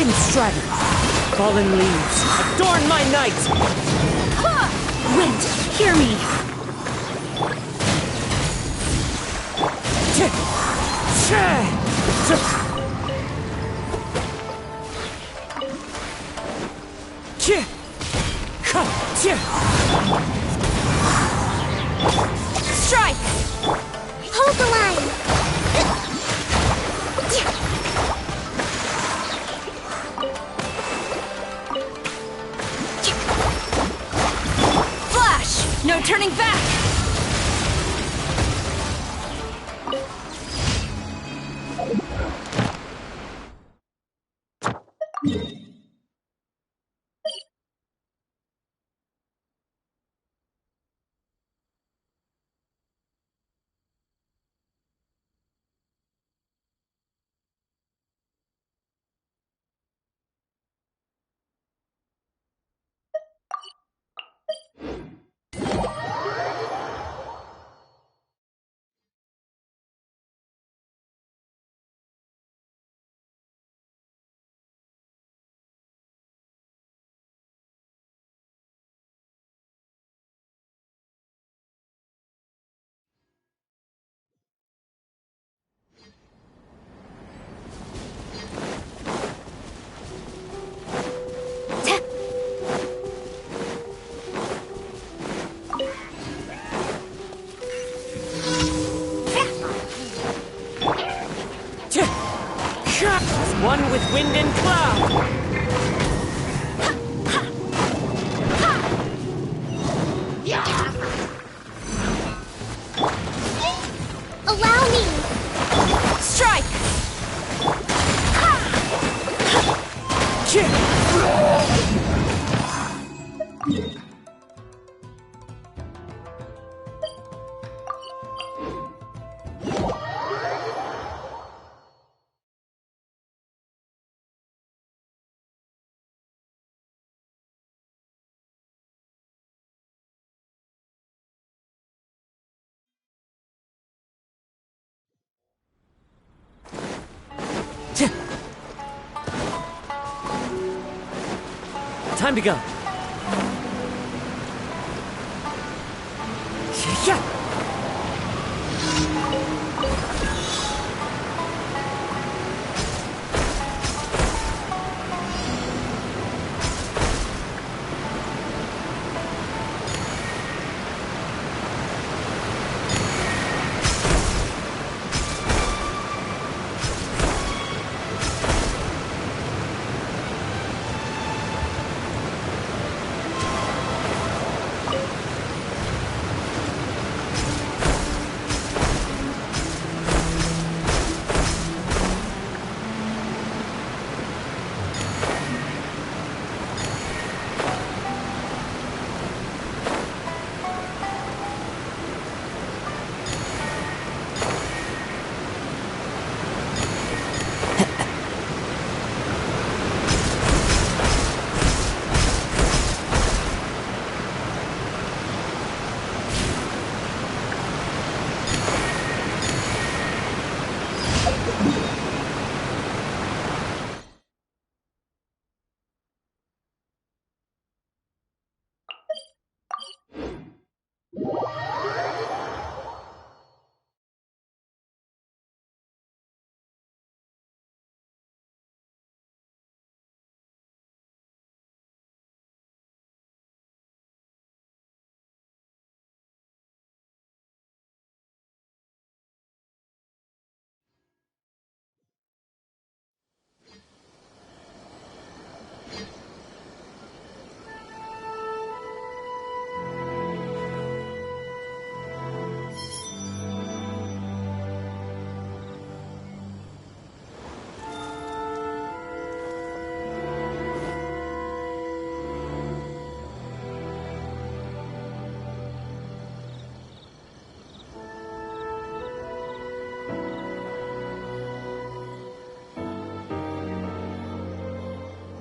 Wind striders, fallen leaves, adorn my night! Wind, hear me! Strike! Hold the line! Flash! No turning back! One with wind and cloud! Allow me! Strike! Time to go. Yeah.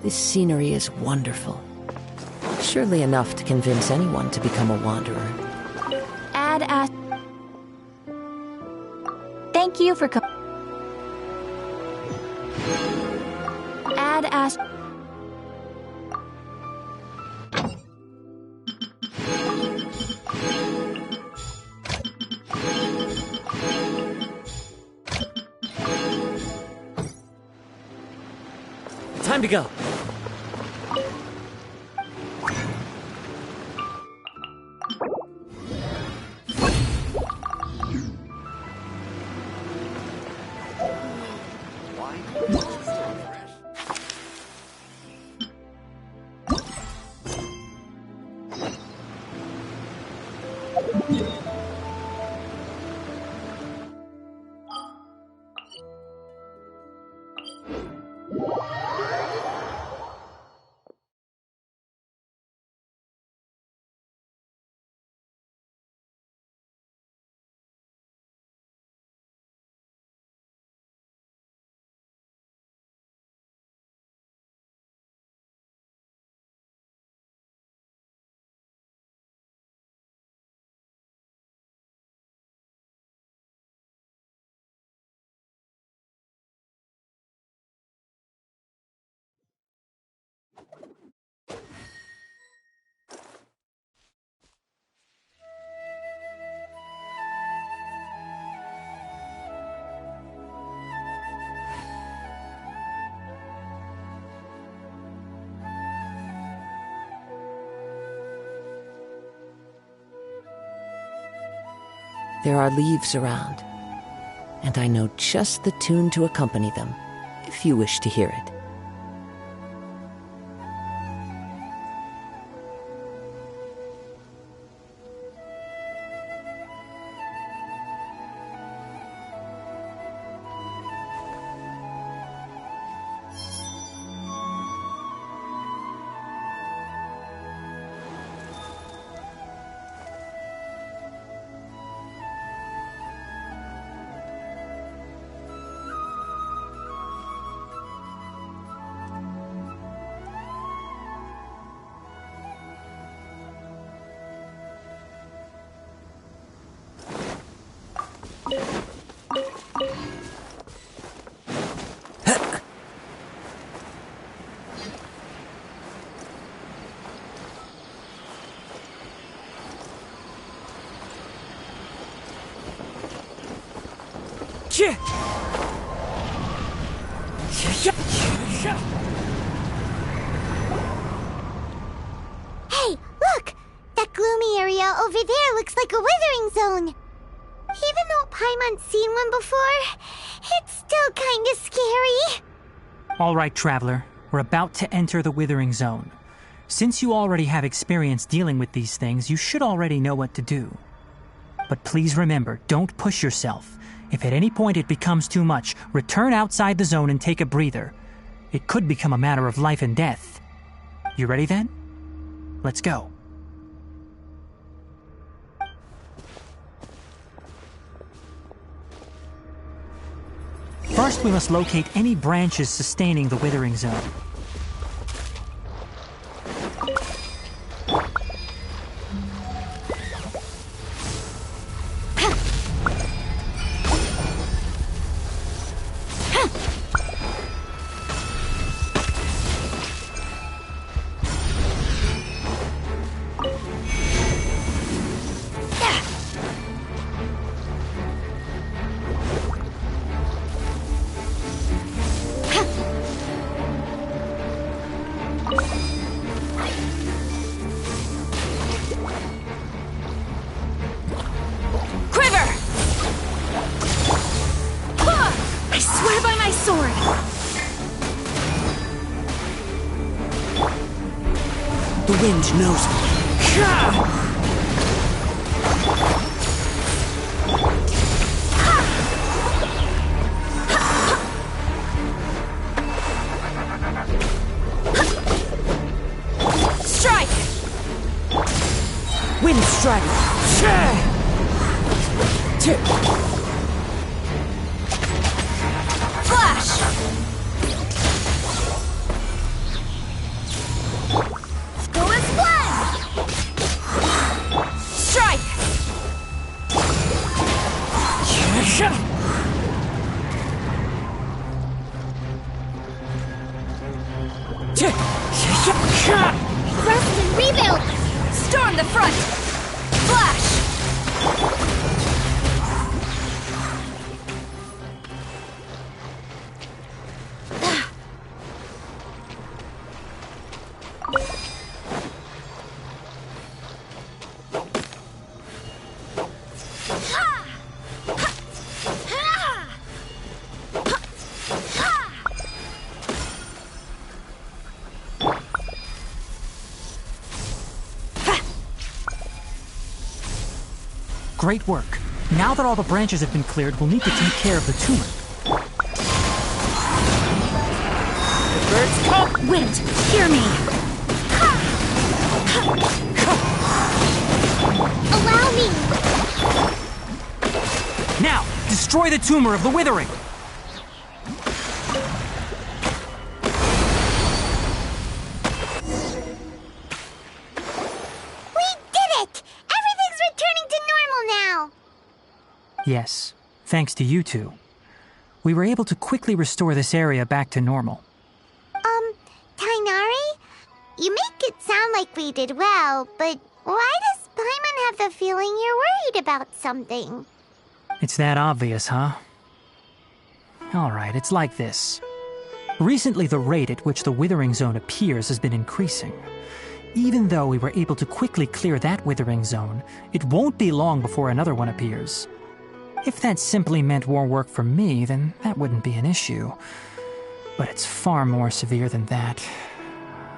This scenery is wonderful. Surely enough to convince anyone to become a wanderer. Thank you for Dad asked... Time to go. There are leaves around, and I know just the tune to accompany them, if you wish to hear it. Hey, look! That gloomy area over there looks like a withering zone. Even though Paimon's seen one before, it's still kinda scary. All right, Traveler. We're about to enter the Withering Zone. Since you already have experience dealing with these things, you should already know what to do. But please remember, don't push yourself. If at any point it becomes too much, return outside the zone and take a breather. It could become a matter of life and death. You ready then? Let's go. First, we must locate any branches sustaining the Withering Zone. The wind knows me. Strike! Wind strike! Flash! Go and blend! Strike! the front! Flash! Great work. Now that all the branches have been cleared, we'll need to take care of the tumor. The birds come! Wind, hear me! Allow me! Now, destroy the tumor of the withering! Yes, thanks to you two. We were able to quickly restore this area back to normal. Tainari? You make it sound like we did well, but why does Paimon have the feeling you're worried about something? It's that obvious, huh? Alright, it's like this. Recently, the rate at which the Withering Zone appears has been increasing. Even though we were able to quickly clear that Withering Zone, it won't be long before another one appears. If that simply meant more work for me, then that wouldn't be an issue. But it's far more severe than that.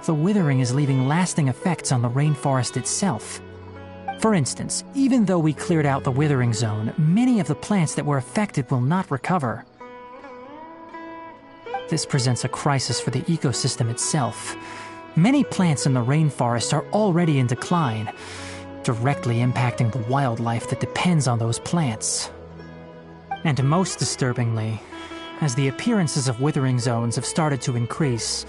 The withering is leaving lasting effects on the rainforest itself. For instance, even though we cleared out the Withering Zone, many of the plants that were affected will not recover. This presents a crisis for the ecosystem itself. Many plants in the rainforest are already in decline, directly impacting the wildlife that depends on those plants. And most disturbingly, as the appearances of Withering Zones have started to increase,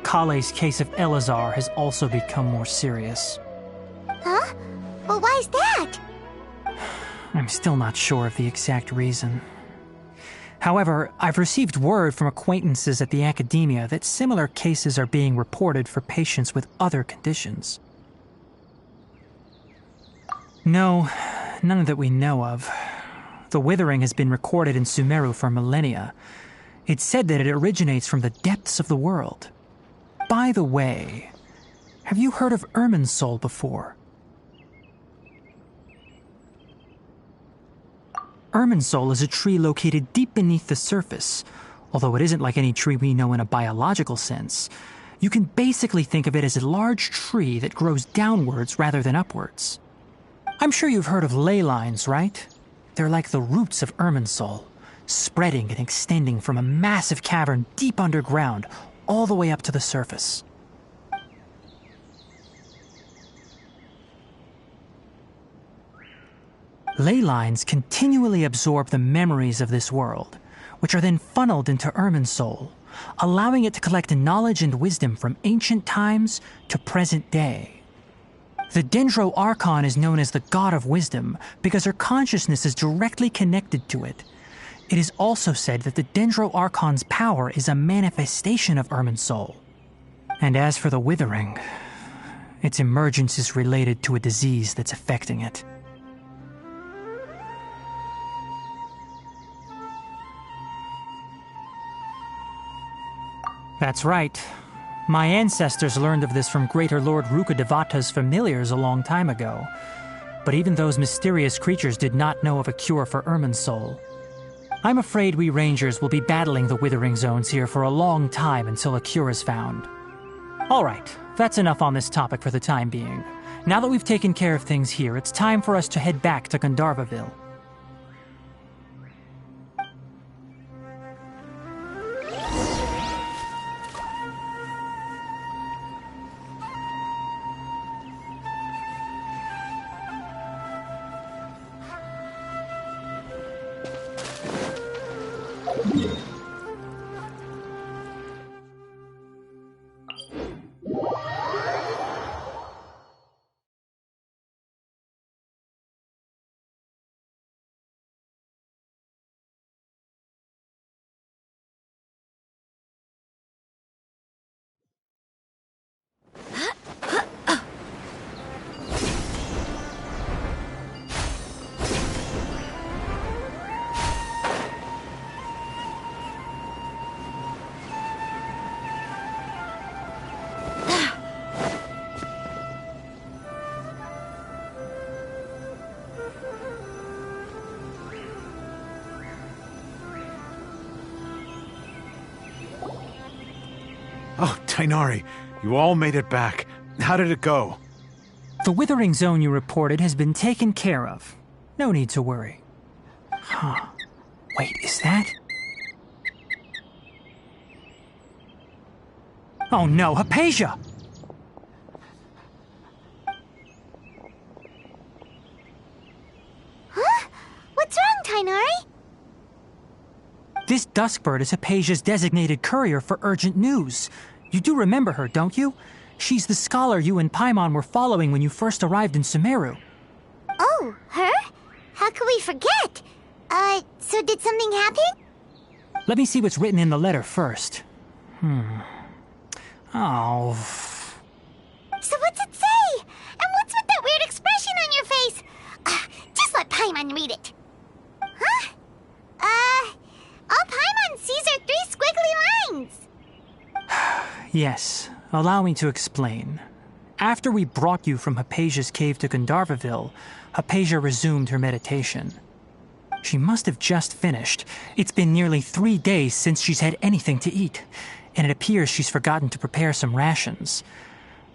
Kale's case of Elazar has also become more serious. Huh? Well, why's that? I'm still not sure of the exact reason. However, I've received word from acquaintances at the academia that similar cases are being reported for patients with other conditions. No, none that we know of. The withering has been recorded in Sumeru for millennia. It's said that it originates from the depths of the world. By the way, have you heard of Irminsul before? Irminsul is a tree located deep beneath the surface. Although it isn't like any tree we know in a biological sense, you can basically think of it as a large tree that grows downwards rather than upwards. I'm sure you've heard of ley lines, right? They're like the roots of Irminsul, spreading and extending from a massive cavern deep underground all the way up to the surface. Ley lines continually absorb the memories of this world, which are then funneled into Irminsul, allowing it to collect knowledge and wisdom from ancient times to present day. The Dendro Archon is known as the God of Wisdom because her consciousness is directly connected to it. It is also said that the Dendro Archon's power is a manifestation of Irminsul. And as for the Withering, its emergence is related to a disease that's affecting it. That's right. My ancestors learned of this from Greater Lord Rukadevata's familiars a long time ago. But even those mysterious creatures did not know of a cure for Irminsul. I'm afraid we Rangers will be battling the Withering Zones here for a long time until a cure is found. Alright, that's enough on this topic for the time being. Now that we've taken care of things here, it's time for us to head back to Gandharvaville. Oh, Tainari, you all made it back. How did it go? The withering zone you reported has been taken care of. No need to worry. Huh. Wait, is that? Oh no, Hypatia! Huh? What's wrong, Tainari? This Duskbird is Hypatia's designated courier for urgent news. You do remember her, don't you? She's the scholar you and Paimon were following when you first arrived in Sumeru. Oh, her? How could we forget? So did something happen? Let me see what's written in the letter first. Oh. So what's it say? And what's with that weird expression on your face? Just let Paimon read it. Huh? All Paimon sees are 3 squiggly lines. Yes, allow me to explain. After we brought you from Hypatia's cave to Gandharvaville, Hypatia resumed her meditation. She must have just finished. It's been nearly 3 days since she's had anything to eat, and it appears she's forgotten to prepare some rations.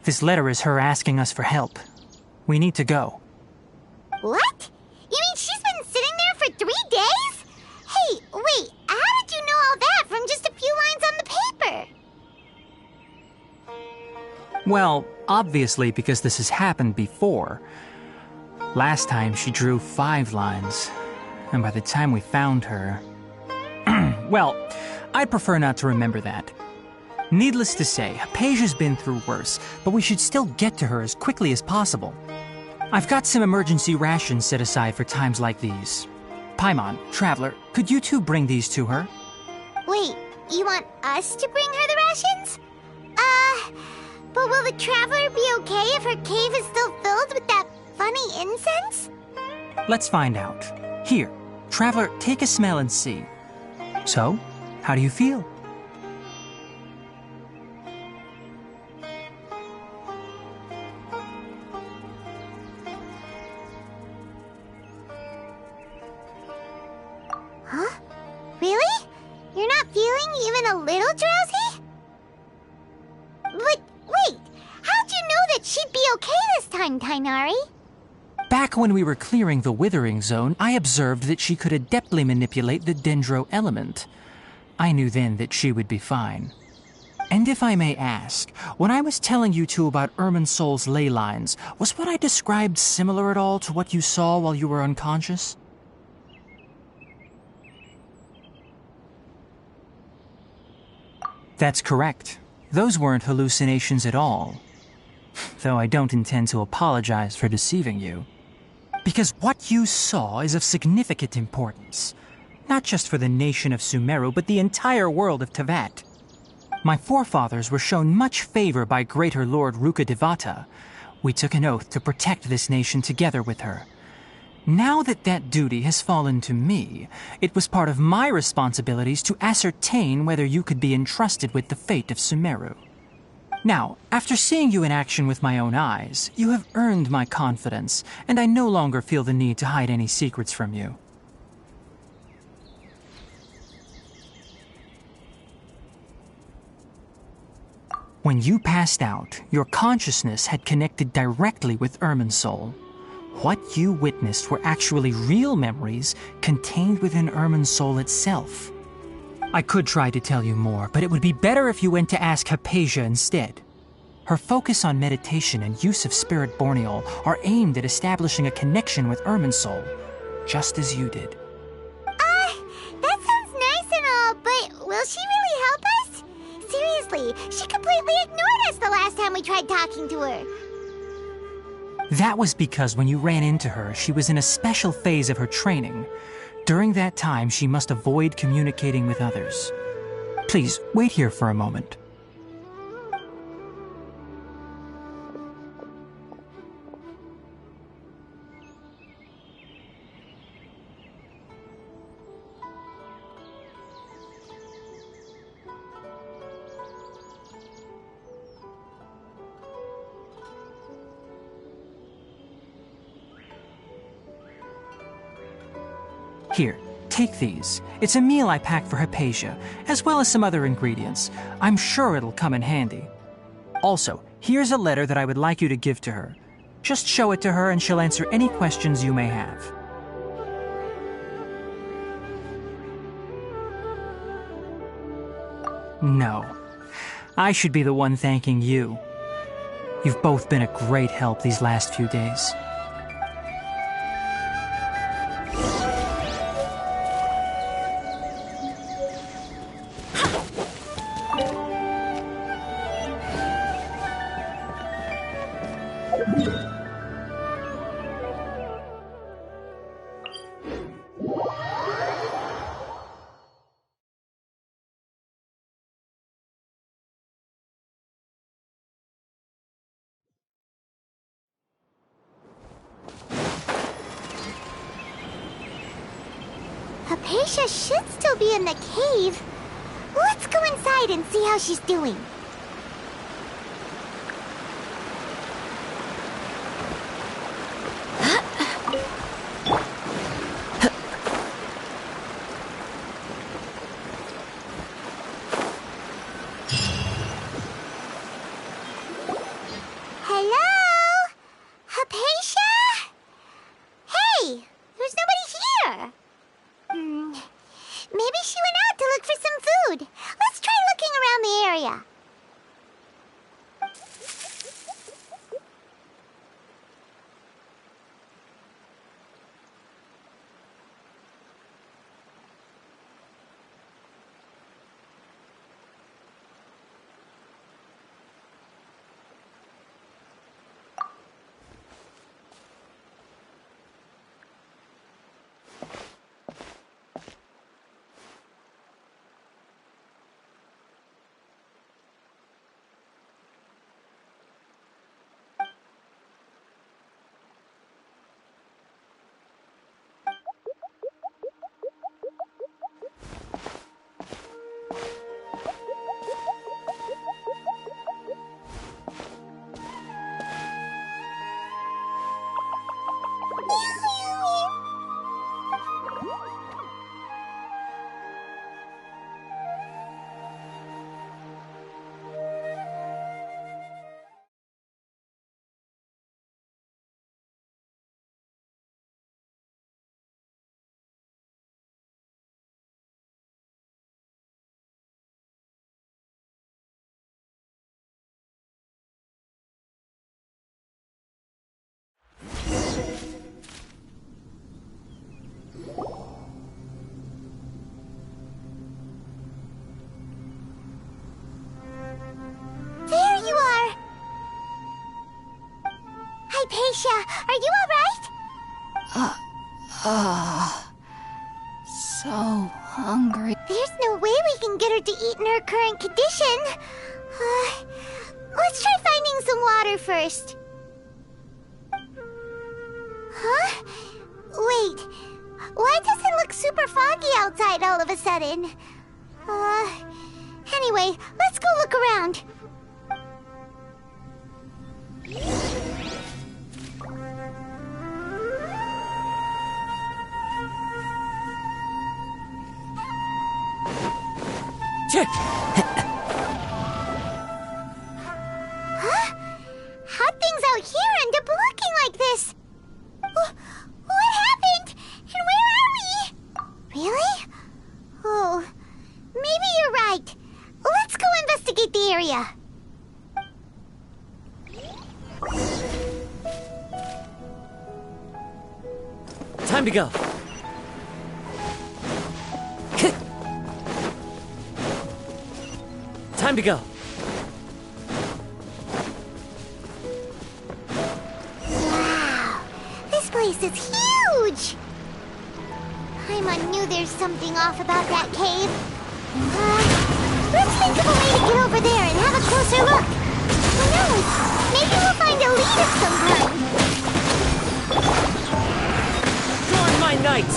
This letter is her asking us for help. We need to go. What? You mean she's been sitting there for 3 days? Hey, wait, how did you know all that from just a few lines on the paper? Well, obviously because this has happened before. Last time she drew 5 lines, and by the time we found her... Well, I'd prefer not to remember that. Needless to say, Hypatia's been through worse, but we should still get to her as quickly as possible. I've got some emergency rations set aside for times like these. Paimon, Traveler, could you two bring these to her? Wait, you want us to bring her the rations? But will the Traveler be okay if her cave is still filled with that funny incense? Let's find out. Here, Traveler, take a smell and see. So, how do you feel? Huh? Really? You're not feeling even a little drowsy? But wait, how'd you know that she'd be okay this time, Tainari? Back when we were clearing the withering zone, I observed that she could adeptly manipulate the dendro element. I knew then that she would be fine. And if I may ask, when I was telling you two about Irminsol's ley lines, was what I described similar at all to what you saw while you were unconscious? That's correct. Those weren't hallucinations at all. Though I don't intend to apologize for deceiving you. Because what you saw is of significant importance. Not just for the nation of Sumeru, but the entire world of Tevat. My forefathers were shown much favor by Greater Lord Rukkhadevata. We took an oath to protect this nation together with her. Now that that duty has fallen to me, it was part of my responsibilities to ascertain whether you could be entrusted with the fate of Sumeru. Now, after seeing you in action with my own eyes, you have earned my confidence, and I no longer feel the need to hide any secrets from you. When you passed out, your consciousness had connected directly with Irminsol. What you witnessed were actually real memories contained within Irminsol itself. I could try to tell you more, but it would be better if you went to ask Hypatia instead. Her focus on meditation and use of Spirit Borneol are aimed at establishing a connection with Irminsol, just as you did. That sounds nice and all, but will she really help us? Seriously, she completely ignored us the last time we tried talking to her. That was because when you ran into her, she was in a special phase of her training. During that time, she must avoid communicating with others. Please, wait here for a moment. Here, take these. It's a meal I packed for Hypatia, as well as some other ingredients. I'm sure it'll come in handy. Also, here's a letter that I would like you to give to her. Just show it to her and she'll answer any questions you may have. No. I should be the one thanking you. You've both been a great help these last few days. Hypatia should still be in the cave. Let's go inside and see how she's doing. Hello? Hypatia? Hey, there's nobody here. Maybe she went out to look for some food. Let's try looking around the area. Hypatia, are you alright? So hungry. There's no way we can get her to eat in her current condition. Let's try finding some water first. Huh? Wait, why does it look super foggy outside all of a sudden? Anyway, let's go look around. Huh? How'd things out here end up looking like this? What happened? And where are we? Really? Oh, maybe you're right. Let's go investigate the area. Time to go. Time to go. Wow, this place is huge! Paimon knew there's something off about that cave. Let's think of a way to get over there and have a closer look. Who knows? Maybe we'll find a lead of some kind. Join my knight!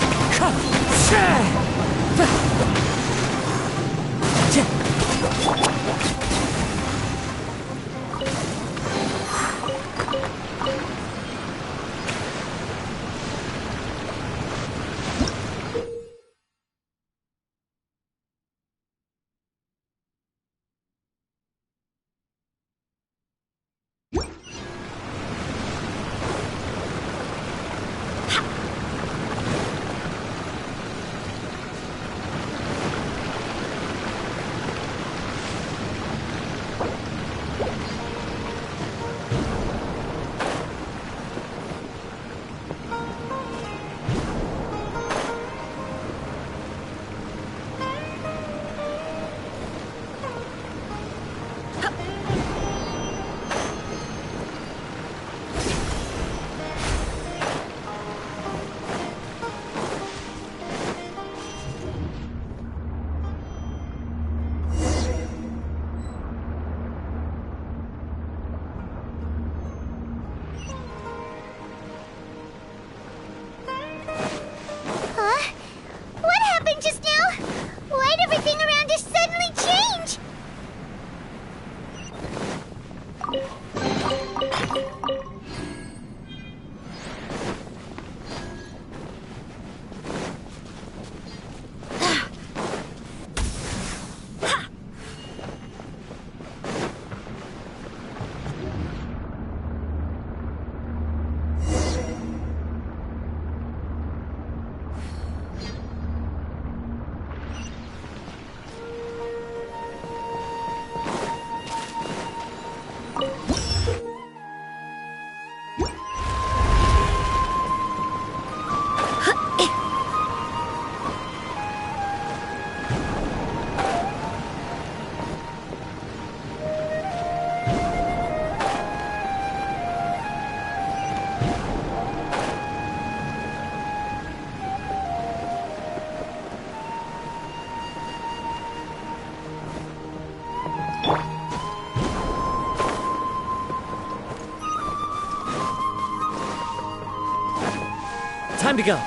Time to go.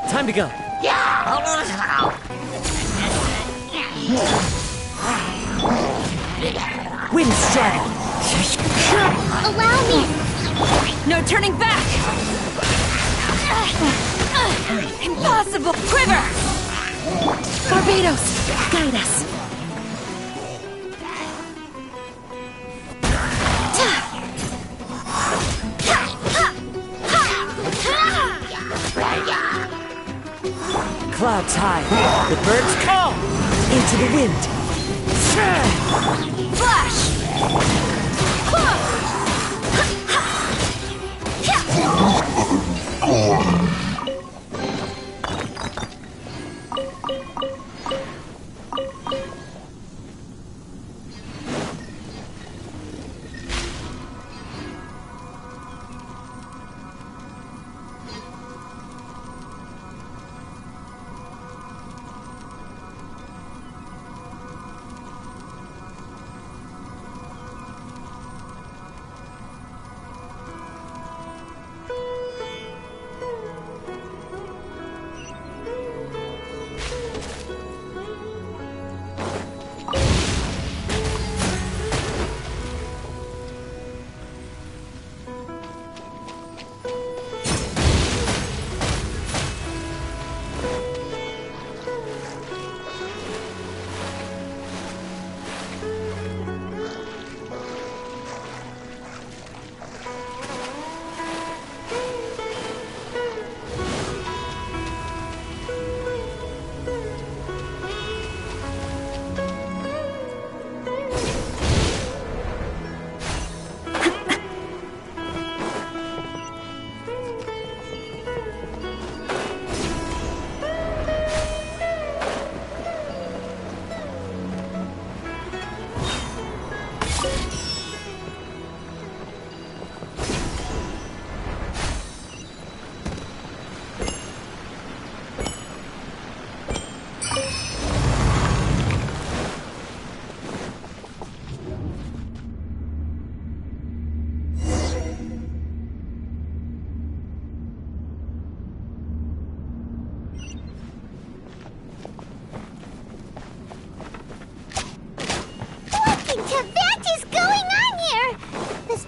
Time to go. Wind strike. Allow me! No turning back! Impossible! Quiver! Barbados, guide us. Clouds high. The birds call. Into the wind. Flash!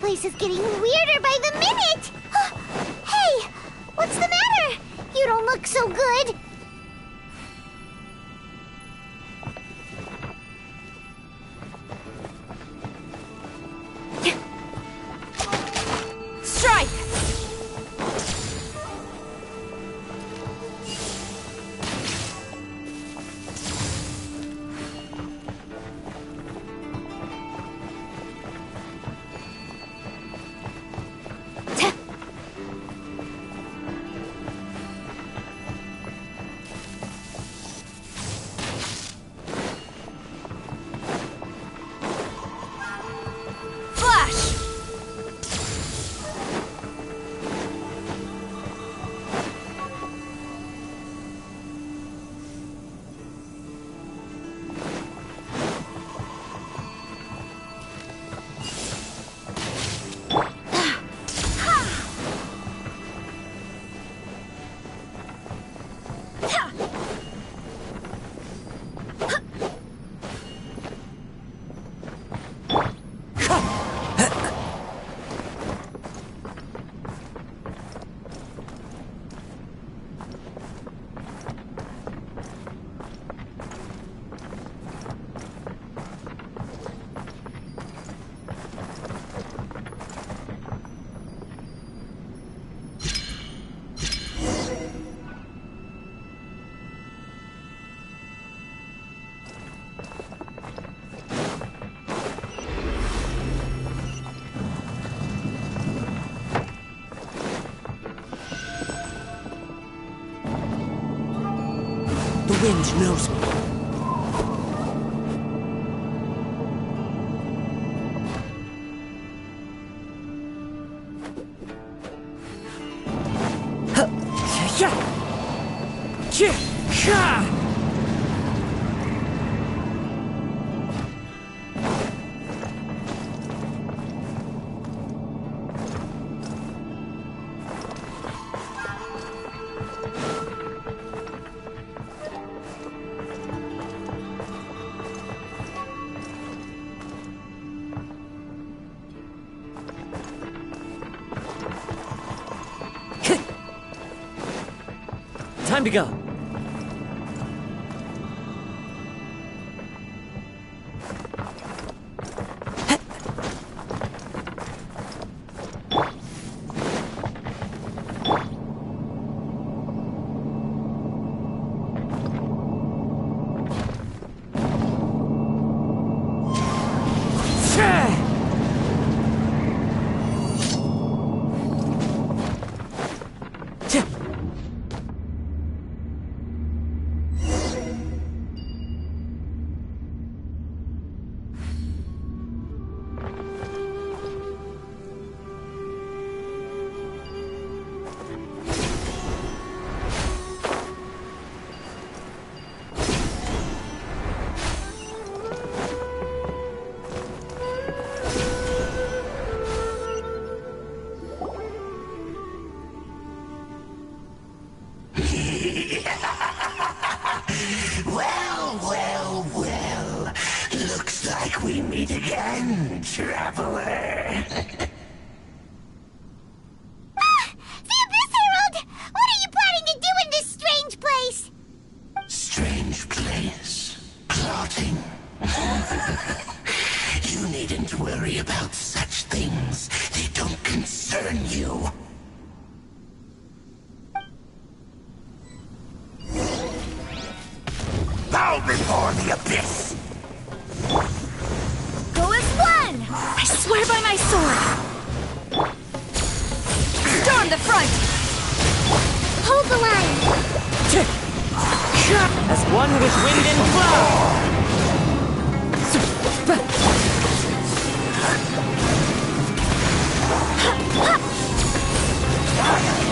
This is getting weirder by the minute! Hey! What's the matter? You don't look so good! Strike! The wind knows me. Time to go. Well. Looks like we meet again, traveler. The Abyss Herald! What are you planning to do in this strange place? Strange place. Plotting. You needn't worry about such things. They don't concern you. Bow before the Abyss! Go as one! I swear by my sword! Storm the front! Hold the line! As one with wind and cloud!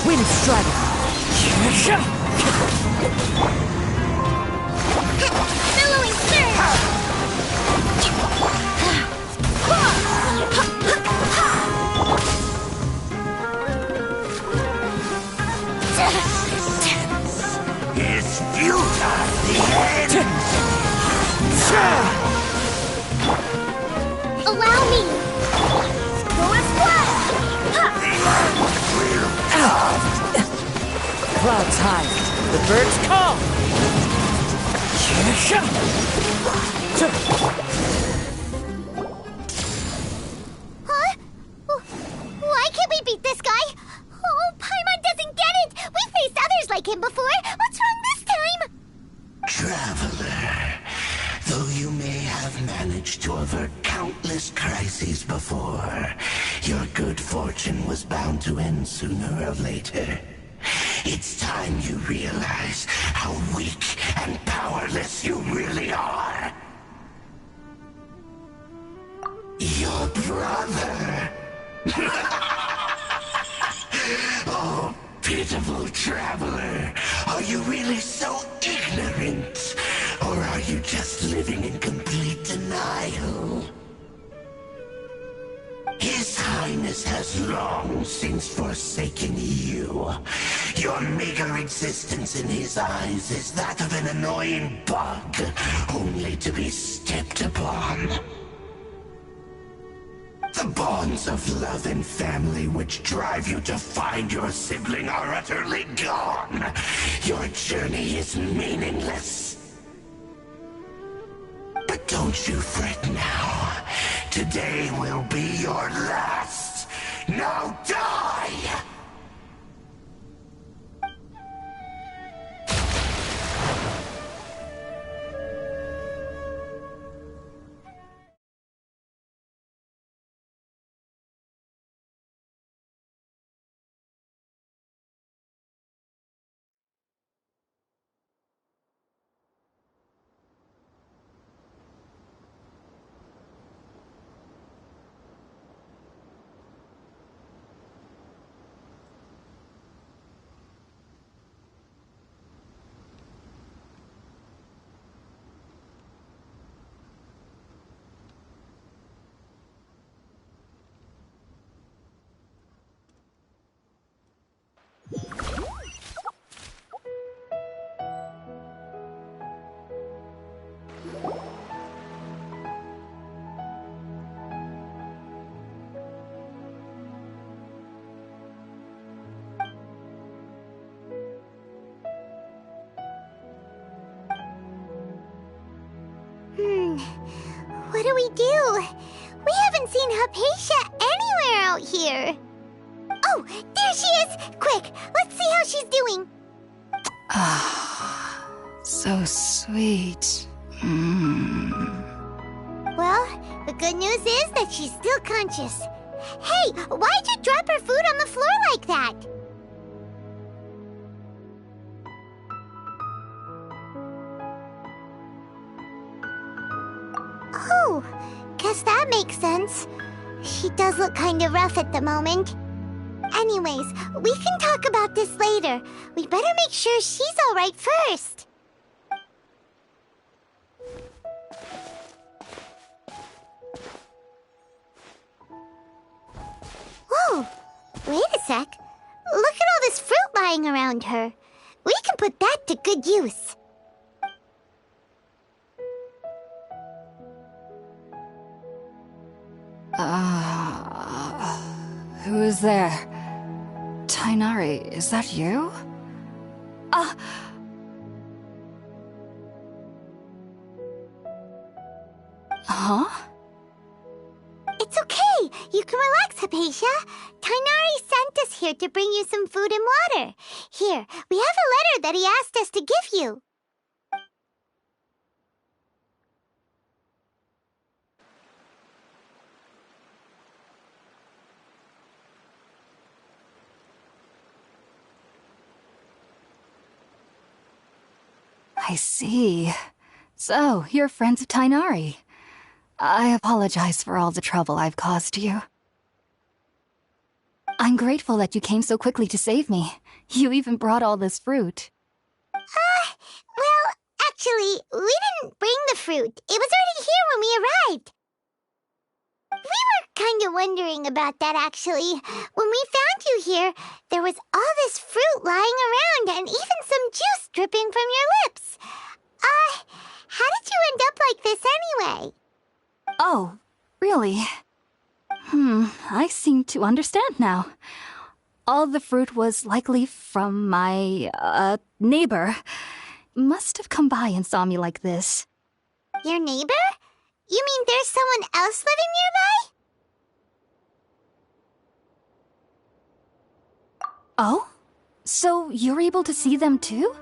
Wind strike! Billowing surge! Is futile, the end! Allow me! Go as one! Clouds high, the birds call! Huh? Why can't we beat this guy? Oh, Paimon doesn't get it! We faced others like him before! What's wrong this time? Traveler, though you may have managed to avert countless crises before, your good fortune was bound to end sooner or later. It's time you realize how weak and powerless you really are. Your brother. Oh, pitiful traveler. Are you really so ignorant? Or are you just living in complete denial? His Highness has long since forsaken you. Your meager existence in his eyes is that of an annoying bug, only to be stepped upon. The bonds of love and family which drive you to find your sibling are utterly gone. Your journey is meaningless. But don't you fret now. Today will be your last. Now die! should we do? We haven't seen Hypatia anywhere out here. Oh, there she is! Quick, let's see how she's doing. Ah, so sweet. Well, the good news is that she's still conscious. Hey, why'd you drop her food on the floor like that? Oh, guess that makes sense. She does look kind of rough at the moment. Anyways, we can talk about this later. We better make sure she's alright first. Whoa, wait a sec. Look at all this fruit lying around her. We can put that to good use. Who is there? Tainari, is that you? Huh? It's okay. You can relax, Hypatia. Tainari sent us here to bring you some food and water. Here, we have a letter that he asked us to give you. I see. So, you're friends of Tainari. I apologize for all the trouble I've caused you. I'm grateful that you came so quickly to save me. You even brought all this fruit. Well, actually, we didn't bring the fruit. It was already here when we arrived. We were kind of wondering about that, actually. When we found you here, there was all this fruit lying around and even some juice dripping from your lips. How did you end up like this anyway? Oh, really? I seem to understand now. All the fruit was likely from my, neighbor. Must have come by and saw me like this. Your neighbor? You mean there's someone else living nearby? Oh? So you're able to see them too?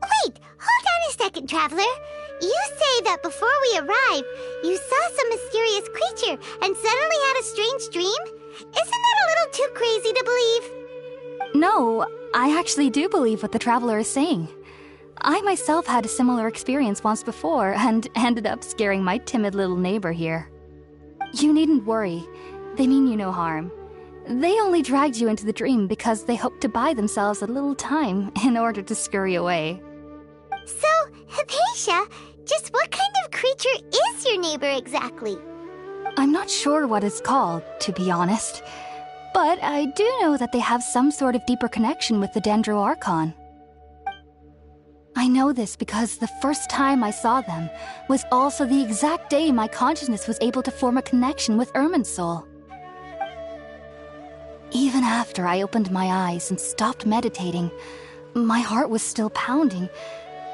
Wait, hold on a second, Traveler. You say that before we arrived, you saw some mysterious creature and suddenly had a strange dream? Isn't that a little too crazy to believe? No, I actually do believe what the Traveler is saying. I myself had a similar experience once before and ended up scaring my timid little neighbor here. You needn't worry. They mean you no harm. They only dragged you into the dream because they hoped to buy themselves a little time in order to scurry away. So, Hypatia, just what kind of creature is your neighbor exactly? I'm not sure what it's called, to be honest. But I do know that they have some sort of deeper connection with the Dendro Archon. I know this because the first time I saw them was also the exact day my consciousness was able to form a connection with Irminsul. Even after I opened my eyes and stopped meditating, my heart was still pounding,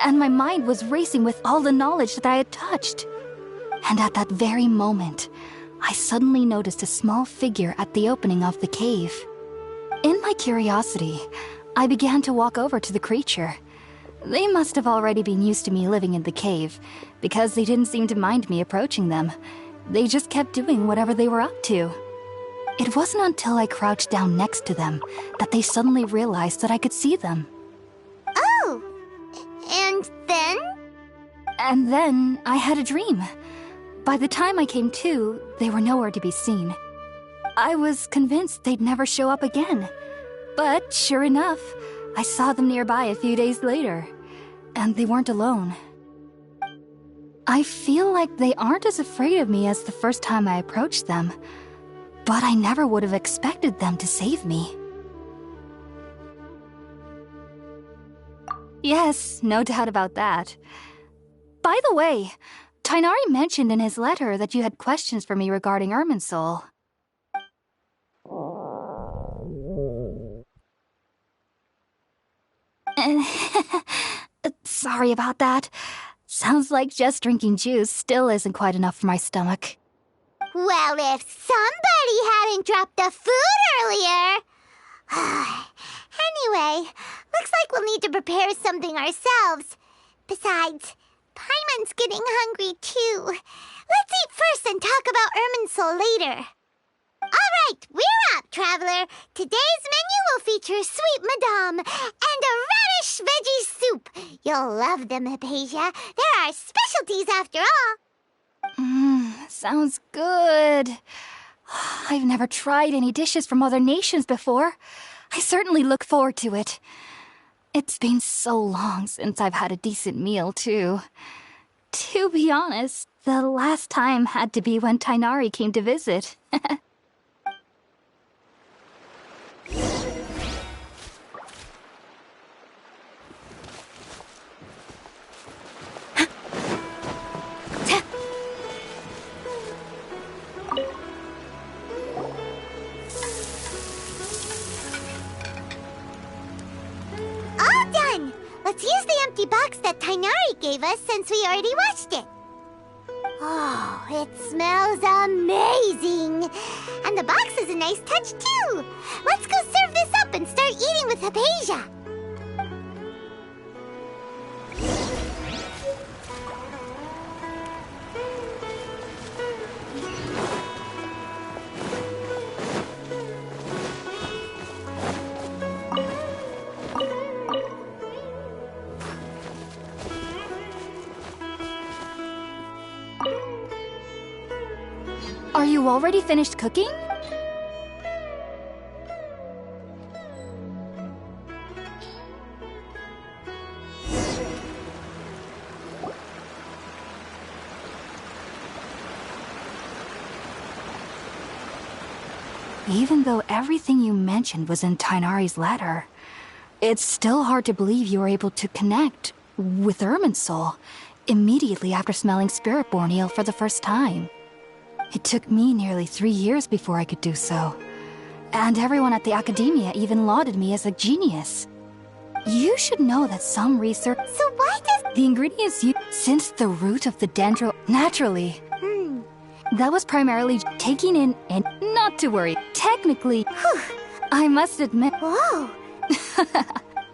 and my mind was racing with all the knowledge that I had touched. And at that very moment, I suddenly noticed a small figure at the opening of the cave. In my curiosity, I began to walk over to the creature. They must have already been used to me living in the cave, because they didn't seem to mind me approaching them. They just kept doing whatever they were up to. It wasn't until I crouched down next to them that they suddenly realized that I could see them. Oh! And then? And then I had a dream. By the time I came to, they were nowhere to be seen. I was convinced they'd never show up again. But sure enough, I saw them nearby a few days later. And they weren't alone. I feel like they aren't as afraid of me as the first time I approached them. But I never would have expected them to save me. Yes, no doubt about that. By the way, Tainari mentioned in his letter that you had questions for me regarding Irminsul. Sorry about that. Sounds like just drinking juice still isn't quite enough for my stomach. Well, if somebody hadn't dropped the food earlier... Anyway, looks like we'll need to prepare something ourselves. Besides, Paimon's getting hungry too. Let's eat first and talk about Irminsul later. All right, we're up, Traveler. Today's menu will feature sweet madame and a radish veggie soup. You'll love them, Hypatia. They're our specialties after all. Sounds good. I've never tried any dishes from other nations before. I certainly look forward to it. It's been so long since I've had a decent meal, too. To be honest, the last time had to be when Tighnari came to visit. Let's use the empty box that Tighnari gave us since we already watched it. Oh, it smells amazing. And the box is a nice touch, too. Let's go serve this up and start eating with Hypatia. Are you already finished cooking? Even though everything you mentioned was in Tighnari's letter, it's still hard to believe you were able to connect with Irminsul immediately after smelling Spiritborn eel for the first time. It took me nearly 3 years before I could do so. And everyone at the Academia even lauded me as a genius. You should know that some research... So why does... The ingredients you... Since the root of the dendro... Naturally. That was primarily taking in and... Not to worry. Technically... I must admit... Whoa!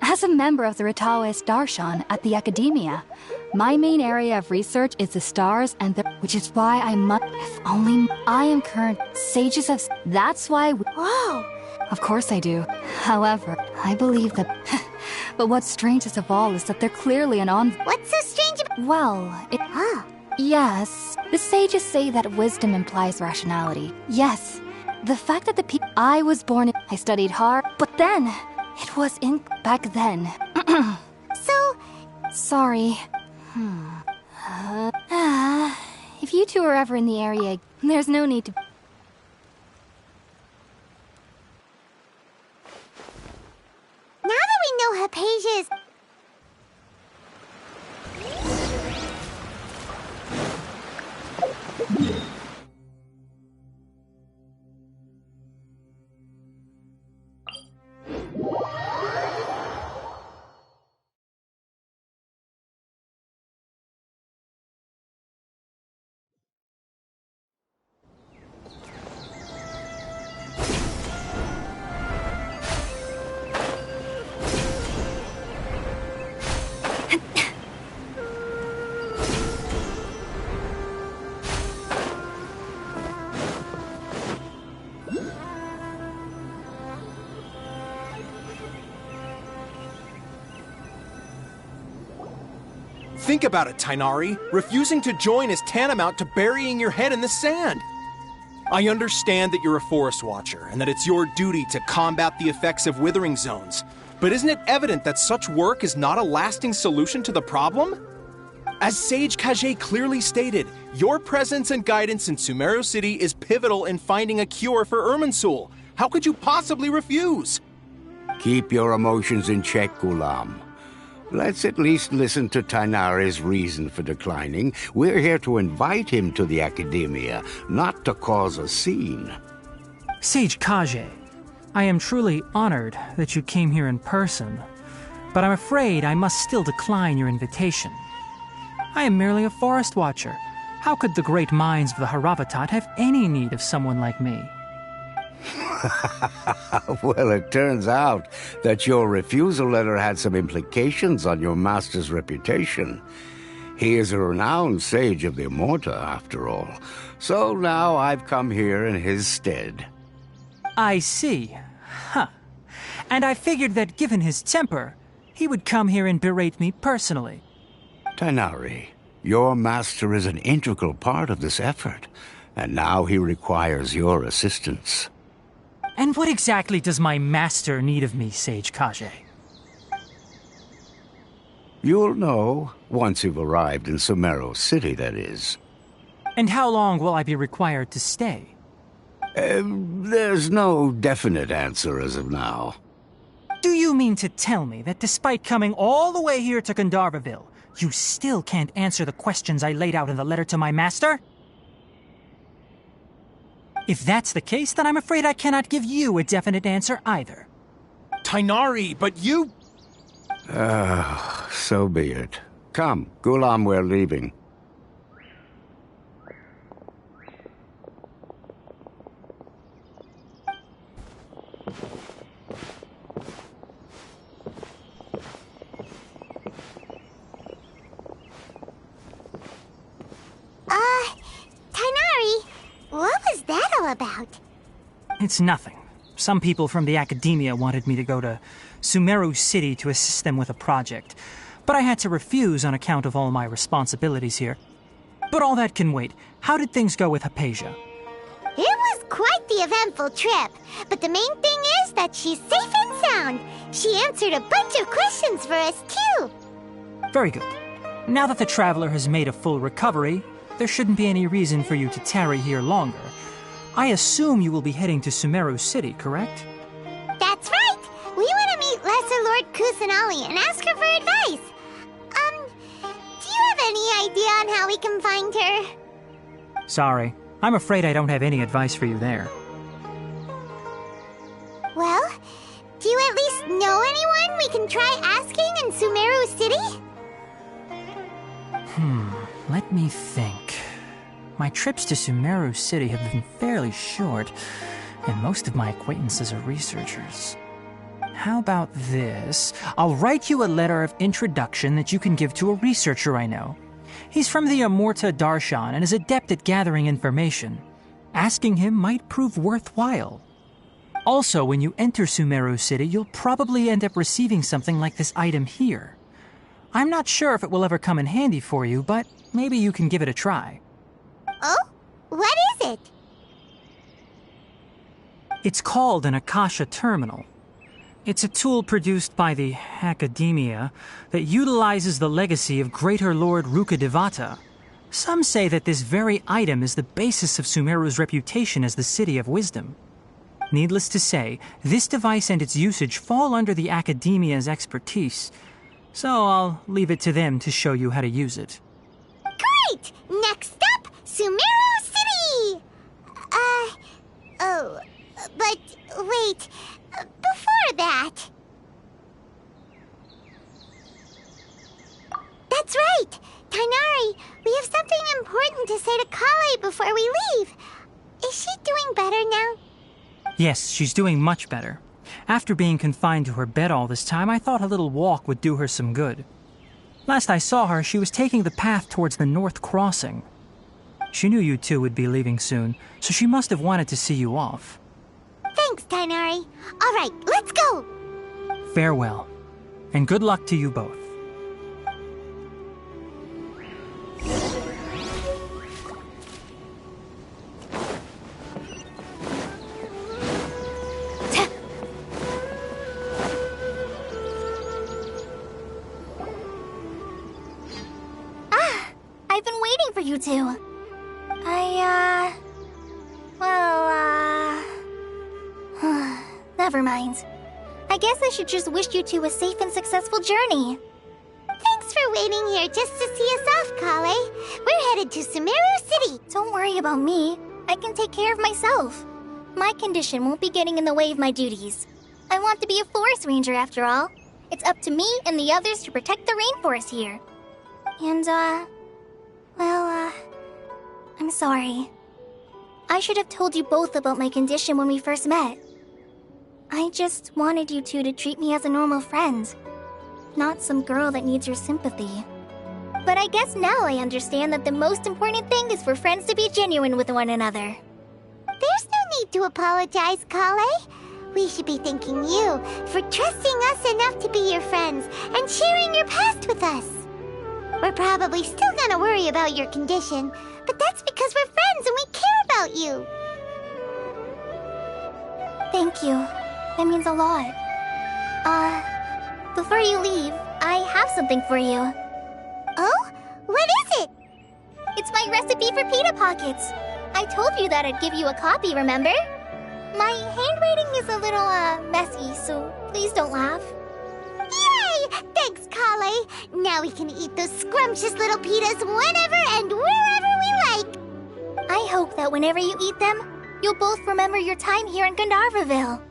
As a member of the Ritaoist Darshan at the Academia, my main area of research is the stars and the... Which is why I must... If only I am current sages of... That's why... Whoa! Of course I do. However, I believe that... But what's strangest of all is that they're clearly an on... What's so strange about... Well, it... Yes. The sages say that wisdom implies rationality. Yes. The fact that the people... I was born in... I studied hard, but then... It was in... Back then. So... Sorry. If you two are ever in the area, there's no need to... Now that we know Hypatia is... Think about it, Tighnari. Refusing to join is tantamount to burying your head in the sand. I understand that you're a forest watcher and that it's your duty to combat the effects of withering zones. But isn't it evident that such work is not a lasting solution to the problem? As Sage Kage clearly stated, your presence and guidance in Sumeru City is pivotal in finding a cure for Irminsul. How could you possibly refuse? Keep your emotions in check, Ghulam. Let's at least listen to Tighnari's reason for declining. We're here to invite him to the Academia, not to cause a scene. Sage Kage, I am truly honored that you came here in person, but I'm afraid I must still decline your invitation. I am merely a forest watcher. How could the great minds of the Haravatat have any need of someone like me? Well, it turns out that your refusal letter had some implications on your master's reputation. He is a renowned sage of the Immorta, after all. So now I've come here in his stead. I see. Huh. And I figured that given his temper, he would come here and berate me personally. Tighnari, your master is an integral part of this effort, and now he requires your assistance. And what exactly does my master need of me, Sage Kage? You'll know once you've arrived in Sumeru City, that is. And how long will I be required to stay? There's no definite answer as of now. Do you mean to tell me that despite coming all the way here to Gandharvaville, you still can't answer the questions I laid out in the letter to my master? If that's the case, then I'm afraid I cannot give you a definite answer either. Tighnari, but you... So be it. Come, Gulam, we're leaving. Tighnari, what was that all about? It's nothing. Some people from the academia wanted me to go to Sumeru City to assist them with a project, but I had to refuse on account of all my responsibilities here. But all that can wait. How did things go with Hypatia? It was quite the eventful trip, but the main thing is that she's safe and sound. She answered a bunch of questions for us, too. Very good. Now that the traveler has made a full recovery, there shouldn't be any reason for you to tarry here longer. I assume you will be heading to Sumeru City, correct? That's right! We want to meet Lesser Lord Kusanali and ask her for advice. Do you have any idea on how we can find her? Sorry. I'm afraid I don't have any advice for you there. Well, do you at least know anyone we can try asking in Sumeru City? Let me think. My trips to Sumeru City have been fairly short, and most of my acquaintances are researchers. How about this? I'll write you a letter of introduction that you can give to a researcher I know. He's from the Immorta Darshan and is adept at gathering information. Asking him might prove worthwhile. Also, when you enter Sumeru City, you'll probably end up receiving something like this item here. I'm not sure if it will ever come in handy for you, but maybe you can give it a try. Oh? What is it? It's called an Akasha Terminal. It's a tool produced by the Academia that utilizes the legacy of Greater Lord Rukkhadevata. Some say that this very item is the basis of Sumeru's reputation as the City of Wisdom. Needless to say, this device and its usage fall under the Academia's expertise, so I'll leave it to them to show you how to use it. Great! Next up, Sumeru City! But wait, before that... That's right! Tighnari, we have something important to say to Kale before we leave. Is she doing better now? Yes, she's doing much better. After being confined to her bed all this time, I thought a little walk would do her some good. Last I saw her, she was taking the path towards the North Crossing. She knew you two would be leaving soon, so she must have wanted to see you off. Thanks, Tighnari. All right, let's go! Farewell, and good luck to you both. I've been waiting for you two. Never mind. I guess I should just wish you two a safe and successful journey. Thanks for waiting here just to see us off, Kale. We're headed to Sumeru City. Don't worry about me. I can take care of myself. My condition won't be getting in the way of my duties. I want to be a forest ranger after all. It's up to me and the others to protect the rainforest here. And, I'm sorry. I should have told you both about my condition when we first met. I just wanted you two to treat me as a normal friend, not some girl that needs your sympathy. But I guess now I understand that the most important thing is for friends to be genuine with one another. There's no need to apologize, Kale. We should be thanking you for trusting us enough to be your friends and sharing your past with us. We're probably still gonna worry about your condition, but that's because we're friends and we care about you. Thank you. That means a lot. Before you leave, I have something for you. Oh? What is it? It's my recipe for pita pockets. I told you that I'd give you a copy, remember? My handwriting is a little, messy, so please don't laugh. Yay! Thanks, Kale. Now we can eat those scrumptious little pitas whenever and wherever we like. I hope that whenever you eat them, you'll both remember your time here in Gandharvaville.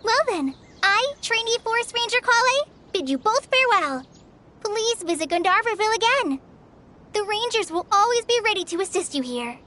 Well then, I, trainee Forest Ranger Kale, bid you both farewell. Please visit Gandharvaville again. The Rangers will always be ready to assist you here.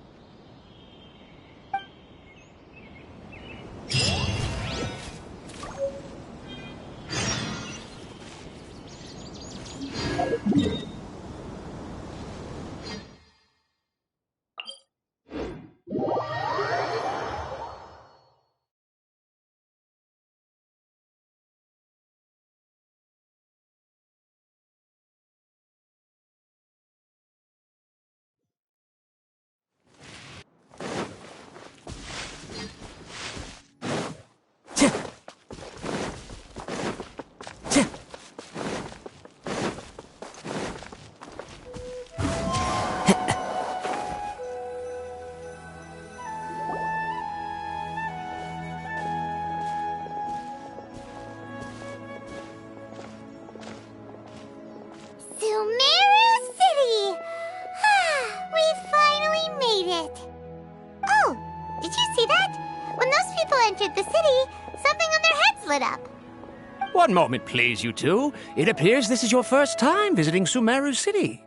One moment, please, you two. It appears this is your first time visiting Sumeru City.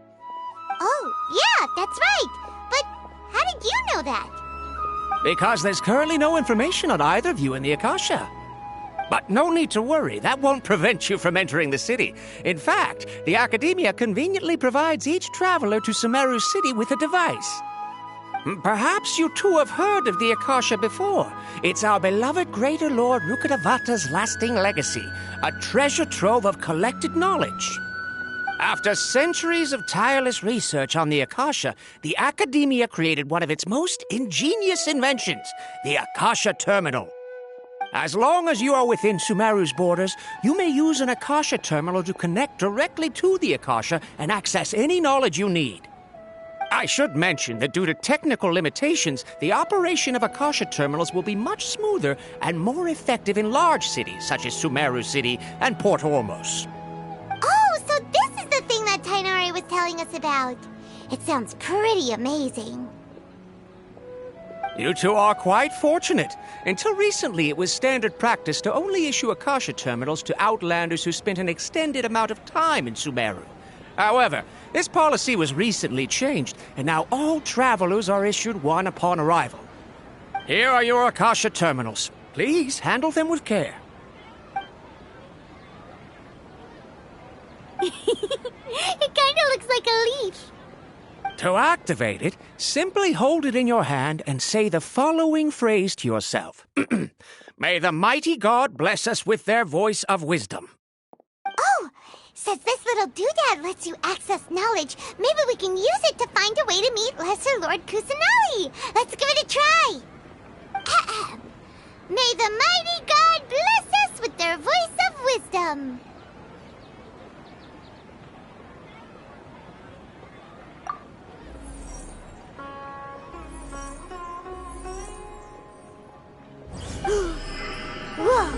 Oh, yeah, that's right. But how did you know that? Because there's currently no information on either of you in the Akasha. But no need to worry, that won't prevent you from entering the city. In fact, the Academia conveniently provides each traveler to Sumeru City with a device. Perhaps you two have heard of the Akasha before. It's our beloved Greater Lord Rukkhadevata's lasting legacy, a treasure trove of collected knowledge. After centuries of tireless research on the Akasha, the Academia created one of its most ingenious inventions, the Akasha Terminal. As long as you are within Sumeru's borders, you may use an Akasha Terminal to connect directly to the Akasha and access any knowledge you need. I should mention that due to technical limitations, the operation of Akasha terminals will be much smoother and more effective in large cities such as Sumeru City and Port Ormos. Oh, so this is the thing that Tainari was telling us about. It sounds pretty amazing. You two are quite fortunate. Until recently, it was standard practice to only issue Akasha terminals to outlanders who spent an extended amount of time in Sumeru. However, this policy was recently changed, and now all travelers are issued one upon arrival. Here are your Akasha terminals. Please handle them with care. It kinda looks like a leash. To activate it, simply hold it in your hand and say the following phrase to yourself. May the mighty God bless us with their voice of wisdom. Oh! Since this little doodad lets you access knowledge, maybe we can use it to find a way to meet Lesser Lord Kusanali. Let's give it a try. Ahem. May the mighty God bless us with their voice of wisdom. Whoa!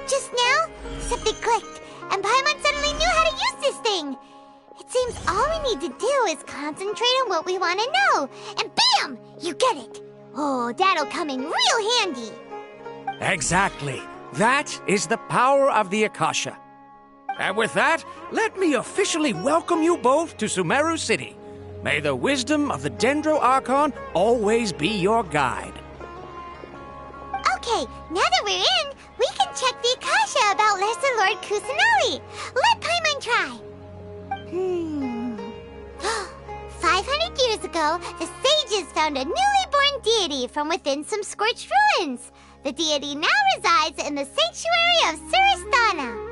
Just now, something clicked. And Paimon suddenly knew how to use this thing! It Seems all we need to do is concentrate on what we want to know. And bam! You get it. Oh, that'll come in real handy. Exactly. That is the power of the Akasha. And with that, let me officially welcome you both to Sumeru City. May the wisdom of the Dendro Archon always be your guide. Okay, now that we're in, we can check the Akasha about Lesser Lord Kusanali. Let Paimon try. 500 years ago, the sages found a newly born deity from within some scorched ruins. The deity now resides in the sanctuary of Suristana.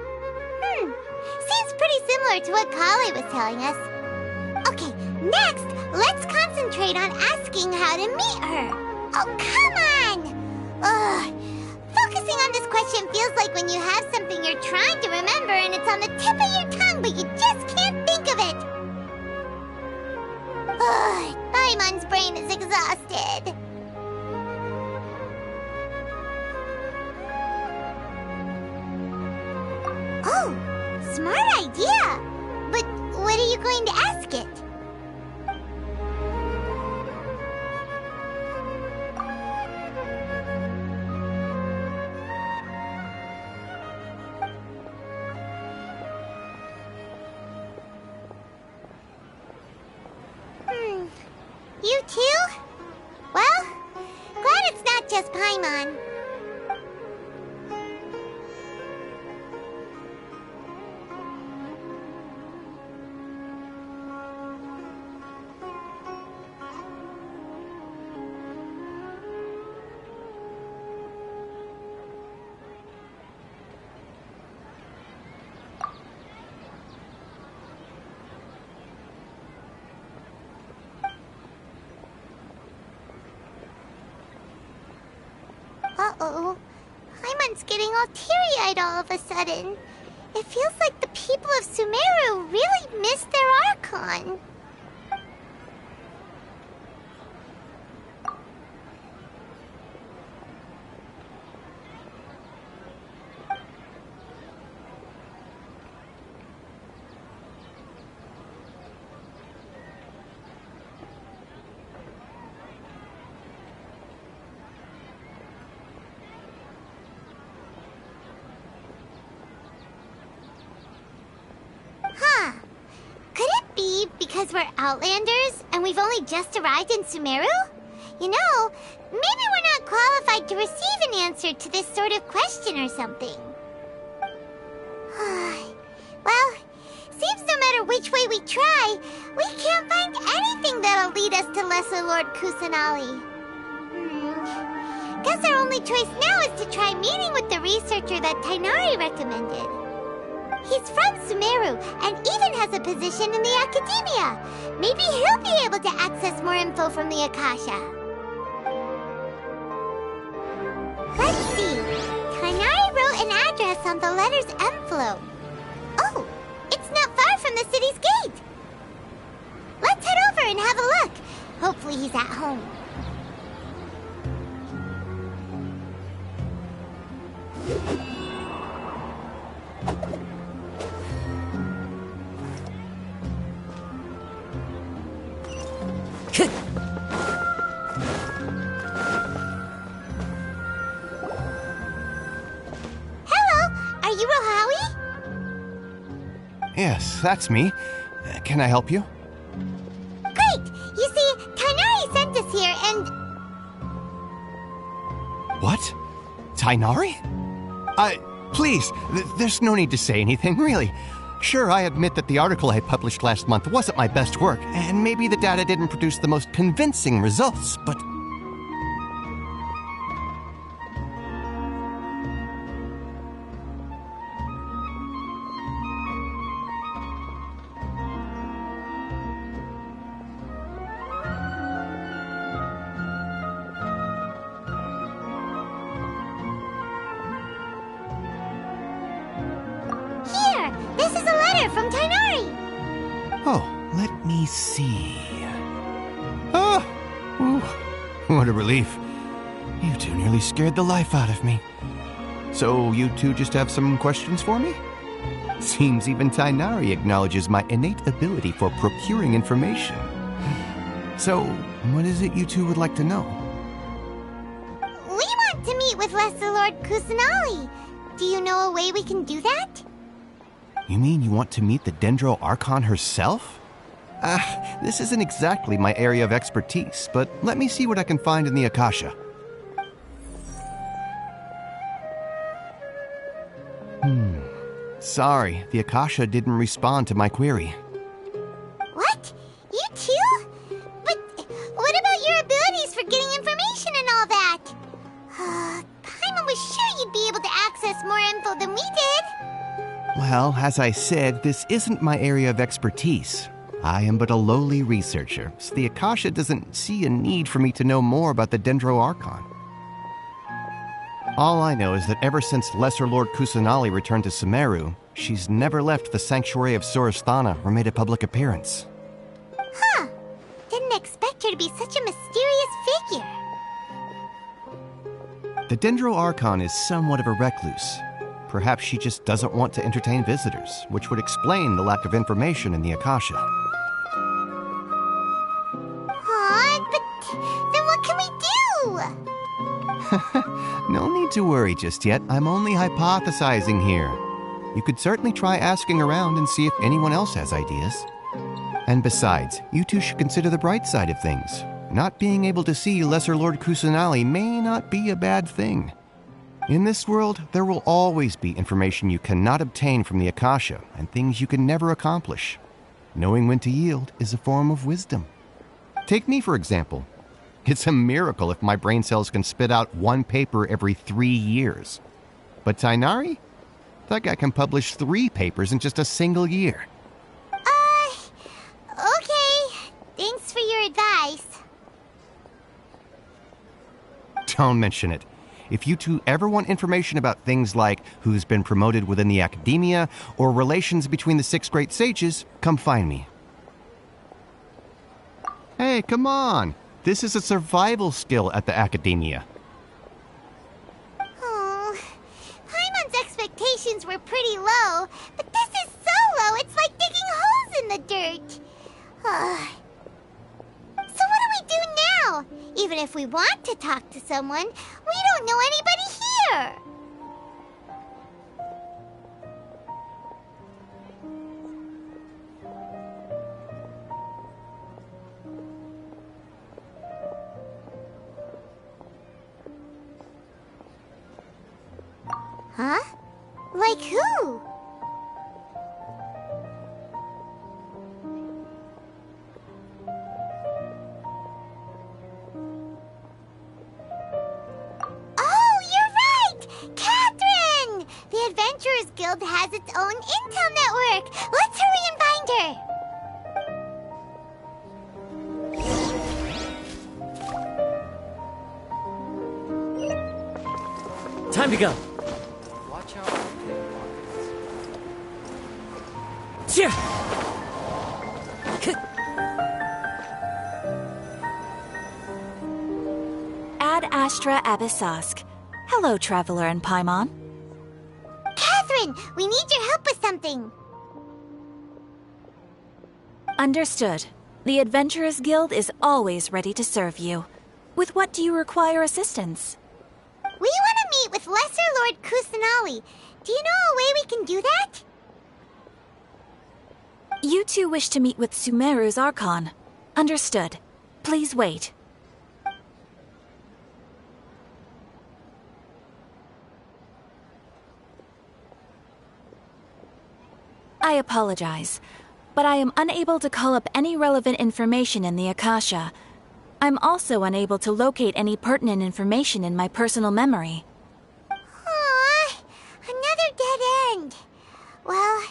Seems pretty similar to what Kale was telling us. Okay, next, let's concentrate on asking how to meet her. Oh, come on! Ugh. Focusing on this question feels like when you have something you're trying to remember and it's on the tip of your tongue, but you just can't think of it. Ugh, Paimon's brain is exhausted. Oh, smart idea. But what are you going to ask it? You too? Well, glad it's not just Paimon. Uh-oh. Paimon's getting all teary-eyed all of a sudden. It feels like the people of Sumeru really missed their Archon. Because we're Outlanders and we've only just arrived in Sumeru? You know, maybe we're not qualified to receive an answer to this sort of question or something. Well, seems no matter which way we try, we can't find anything that'll lead us to Lesser Lord Kusanali. Guess our only choice now is to try meeting with the researcher that Tainari recommended. He's from Sumeru and even has a position in the Academia. Maybe he'll be able to access more info from the Akasha. Let's see. Tainari wrote an address on the letter's envelope. Oh, it's not far from the city's gate. Let's head over and have a look. Hopefully he's at home. Yes, that's me. Can I help you? Great! You see, Tainari sent us here and... What? Tainari? Please, there's no need to say anything, really. Sure, I admit that the article I published last month wasn't my best work, and maybe the data didn't produce the most convincing results, but... see. What a relief. You two nearly scared the life out of me. So you two just have some questions for me? Seems even Tainari acknowledges my innate ability for procuring information. So, what is it you two would like to know? We want to meet with Lesser Lord Kusanali. Do you know a way we can do that? You mean you want to meet the Dendro Archon herself? This isn't exactly my area of expertise, but let me see what I can find in the Akasha. Sorry, the Akasha didn't respond to my query. What? You too? But what about your abilities for getting information and all that? Paimon was sure you'd be able to access more info than we did. Well, as I said, this isn't my area of expertise. I am but a lowly researcher, so the Akasha doesn't see a need for me to know more about the Dendro Archon. All I know is that ever since Lesser Lord Kusanali returned to Sumeru, she's never left the Sanctuary of Sorasthana or made a public appearance. Huh. Didn't expect her to be such a mysterious figure. The Dendro Archon is somewhat of a recluse. Perhaps she just doesn't want to entertain visitors, which would explain the lack of information in the Akasha. But then what can we do? No need to worry just yet. I'm only hypothesizing here. You could certainly try asking around and see if anyone else has ideas. And besides, you two should consider the bright side of things. Not being able to see Lesser Lord Kusanali may not be a bad thing. In this world, there will always be information you cannot obtain from the Akasha and things you can never accomplish. Knowing when to yield is a form of wisdom. Take me, for example. It's a miracle if my brain cells can spit out one paper every 3 years. But Tainari? That guy can publish 3 papers in just a single year. Okay. Thanks for your advice. Don't mention it. If you two ever want information about things like who's been promoted within the academia or relations between the 6 great sages, come find me. Hey, come on! This is a survival skill at the academia. Oh, Paimon's expectations were pretty low, but this is so low it's like digging holes in the dirt. So what do we do now? Even if we want to talk to someone, we don't know anybody here. Huh? Like who? Oh, you're right! Catherine! The Adventurers Guild has its own intel network. Let's hurry and find her. Time to go. Watch out. Cheer! Ad Astra Abyssosk. Hello, Traveler and Paimon. Catherine, we need your help with something. Understood. The Adventurers Guild is always ready to serve you. With what do you require assistance? We want to meet with Lesser Lord Kusanali. Do you know a way we can do that? You two wish to meet with Sumeru's Archon. Understood. Please wait. I apologize, but I am unable to call up any relevant information in the Akasha. I'm also unable to locate any pertinent information in my personal memory. Aww, another dead end. Well,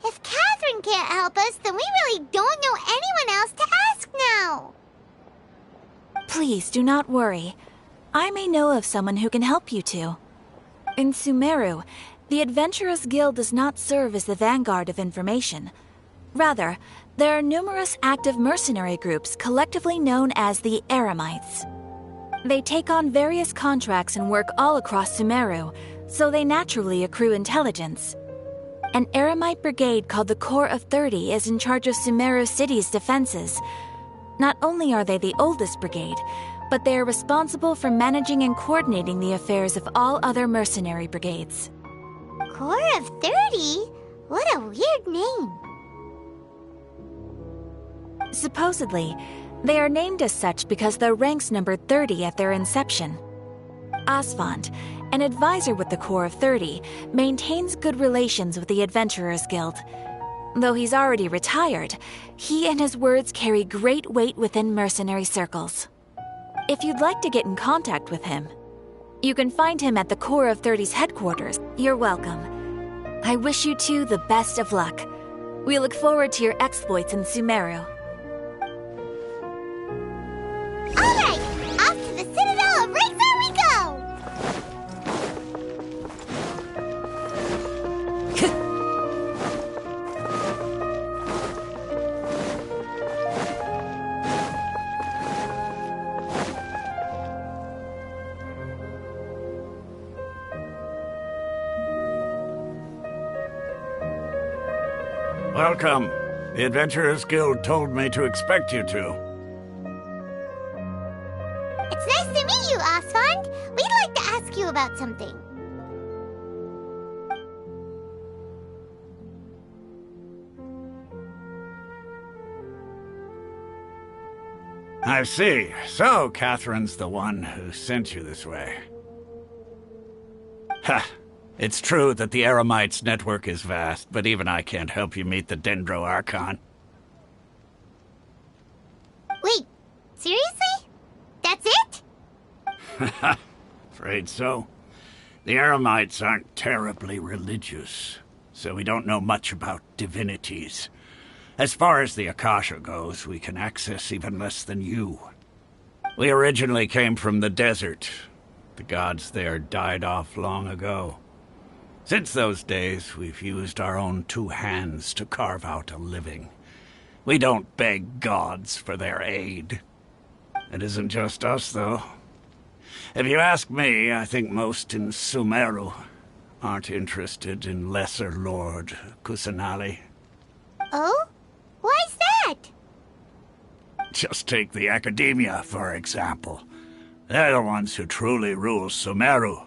if Catherine can't help us, then we really don't know anyone else to ask now. Please do not worry. I may know of someone who can help you two. In Sumeru, the Adventurers Guild does not serve as the vanguard of information. Rather, there are numerous active mercenary groups collectively known as the Eremites. They take on various contracts and work all across Sumeru, so they naturally accrue intelligence. An Eremite brigade called the Corps of 30 is in charge of Sumeru City's defenses. Not only are they the oldest brigade, but they are responsible for managing and coordinating the affairs of all other mercenary brigades. Corps of 30? What a weird name. Supposedly, they are named as such because their ranks numbered 30 at their inception. Asfand, an advisor with the Corps of 30, maintains good relations with the Adventurers Guild. Though he's already retired, he and his words carry great weight within mercenary circles. If you'd like to get in contact with him, you can find him at the Corps of 30's headquarters. You're welcome. I wish you two the best of luck. We look forward to your exploits in Sumeru. Alright, off to the Citadel of Razor we go! Welcome. The Adventurers Guild told me to expect you two. It's nice to meet you, Asfand. We'd like to ask you about something. I see. So, Catherine's the one who sent you this way. Ha! It's true that the Eremites' network is vast, but even I can't help you meet the Dendro Archon. Wait, seriously? That's it? Afraid so. The Eremites aren't terribly religious, so we don't know much about divinities. As far as the Akasha goes, we can access even less than you. We originally came from the desert. The gods there died off long ago. Since those days, we've used our own two hands to carve out a living. We don't beg gods for their aid. It isn't just us, though. If you ask me, I think most in Sumeru aren't interested in Lesser Lord Kusanali. Oh? Why's that? Just take the Academia, for example. They're the ones who truly rule Sumeru.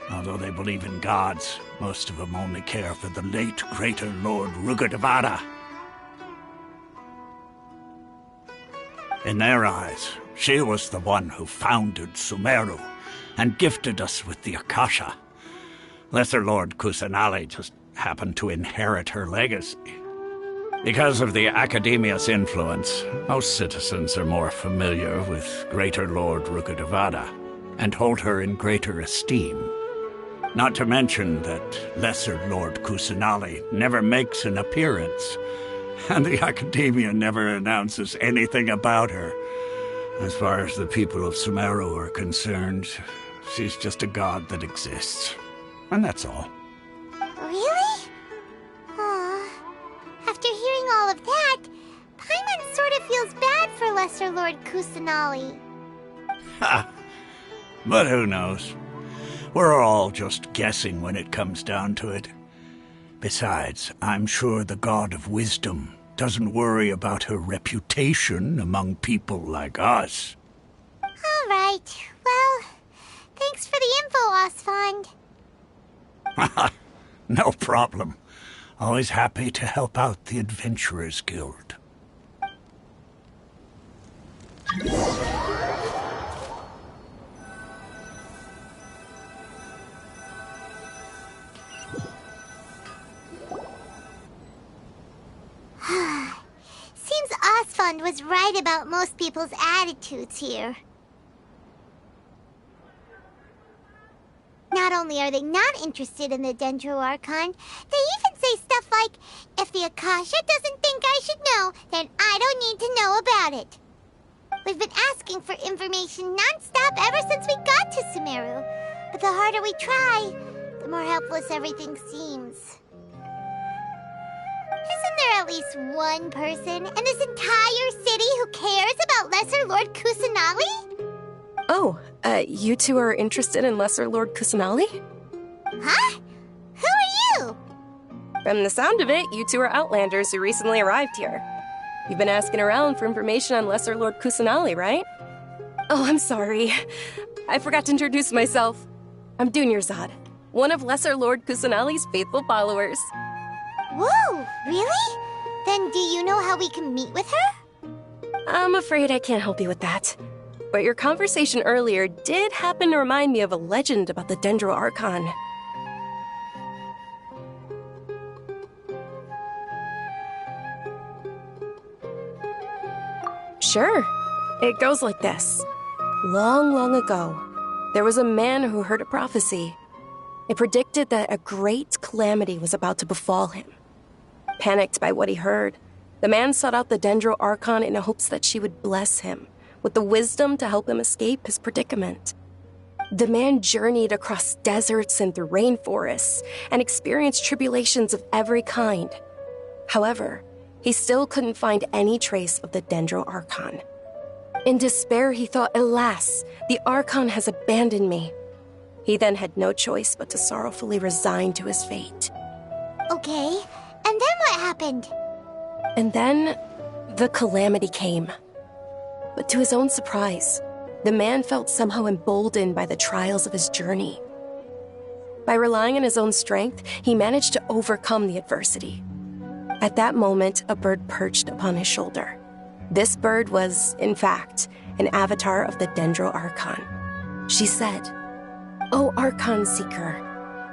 Although they believe in gods, most of them only care for the late Greater Lord Rugadavada. In their eyes, she was the one who founded Sumeru and gifted us with the Akasha. Lesser Lord Kusanali just happened to inherit her legacy. Because of the Academia's influence, most citizens are more familiar with Greater Lord Rugadavada and hold her in greater esteem. Not to mention that Lesser Lord Kusanali never makes an appearance, and the Academia never announces anything about her. As far as the people of Sumeru are concerned, she's just a god that exists. And that's all. Really? Aw. After hearing all of that, Paimon sort of feels bad for Lesser Lord Kusanali. Ha! But who knows? We're all just guessing when it comes down to it. Besides, I'm sure the God of Wisdom doesn't worry about her reputation among people like us. All right. Well, thanks for the info, Asfand. No problem. Always happy to help out the Adventurers Guild. Seems Asfand was right about most people's attitudes here. Not only are they not interested in the Dendro Archon, they even say stuff like, if the Akasha doesn't think I should know, then I don't need to know about it. We've been asking for information non-stop ever since we got to Sumeru, but the harder we try, the more helpless everything seems. Isn't there at least one person in this entire city who cares about Lesser Lord Kusanali? Oh, you two are interested in Lesser Lord Kusanali? Huh? Who are you? From the sound of it, you two are Outlanders who recently arrived here. You've been asking around for information on Lesser Lord Kusanali, right? Oh, I'm sorry. I forgot to introduce myself. I'm Dunyarzad, one of Lesser Lord Kusanali's faithful followers. Whoa, really? Then do you know how we can meet with her? I'm afraid I can't help you with that. But your conversation earlier did happen to remind me of a legend about the Dendro Archon. Sure. It goes like this. Long, long ago, there was a man who heard a prophecy. It predicted that a great calamity was about to befall him. Panicked by what he heard, the man sought out the Dendro Archon in hopes that she would bless him with the wisdom to help him escape his predicament. The man journeyed across deserts and through rainforests and experienced tribulations of every kind. However, he still couldn't find any trace of the Dendro Archon. In despair, he thought, alas, the Archon has abandoned me. He then had no choice but to sorrowfully resign to his fate. Okay, and then what happened? And then, the calamity came. But to his own surprise, the man felt somehow emboldened by the trials of his journey. By relying on his own strength, he managed to overcome the adversity. At that moment, a bird perched upon his shoulder. This bird was, in fact, an avatar of the Dendro Archon. She said, "O Archon Seeker,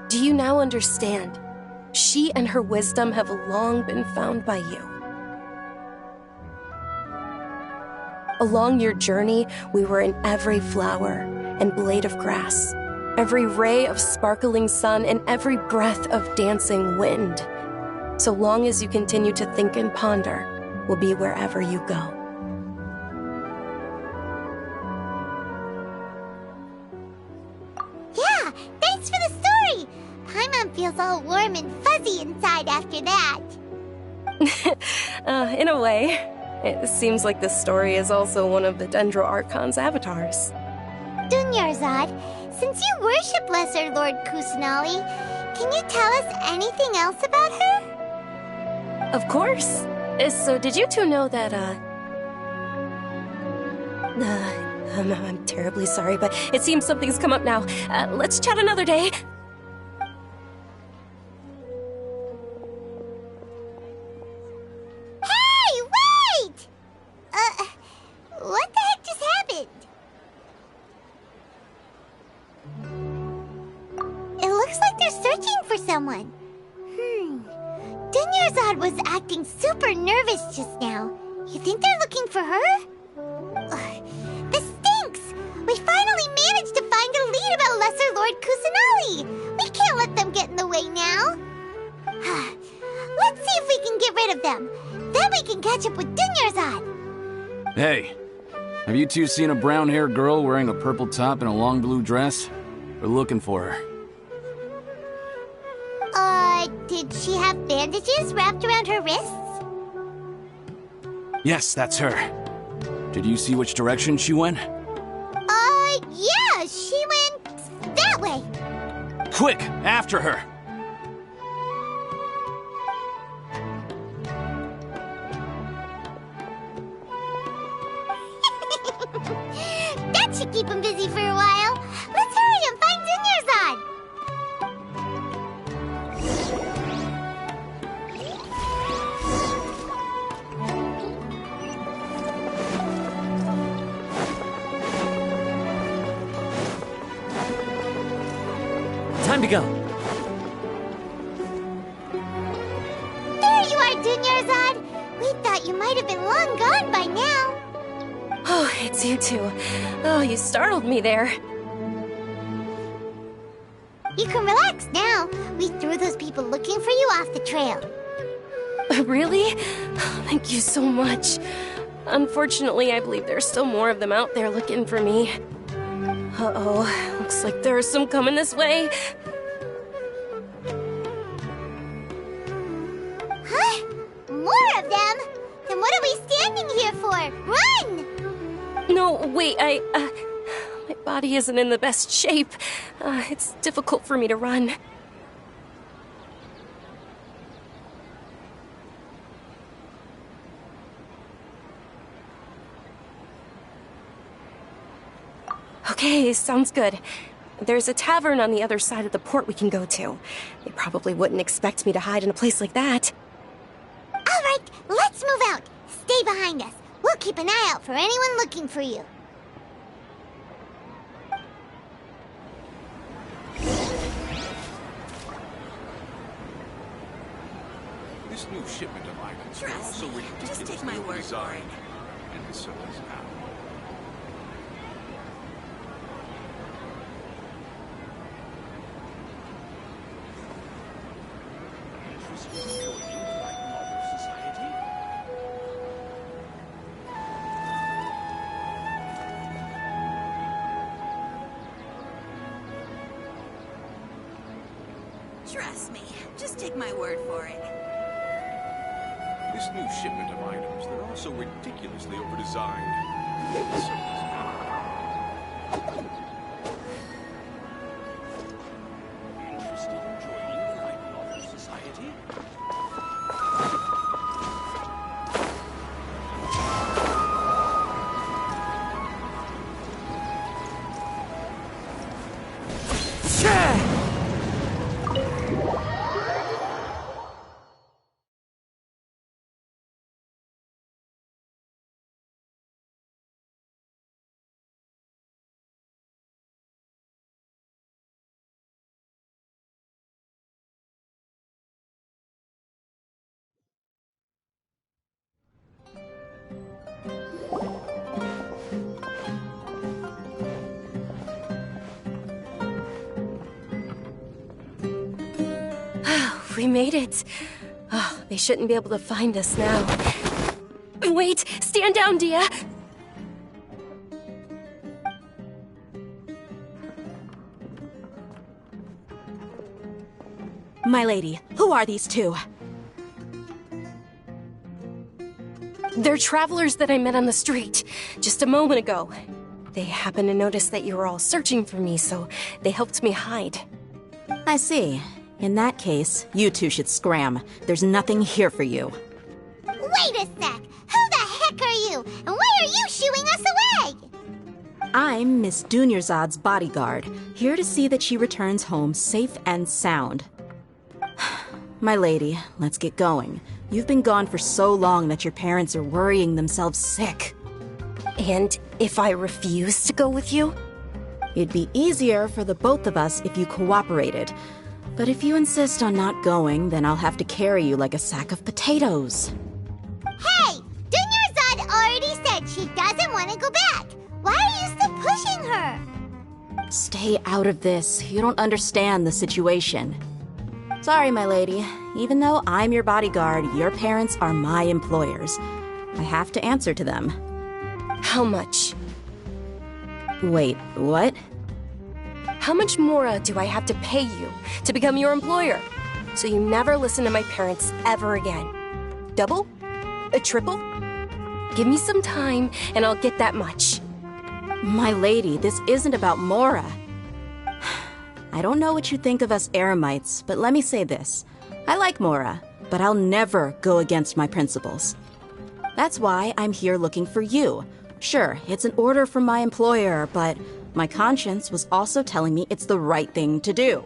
do you now understand? She and her wisdom have long been found by you. Along your journey, we were in every flower and blade of grass, every ray of sparkling sun, and every breath of dancing wind. So long as you continue to think and ponder, we'll be wherever you go." Yeah, thanks for the story! Paimon feels all warm and fuzzy inside after that. In a way, it seems like this story is also one of the Dendro Archon's avatars. Dunyarzad, since you worship Lesser Lord Kusanali, can you tell us anything else about her? Of course. So did you two know that, I'm terribly sorry, but it seems something's come up now. Let's chat another day. Hey, wait! What the heck just happened? It looks like they're searching for someone. Dunyarzad was acting super nervous just now. You think they're looking for her? This stinks! We finally managed to find a lead about Lesser Lord Kusanali! We can't let them get in the way now. Let's see if we can get rid of them. Then we can catch up with Dunyarzad. Hey, have you two seen a brown-haired girl wearing a purple top and a long blue dress? We're looking for her. Did she have bandages wrapped around her wrists? Yes, that's her. Did you see which direction she went? Yeah, she went that way. Quick, after her! That should keep him busy for a while. Let's hurry and find Dunyarzad. Time to go. There you are, Dunyarzad. We thought you might have been long gone by now. Oh, it's you two. Oh, you startled me there. You can relax now. We threw those people looking for you off the trail. Really? Thank you so much. Unfortunately, I believe there's still more of them out there looking for me. Uh-oh, looks like there are some coming this way. Huh? More of them? Then what are we standing here for? Run! No, wait, my body isn't in the best shape. It's difficult for me to run. Okay, sounds good. There's a tavern on the other side of the port we can go to. They probably wouldn't expect me to hide in a place like that. All right, let's move out. Stay behind us. We'll keep an eye out for anyone looking for you. This new shipment of items will also ridiculously take my word for it. And so does now. Trust me. Just take my word for it. This new shipment of items, they're also ridiculously over-designed. And so does now. Interested in joining the Light Novel Society? We made it. Oh, they shouldn't be able to find us now. Wait! Stand down, Dia! My lady, who are these two? They're travelers that I met on the street just a moment ago. They happened to notice that you were all searching for me, so they helped me hide. I see. In that case, you two should scram. There's nothing here for you. Wait a sec! Who the heck are you? And why are you shooing us away? I'm Miss Dunyarzad's bodyguard, here to see that she returns home safe and sound. My lady, let's get going. You've been gone for so long that your parents are worrying themselves sick. And if I refuse to go with you? It'd be easier for the both of us if you cooperated. But if you insist on not going, then I'll have to carry you like a sack of potatoes. Hey! Dunyarzad already said she doesn't want to go back. Why are you still pushing her? Stay out of this. You don't understand the situation. Sorry, my lady. Even though I'm your bodyguard, your parents are my employers. I have to answer to them. How much? Wait, what? How much more do I have to pay you to become your employer? So you never listen to my parents ever again. Double? A triple? Give me some time and I'll get that much. My lady, this isn't about Mora. I don't know what you think of us Eremites, but let me say this. I like Mora, but I'll never go against my principles. That's why I'm here looking for you. Sure, it's an order from my employer, but my conscience was also telling me it's the right thing to do.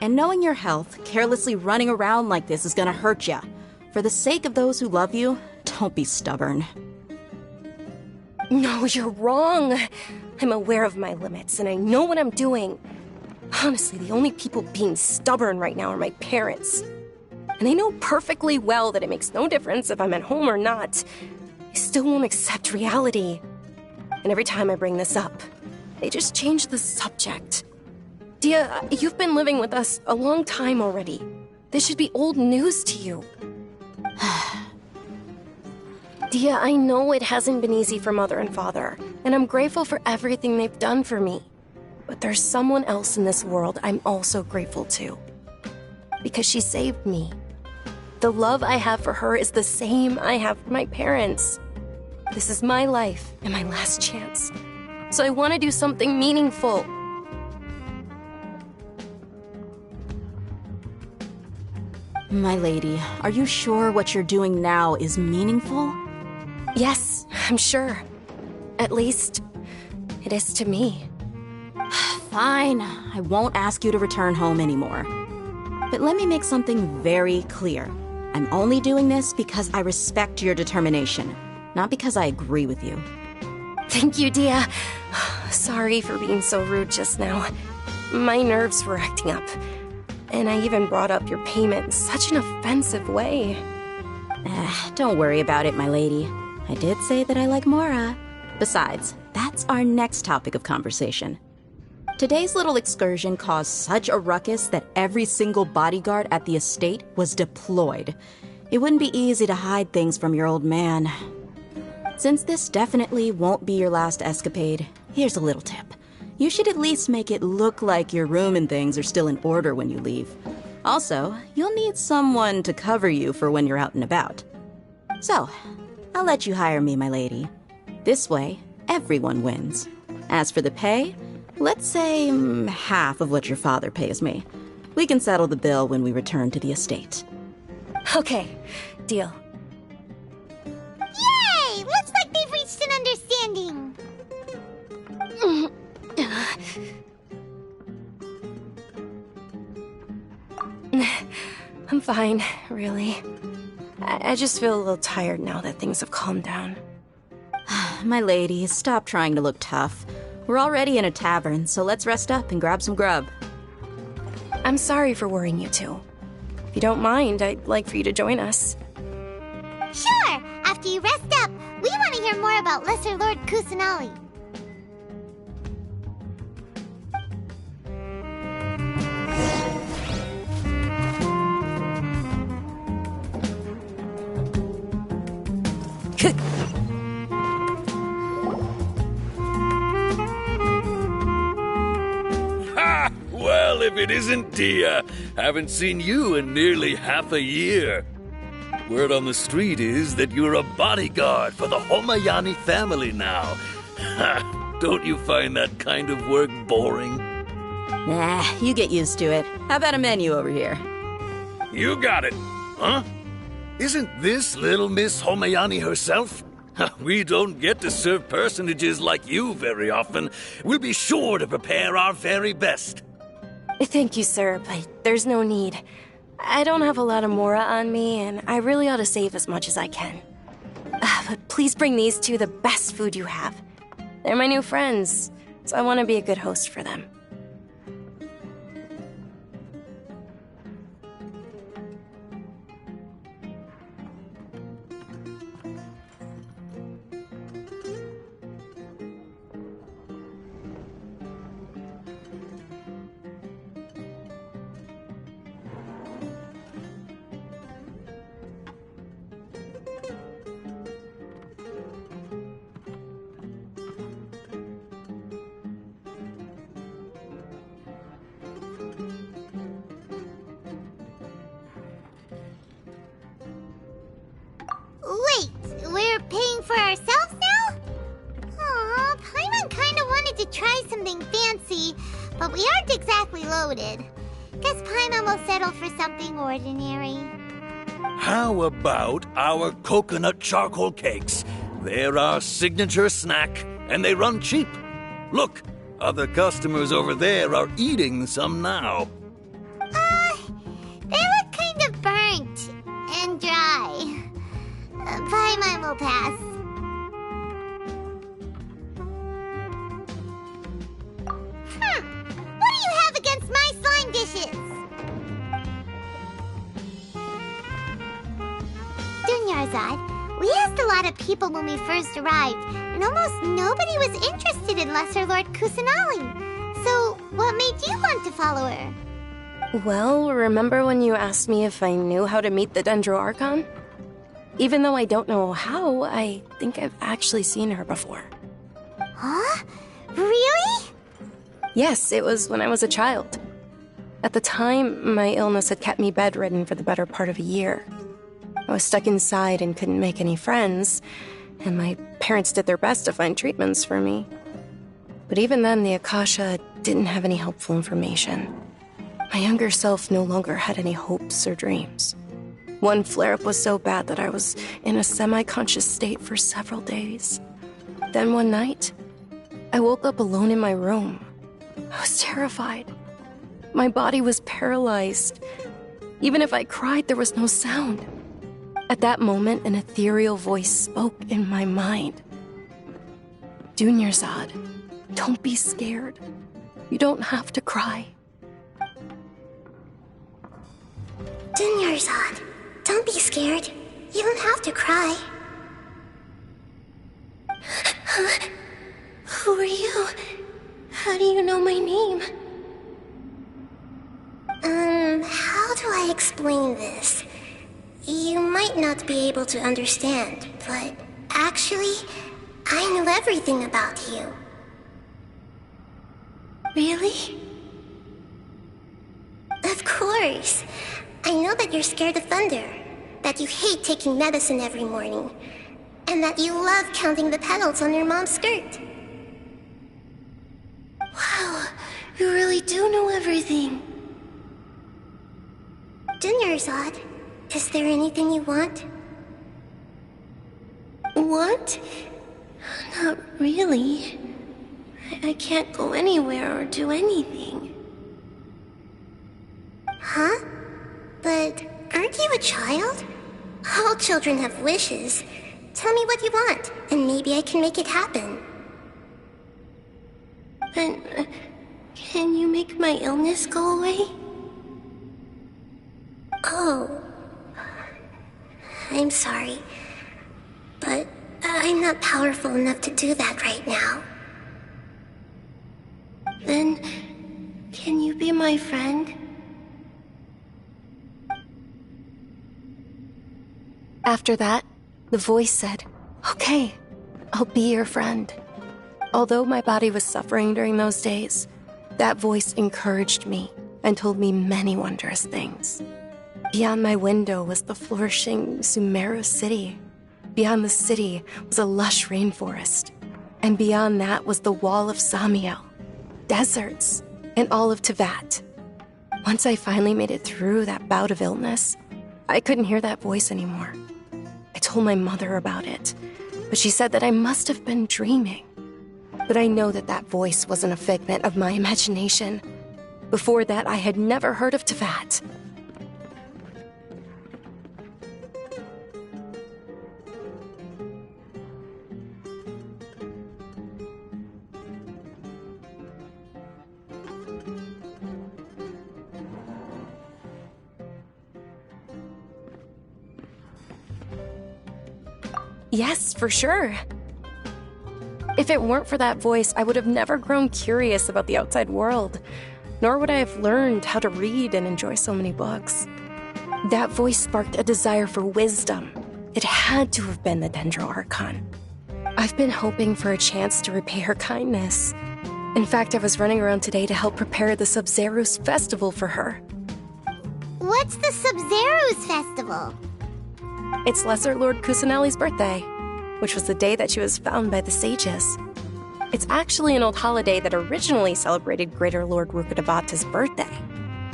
And knowing your health, carelessly running around like this is gonna hurt ya. For the sake of those who love you, don't be stubborn. No, you're wrong. I'm aware of my limits, and I know what I'm doing. Honestly, the only people being stubborn right now are my parents. And they know perfectly well that it makes no difference if I'm at home or not. They still won't accept reality. And every time I bring this up, they just change the subject. Dia, you've been living with us a long time already. This should be old news to you. Dia, I know it hasn't been easy for Mother and Father, and I'm grateful for everything they've done for me. But there's someone else in this world I'm also grateful to. Because she saved me. The love I have for her is the same I have for my parents. This is my life and my last chance. So I want to do something meaningful. My lady, are you sure what you're doing now is meaningful? Yes, I'm sure. At least, it is to me. Fine, I won't ask you to return home anymore. But let me make something very clear. I'm only doing this because I respect your determination, not because I agree with you. Thank you, Dia. Sorry for being so rude just now. My nerves were acting up. And I even brought up your payment in such an offensive way. Don't worry about it, my lady. I did say that I like Mora. Besides, that's our next topic of conversation. Today's little excursion caused such a ruckus that every single bodyguard at the estate was deployed. It wouldn't be easy to hide things from your old man. Since this definitely won't be your last escapade, here's a little tip. You should at least make it look like your room and things are still in order when you leave. Also, you'll need someone to cover you for when you're out and about. So, I'll let you hire me, my lady. This way, everyone wins. As for the pay, let's say half of what your father pays me. We can settle the bill when we return to the estate. Okay, deal. Yay! Looks like they've reached an understanding. I'm fine, really. I just feel a little tired now that things have calmed down. My lady, stop trying to look tough. We're already in a tavern, so let's rest up and grab some grub. I'm sorry for worrying you two. If you don't mind, I'd like for you to join us. Sure! After you rest up, we want to hear more about Lesser Lord Kusanali. Ha! Well, if it isn't Dia. Haven't seen you in nearly half a year. Word on the street is that you're a bodyguard for the Homayani family now. Ha! Don't you find that kind of work boring? Nah, you get used to it. How about a menu over here? You got it. Huh? Isn't this little Miss Homayani herself? We don't get to serve personages like you very often. We'll be sure to prepare our very best. Thank you, sir, but there's no need. I don't have a lot of Mora on me, and I really ought to save as much as I can. But please bring these two the best food you have. They're my new friends, so I want to be a good host for them. Wait, we're paying for ourselves now? Aw, Paimon kinda wanted to try something fancy, but we aren't exactly loaded. Guess Paimon will settle for something ordinary. How about our coconut charcoal cakes? They're our signature snack, and they run cheap. Look, other customers over there are eating some now. They look kind of burnt and dry. Paimon will pass. What do you have against my slime dishes? Dunyarzad, we asked a lot of people when we first arrived, and almost nobody was interested in Lesser Lord Kusanali. So, what made you want to follow her? Well, remember when you asked me if I knew how to meet the Dendro Archon? Even though I don't know how, I think I've actually seen her before. Huh? Really? Yes, it was when I was a child. At the time, my illness had kept me bedridden for the better part of a year. I was stuck inside and couldn't make any friends, and my parents did their best to find treatments for me. But even then, the Akasha didn't have any helpful information. My younger self no longer had any hopes or dreams. One flare-up was so bad that I was in a semi-conscious state for several days. Then one night, I woke up alone in my room. I was terrified. My body was paralyzed. Even if I cried, there was no sound. At that moment, an ethereal voice spoke in my mind. Dunyarzad, don't be scared. You don't have to cry. Dunyarzad, don't be scared. You don't have to cry. Who are you? How do you know my name? How do I explain this? You might not be able to understand, but actually, I know everything about you. Really? Of course. I know that you're scared of thunder, that you hate taking medicine every morning, and that you love counting the petals on your mom's skirt. Wow, you really do know everything. Dunyarzad, is there anything you want? Want? Not really. I can't go anywhere or do anything. Huh? But aren't you a child? All children have wishes. Tell me what you want, and maybe I can make it happen. But can you make my illness go away? Oh. I'm sorry. But I'm not powerful enough to do that right now. Then, can you be my friend? After that, the voice said, "Okay, I'll be your friend." Although my body was suffering during those days, that voice encouraged me and told me many wondrous things. Beyond my window was the flourishing Sumeru city. Beyond the city was a lush rainforest. And beyond that was the wall of Samiel, deserts, and all of Tevat. Once I finally made it through that bout of illness, I couldn't hear that voice anymore. I told my mother about it, but she said that I must have been dreaming. But I know that that voice wasn't a figment of my imagination. Before that, I had never heard of Tevat. Yes, for sure. If it weren't for that voice, I would have never grown curious about the outside world, nor would I have learned how to read and enjoy so many books. That voice sparked a desire for wisdom. It had to have been the Dendro Archon. I've been hoping for a chance to repay her kindness. In fact, I was running around today to help prepare the Sub-Zerus festival for her. What's the Sub-Zerus festival? It's Lesser Lord Kusanali's birthday, which was the day that she was found by the sages. It's actually an old holiday that originally celebrated Greater Lord Rukkhadevata's birthday.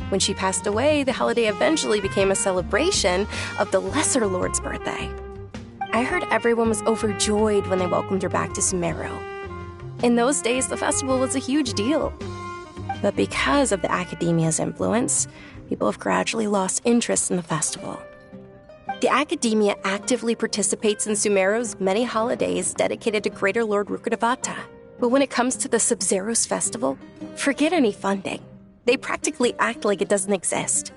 When she passed away, the holiday eventually became a celebration of the Lesser Lord's birthday. I heard everyone was overjoyed when they welcomed her back to Sumeru. In those days, the festival was a huge deal. But because of the Academia's influence, people have gradually lost interest in the festival. The Academia actively participates in Sumeru's many holidays dedicated to Greater Lord Rukkhadevata. But when it comes to the Sub-Zerus festival, forget any funding. They practically act like it doesn't exist.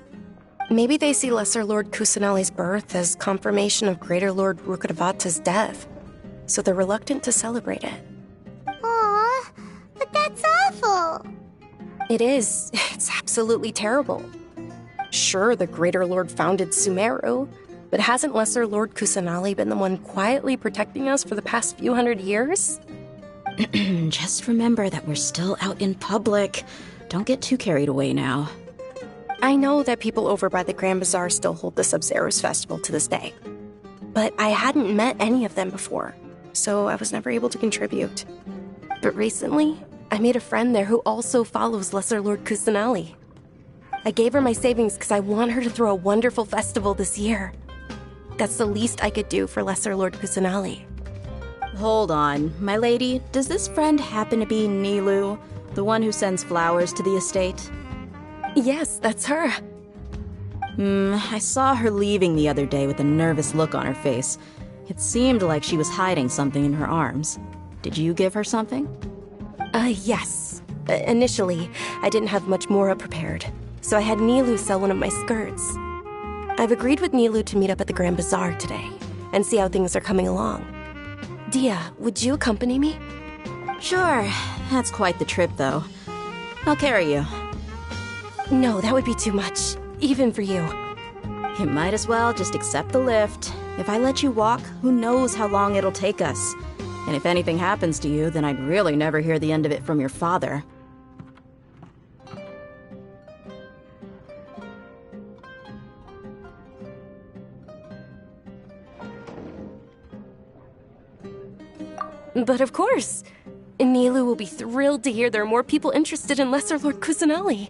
Maybe they see Lesser Lord Kusanali's birth as confirmation of Greater Lord Rukkhadevata's death, so they're reluctant to celebrate it. Aw, but that's awful. It is. It's absolutely terrible. Sure, the Greater Lord founded Sumeru, but hasn't Lesser Lord Kusanali been the one quietly protecting us for the past few hundred years? Just remember that we're still out in public. Don't get too carried away now. I know that people over by the Grand Bazaar still hold the Sub-Zerus festival to this day. But I hadn't met any of them before, so I was never able to contribute. But recently, I made a friend there who also follows Lesser Lord Kusanali. I gave her my savings because I want her to throw a wonderful festival this year. That's the least I could do for Lesser Lord Kusanali. Hold on, my lady. Does this friend happen to be Nilu? The one who sends flowers to the estate? Yes, that's her. I saw her leaving the other day with a nervous look on her face. It seemed like she was hiding something in her arms. Did you give her something? Yes. Initially, I didn't have much Mora prepared, so I had Nilu sell one of my skirts. I've agreed with Nilu to meet up at the Grand Bazaar today and see how things are coming along. Dia, would you accompany me? Sure. That's quite the trip, though. I'll carry you. No, that would be too much, even for you. You might as well just accept the lift. If I let you walk, who knows how long it'll take us. And if anything happens to you, then I'd really never hear the end of it from your father. But of course. Nilu will be thrilled to hear there are more people interested in Lesser Lord Kusanali.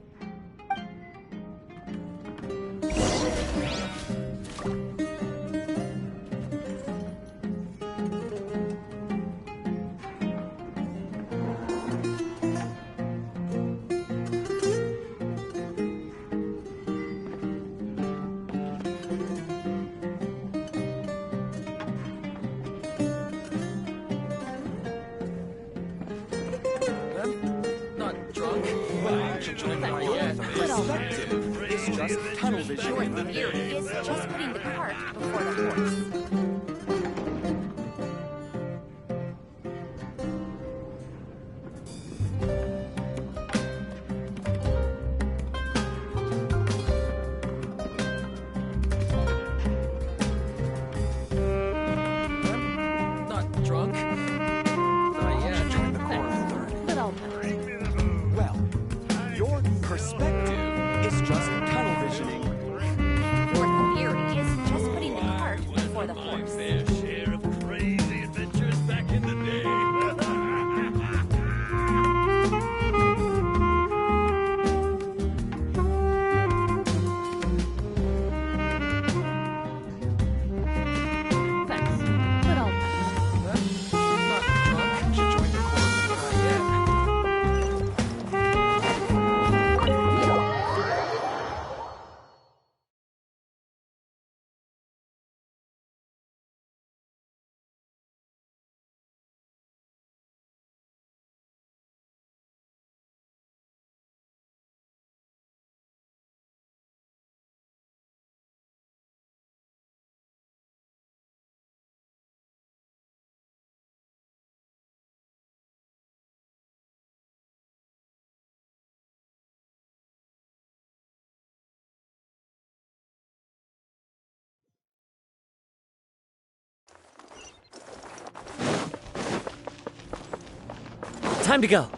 Time to go.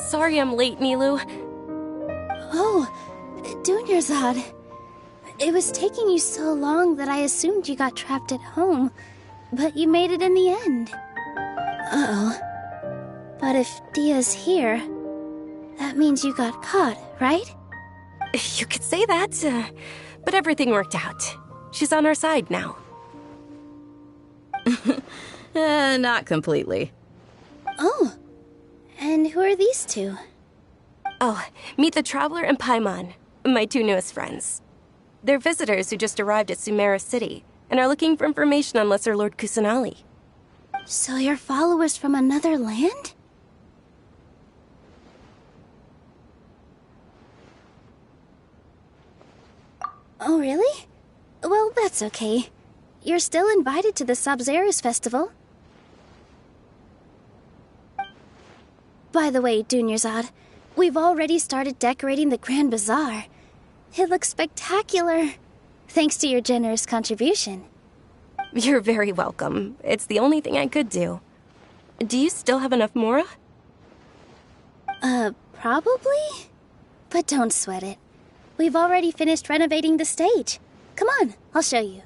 Sorry I'm late, Nilu. Oh, Dunyarzad. It was taking you so long that I assumed you got trapped at home, but you made it in the end. Uh-oh. But if Dia's here, that means you got caught, right? You could say that, but everything worked out. She's on our side now. Not completely. Oh. And who are these two? Oh, meet the Traveler and Paimon, my two newest friends. They're visitors who just arrived at Sumeru City and are looking for information on Lesser Lord Kusanali. So you're followers from another land? Oh, really? Well, that's okay. You're still invited to the Sabzeruz festival. By the way, Dunyarzad, we've already started decorating the Grand Bazaar. It looks spectacular, thanks to your generous contribution. You're very welcome. It's the only thing I could do. Do you still have enough Mora? Probably? But don't sweat it. We've already finished renovating the stage. Come on, I'll show you.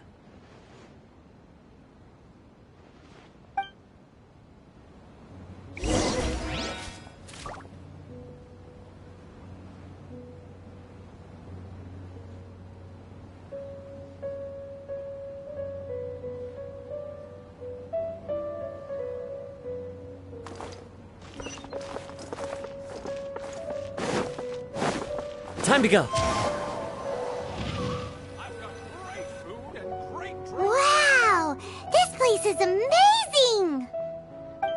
Time to go. Wow! This place is amazing!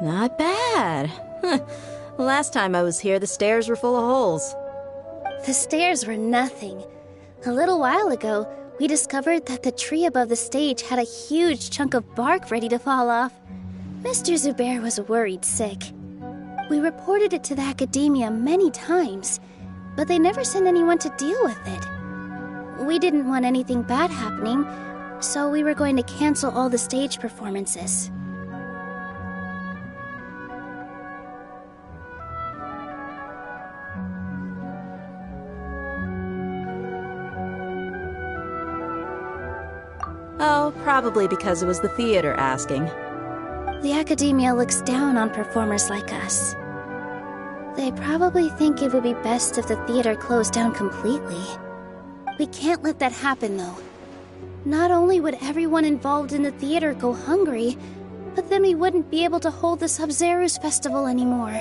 Not bad. Last time I was here, the stairs were full of holes. The stairs were nothing. A little while ago, we discovered that the tree above the stage had a huge chunk of bark ready to fall off. Mr. Zubair was worried sick. We reported it to the academia many times, but they never sent anyone to deal with it. We didn't want anything bad happening, so we were going to cancel all the stage performances. Oh, probably because it was the theater asking. The academia looks down on performers like us. They probably think it would be best if the theater closed down completely. We can't let that happen, though. Not only would everyone involved in the theater go hungry, but then we wouldn't be able to hold the Sub-Zerus festival anymore.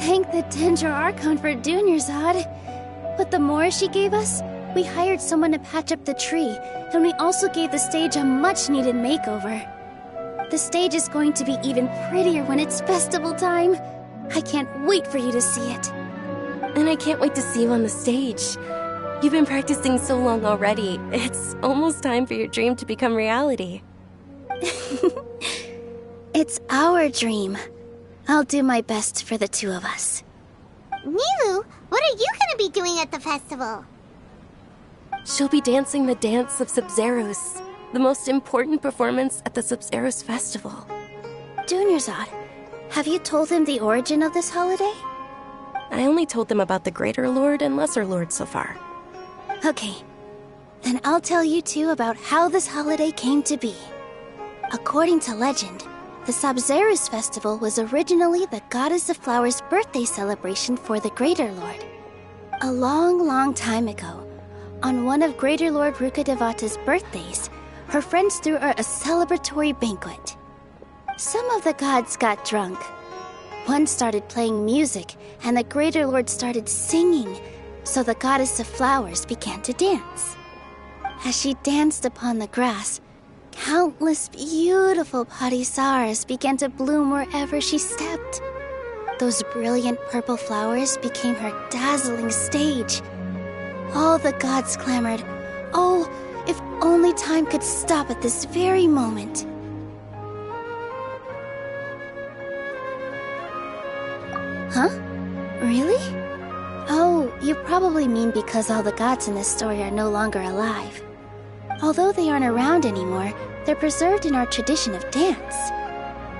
Thank the Dendra Archon for Dunyarzad. But the more she gave us, we hired someone to patch up the tree, and we also gave the stage a much-needed makeover. The stage is going to be even prettier when it's festival time. I can't wait for you to see it. And I can't wait to see you on the stage. You've been practicing so long already. It's almost time for your dream to become reality. It's our dream. I'll do my best for the two of us. Nilou, what are you gonna be doing at the festival? She'll be dancing the dance of Sub-Zerus, the most important performance at the Sub-Zerus festival. Dunyarzad, have you told them the origin of this holiday? I only told them about the Greater Lord and Lesser Lord so far. Okay, then I'll tell you two about how this holiday came to be. According to legend, the Sub-Zerus festival was originally the Goddess of Flowers' birthday celebration for the Greater Lord. A long, long time ago, on one of Greater Lord Rukkhadevata's birthdays, her friends threw her a celebratory banquet. Some of the gods got drunk. One started playing music, and the Greater Lord started singing, so the Goddess of Flowers began to dance. As she danced upon the grass, countless beautiful parisaras began to bloom wherever she stepped. Those brilliant purple flowers became her dazzling stage. All the gods clamored, "Oh, if only time could stop at this very moment." Huh? Really? Oh, you probably mean because all the gods in this story are no longer alive. Although they aren't around anymore, they're preserved in our tradition of dance.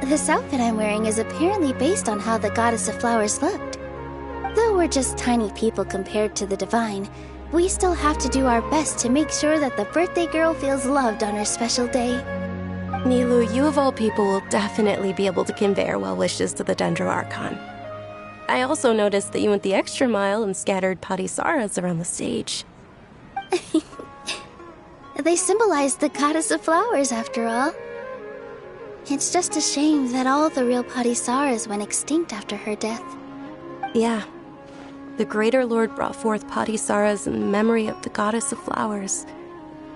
This outfit I'm wearing is apparently based on how the Goddess of Flowers looked. Though we're just tiny people compared to the divine, we still have to do our best to make sure that the birthday girl feels loved on her special day. Nilou, you of all people will definitely be able to convey our well wishes to the Dendro Archon. I also noticed that you went the extra mile and scattered parisaras around the stage. They symbolize the Goddess of Flowers, after all. It's just a shame that all the real parisaras went extinct after her death. Yeah. The Greater Lord brought forth parisaras in memory of the Goddess of Flowers,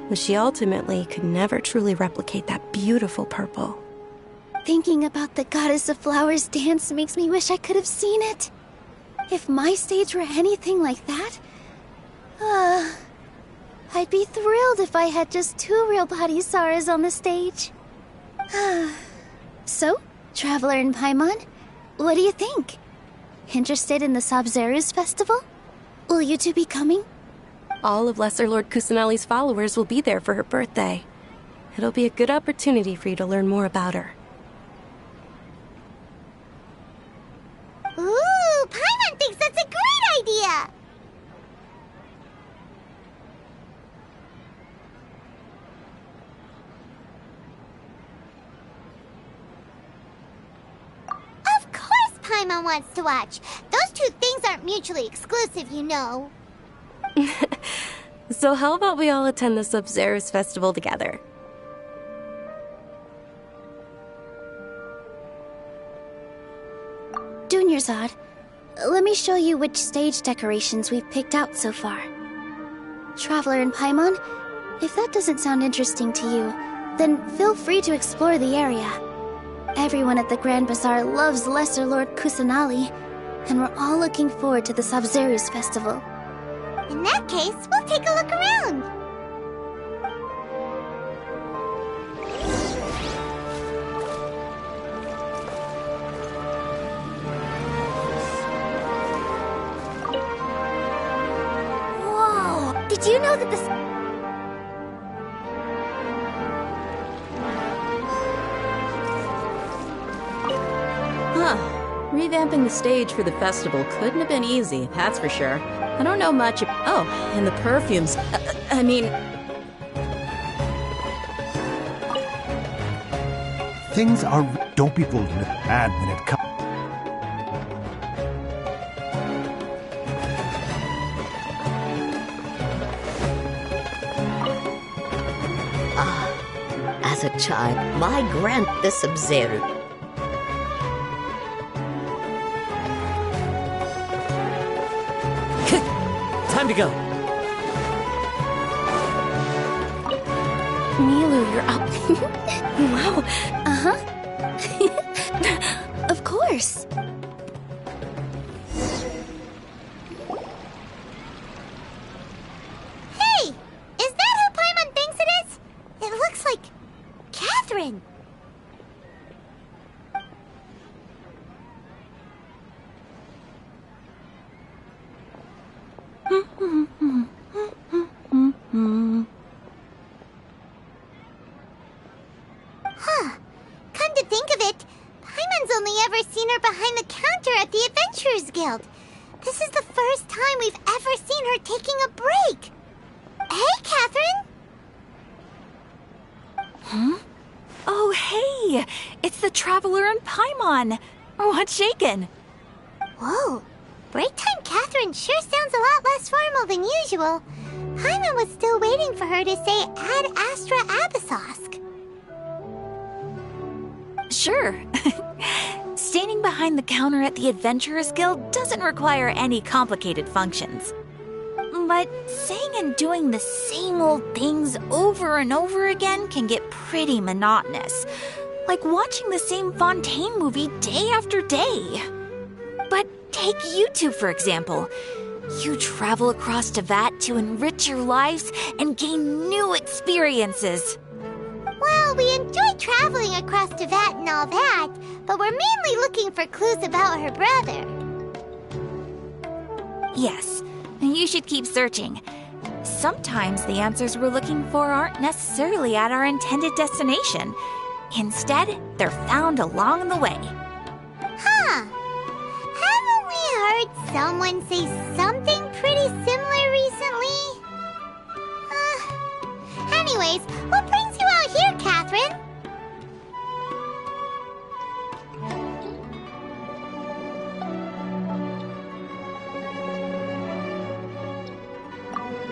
but she ultimately could never truly replicate that beautiful purple. Thinking about the Goddess of Flowers dance makes me wish I could have seen it. If my stage were anything like that, I'd be thrilled if I had just 2 real parisaras on the stage. So, Traveler and Paimon, what do you think? Interested in the Sabzeruz festival? Will you two be coming? All of Lesser Lord Kusanali's followers will be there for her birthday. It'll be a good opportunity for you to learn more about her. Ooh, Paimon thinks that's a great idea! Of course Paimon wants to watch. Those two things aren't mutually exclusive, you know. So how about we all attend the Sabzeruz festival together? Dunyarzad, let me show you which stage decorations we've picked out so far. Traveler and Paimon, if that doesn't sound interesting to you, then feel free to explore the area. Everyone at the Grand Bazaar loves Lesser Lord Kusanali, and we're all looking forward to the Sabzeruz festival. In that case, we'll take a look around. Whoa! Did you know that this... Huh. Revamping the stage for the festival couldn't have been easy, that's for sure. I don't know much oh, and the perfumes. I mean... Things are... Don't be fooled with bad when it comes... As a child, my the Sabzeruz. Time to go. Milu, you're up. Wow. Uh-huh. Of course. Hey! Is that who Paimon thinks it is? It looks like... Catherine! Huh. Come to think of it, Paimon's only ever seen her behind the counter at the Adventurers Guild. This is the first time we've ever seen her taking a break. Hey, Catherine! Huh? Oh, hey! It's the Traveler and Paimon! What's shaken? Whoa. Break time Catherine sure sounds a lot less formal than usual. Paimon was still waiting for her to say Ad Astra Abyssosque. Sure. Standing behind the counter at the Adventurers Guild doesn't require any complicated functions. But saying and doing the same old things over and over again can get pretty monotonous. Like watching the same Fontaine movie day after day. But take you two, for example. You travel across Teyvat to enrich your lives and gain new experiences. Well, we enjoy traveling across Teyvat and all that, but we're mainly looking for clues about her brother. Yes, you should keep searching. Sometimes the answers we're looking for aren't necessarily at our intended destination. Instead, they're found along the way. Huh. Haven't we heard someone say something pretty similar recently? Anyways, what brings you out here, Catherine?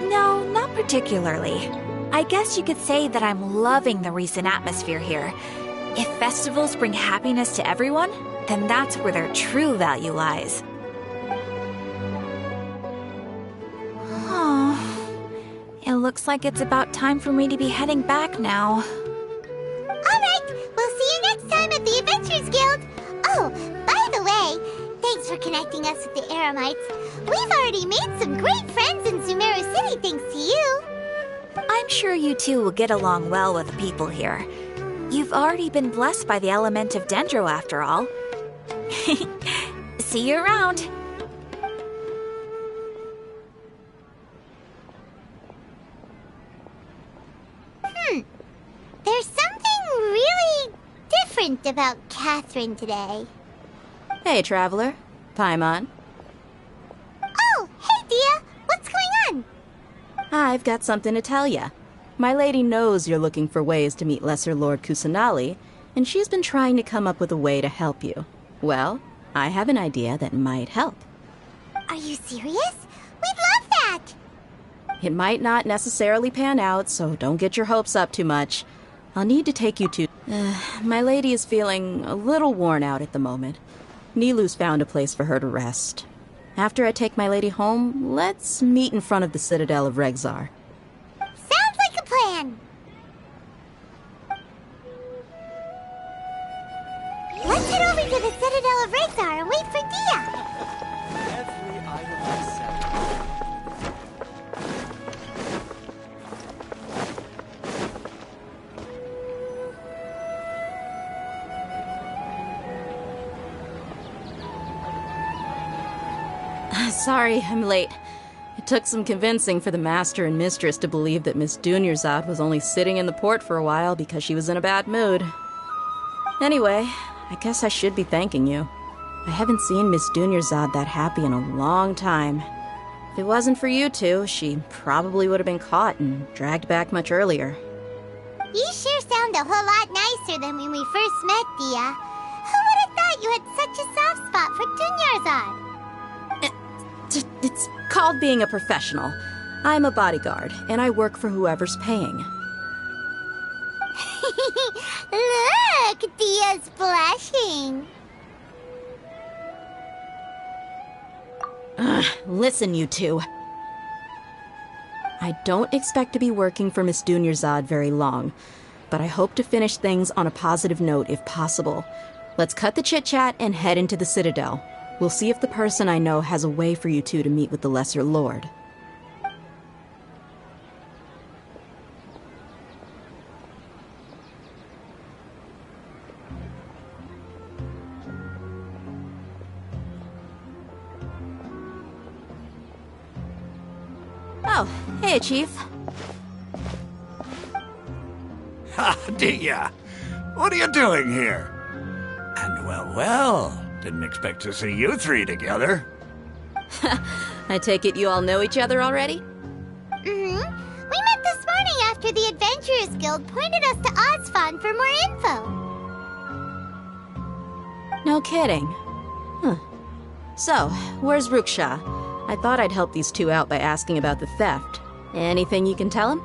No, not particularly. I guess you could say that I'm loving the recent atmosphere here. If festivals bring happiness to everyone, then that's where their true value lies. Oh, it looks like it's about time for me to be heading back now. Alright, we'll see you next time at the Adventurers Guild. Oh, by the way, thanks for connecting us with the Eremites. We've already made some great friends in Sumeru City thanks to you. I'm sure you two will get along well with the people here. You've already been blessed by the element of Dendro after all. See you around. There's something really different about Catherine today. Hey, Traveler. Paimon. Oh, hey, Dia. What's going on? I've got something to tell ya. My lady knows you're looking for ways to meet Lesser Lord Kusanali, and she's been trying to come up with a way to help you. Well, I have an idea that might help. Are you serious? We'd love that! It might not necessarily pan out, so don't get your hopes up too much. I'll need to take you to... my lady is feeling a little worn out at the moment. Nilu's found a place for her to rest. After I take my lady home, let's meet in front of the Citadel of Regzar. Sounds like a plan! Let's head over to the Citadel of Regzar and wait for Dia! Every item is set. Sorry, I'm late. It took some convincing for the master and mistress to believe that Miss Dunyarzad was only sitting in the port for a while because she was in a bad mood. Anyway, I guess I should be thanking you. I haven't seen Miss Dunyarzad that happy in a long time. If it wasn't for you two, she probably would have been caught and dragged back much earlier. You sure sound a whole lot nicer than when we first met, Dia. Who would have thought you had such a soft spot for Dunyarzad? It's called being a professional. I'm a bodyguard, and I work for whoever's paying. Look, Dia's blushing. Listen, you two. I don't expect to be working for Miss Dunyarzad very long, but I hope to finish things on a positive note if possible. Let's cut the chit-chat and head into the Citadel. We'll see if the person I know has a way for you two to meet with the Lesser Lord. Oh, hey, Chief. Ha, Dia! What are you doing here? And well, didn't expect to see you three together. I take it you all know each other already? Mm-hmm. We met this morning after the Adventurers Guild pointed us to Ozfon for more info. No kidding. Huh. So, where's Ruksha? I thought I'd help these two out by asking about the theft. Anything you can tell him?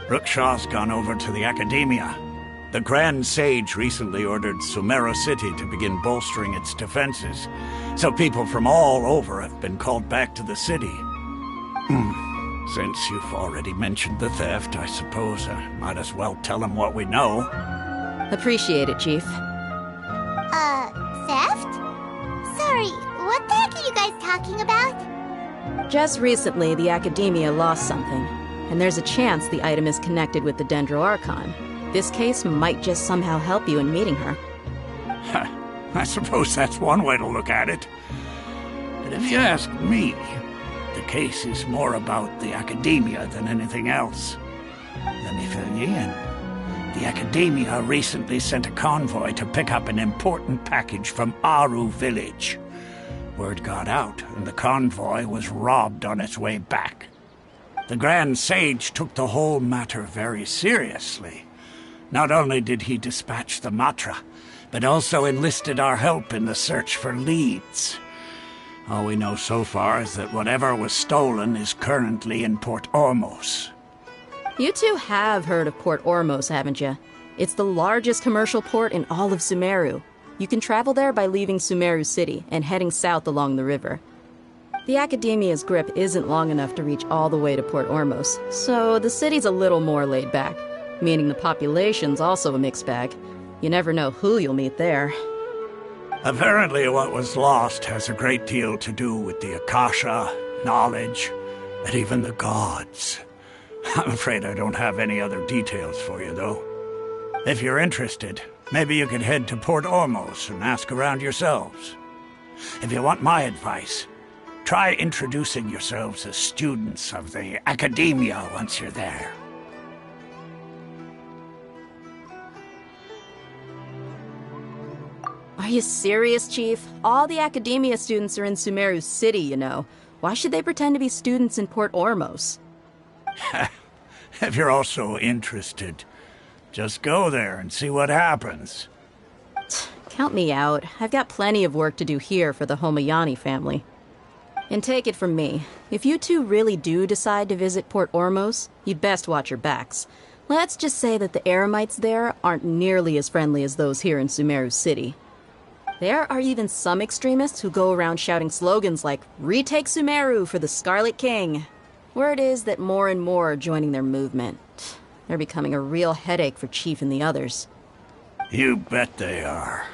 Ruksha's gone over to the Academia. The Grand Sage recently ordered Sumeru City to begin bolstering its defenses, so people from all over have been called back to the city. Since you've already mentioned the theft, I suppose I might as well tell them what we know. Appreciate it, Chief. Theft? Sorry, what the heck are you guys talking about? Just recently, the Academia lost something, and there's a chance the item is connected with the Dendro Archon. This case might just somehow help you in meeting her. I suppose that's one way to look at it. But if you ask me, the case is more about the Academia than anything else. Let me fill you in. The Academia recently sent a convoy to pick up an important package from Aru village. Word got out, and the convoy was robbed on its way back. The Grand Sage took the whole matter very seriously. Not only did he dispatch the Matra, but also enlisted our help in the search for leads. All we know so far is that whatever was stolen is currently in Port Ormos. You two have heard of Port Ormos, haven't you? It's the largest commercial port in all of Sumeru. You can travel there by leaving Sumeru City and heading south along the river. The Academia's grip isn't long enough to reach all the way to Port Ormos, so the city's a little more laid back, meaning the population's also a mixed bag. You never know who you'll meet there. Apparently what was lost has a great deal to do with the Akasha, knowledge, and even the gods. I'm afraid I don't have any other details for you, though. If you're interested, maybe you could head to Port Ormos and ask around yourselves. If you want my advice, try introducing yourselves as students of the Academia once you're there. Are you serious, Chief? All the Academia students are in Sumeru City, you know. Why should they pretend to be students in Port Ormos? If you're all so interested, just go there and see what happens. Count me out. I've got plenty of work to do here for the Homayani family. And take it from me, if you two really do decide to visit Port Ormos, you'd best watch your backs. Let's just say that the Eremites there aren't nearly as friendly as those here in Sumeru City. There are even some extremists who go around shouting slogans like, "Retake Sumeru for the Scarlet King." Word is that more and more are joining their movement. They're becoming a real headache for Chief and the others. You bet they are.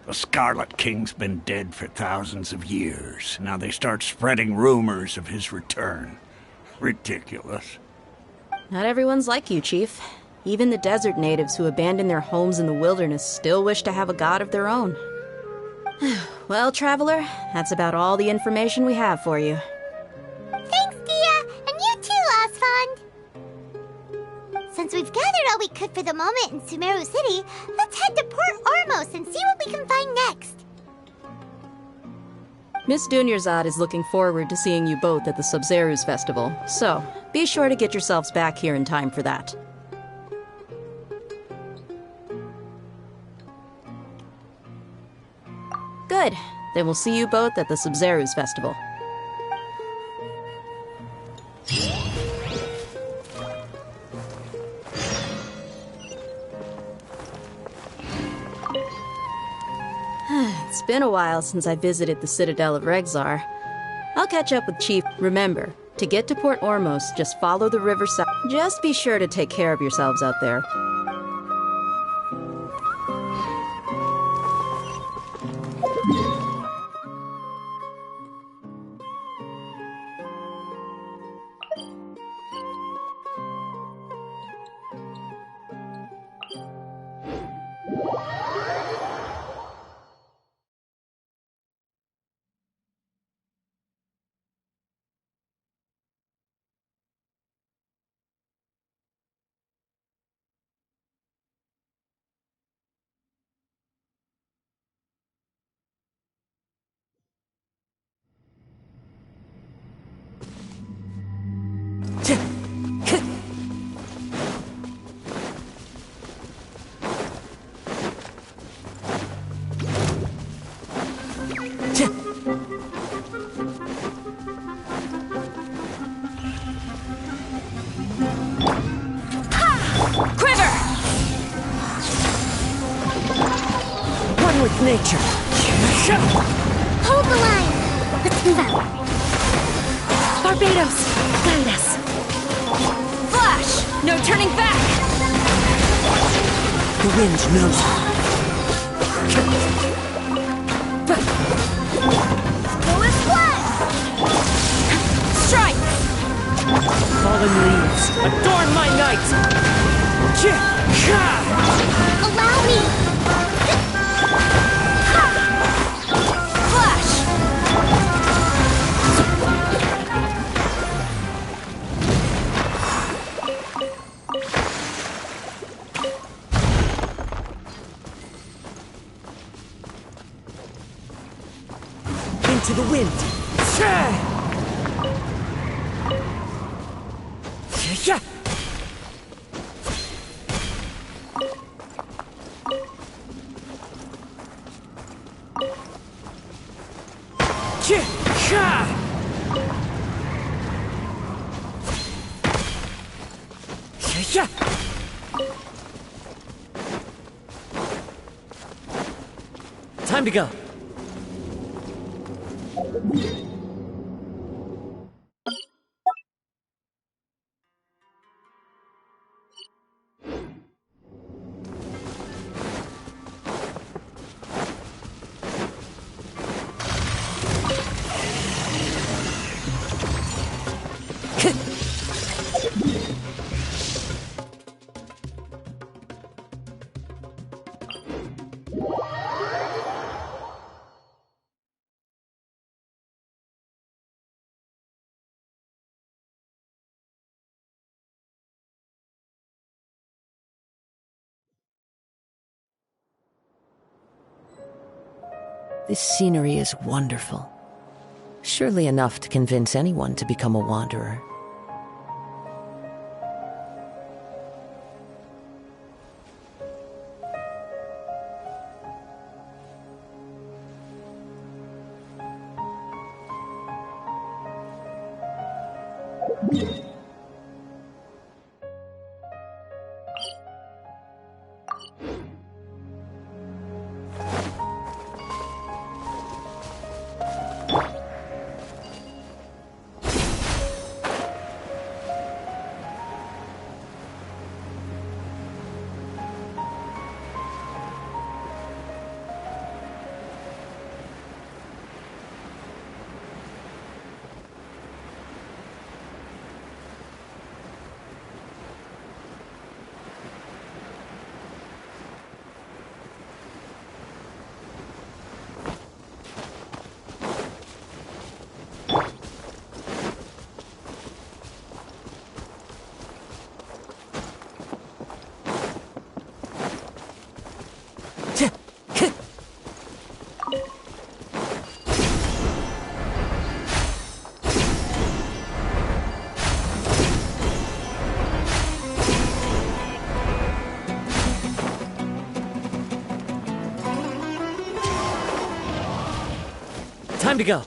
The Scarlet King's been dead for thousands of years. Now they start spreading rumors of his return. Ridiculous. Not everyone's like you, Chief. Even the desert natives who abandoned their homes in the wilderness still wish to have a god of their own. Well, Traveler, that's about all the information we have for you. Thanks, Dia! And you too, Osfond! Since we've gathered all we could for the moment in Sumeru City, let's head to Port Ormos and see what we can find next. Miss Dunyarzad is looking forward to seeing you both at the Sub-Zerus Festival, so be sure to get yourselves back here in time for that. Good. Then we'll see you both at the Sub-Zerus Festival. It's been a while since I visited the Citadel of Regzar. I'll catch up with Chief. Remember, to get to Port Ormos, just follow the river south. Just be sure to take care of yourselves out there. Nature. Hold the line! Let's move out. Barbados, guide us. Flash! No turning back! The wind knows. Lowest flag! Strike! Fallen leaves, adorn my night! Allow me! Into the wind. Time to go. This scenery is wonderful. Surely enough to convince anyone to become a wanderer. Time to go.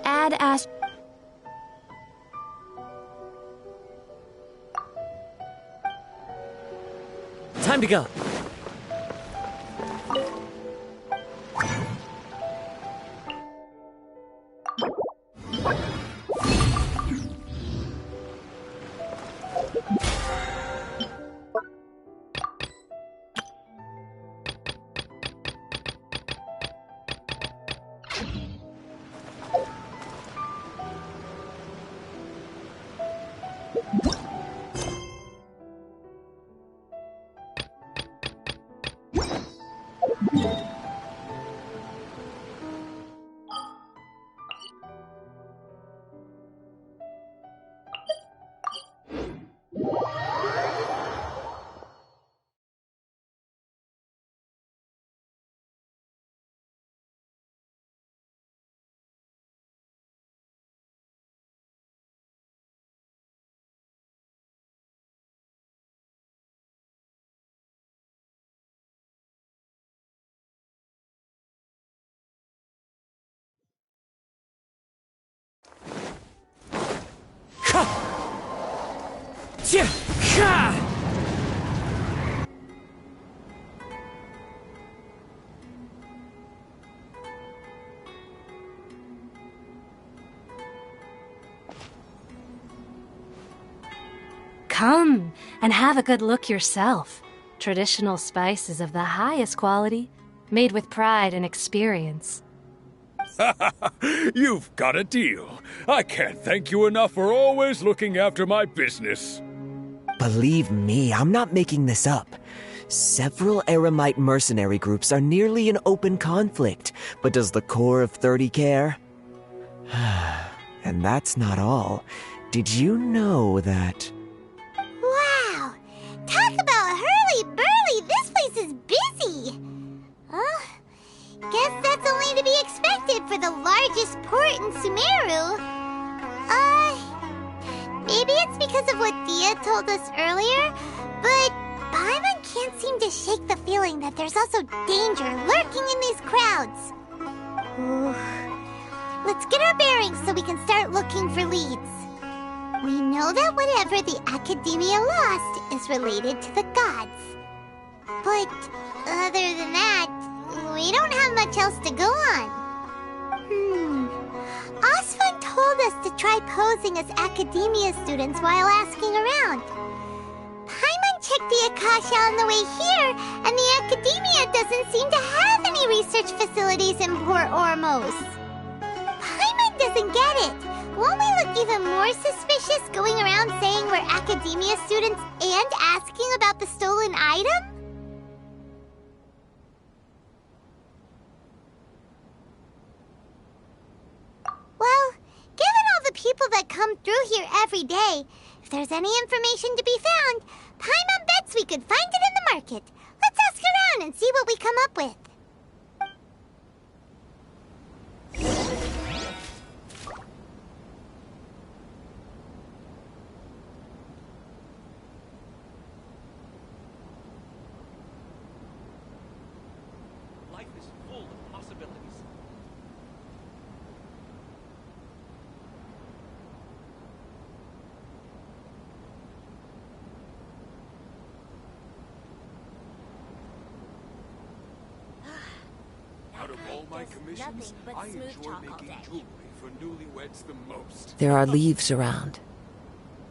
Add Ash. Time to go. Come and have a good look yourself. Traditional spices of the highest quality, made with pride and experience. You've got a deal. I can't thank you enough for always looking after my business. Believe me, I'm not making this up. Several Eremite mercenary groups are nearly in open conflict, but does the core of 30 care? And that's not all. Did you know that... Wow! Talk about hurly-burly! This place is busy! Guess that's only to be expected for the largest port in Sumeru. Maybe it's because of what Dia told us earlier, but Paimon can't seem to shake the feeling that there's also danger lurking in these crowds. Let's get our bearings so we can start looking for leads. We know that whatever the Academia lost is related to the gods. But other than that, we don't have much else to go on. Osfun told us to try posing as Academia students while asking around. Paimon checked the Akasha on the way here, and the Academia doesn't seem to have any research facilities in Port Ormos. Paimon doesn't get it. Won't we look even more suspicious going around saying we're Academia students and asking about the stolen item? Well, given all the people that come through here every day, if there's any information to be found, Paimon bets we could find it in the market. Let's ask around and see what we come up with. Life is full of possibilities. Out of all my commissions, I enjoy making jewelry for newlyweds the most. There are leaves around,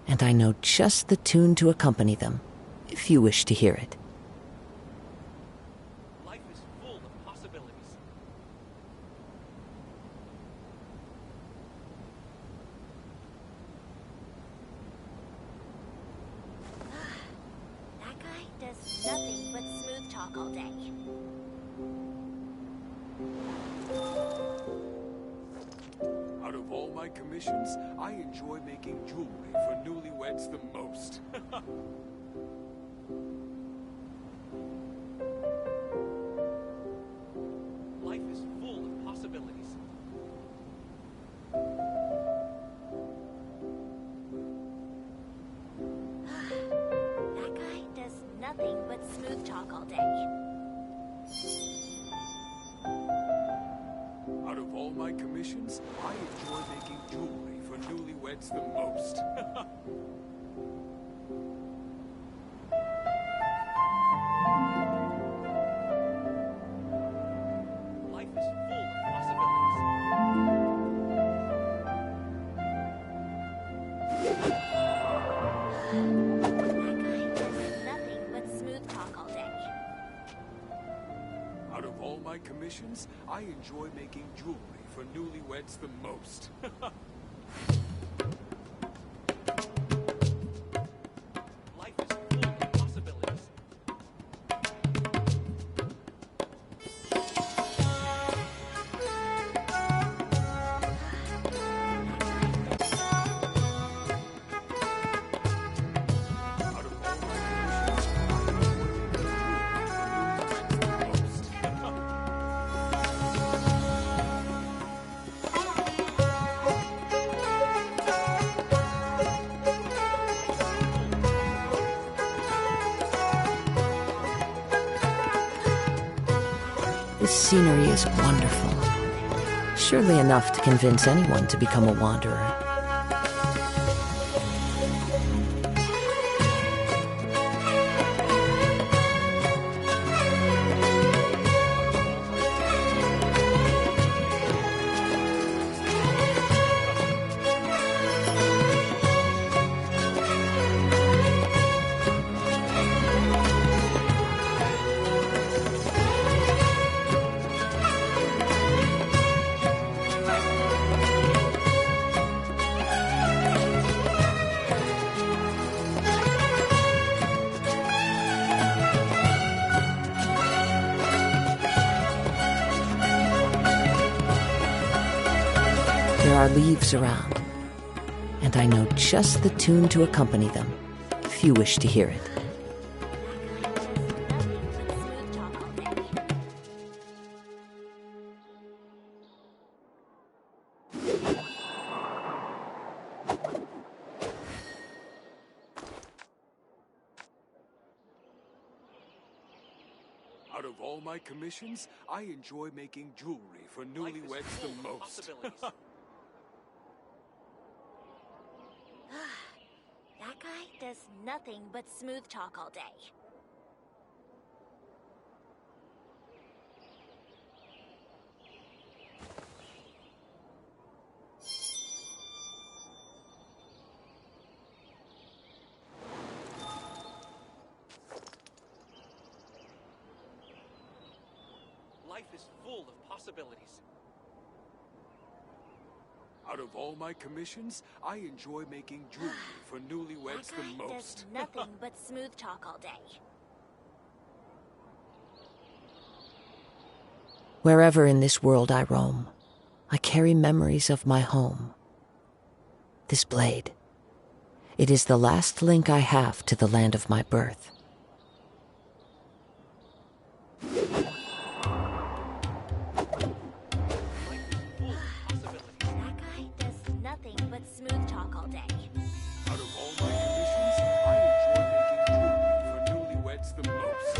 and I know just the tune to accompany them, if you wish to hear it. Life is full of possibilities. That guy does nothing but smooth talk all day. Out of all my commissions, I enjoy making jewelry for newlyweds the most. Life is full of possibilities. That guy does nothing but smooth talk all day. Out of all my commissions, I enjoy making jewelry for newlyweds the most. Life is full of possibilities. Nothing but smooth talk all day. Out of all my commissions, I enjoy making jewelry for newlyweds the most. Life is full of possibilities. This scenery is wonderful. Surely enough to convince anyone to become a wanderer. There are leaves around, and I know just the tune to accompany them, if you wish to hear it. Out of all my commissions, I enjoy making jewelry for newlyweds the most. That guy does nothing but smooth talk all day. Life is full of possibilities. Out of all my commissions, I enjoy making jewelry for newlyweds the That guy most. does nothing but smooth talk all day. Wherever in this world I roam, I carry memories of my home. This blade, it is the last link I have to the land of my birth. That guy does nothing but smooth talk all day. Out of all my commissions, I enjoy making jewelry for newlyweds the most.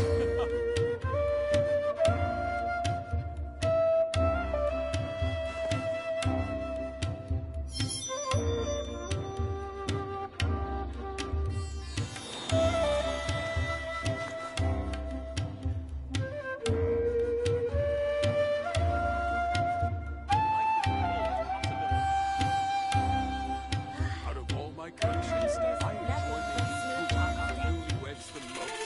Out of all my commissions, I enjoy making jewelry for newlyweds the most.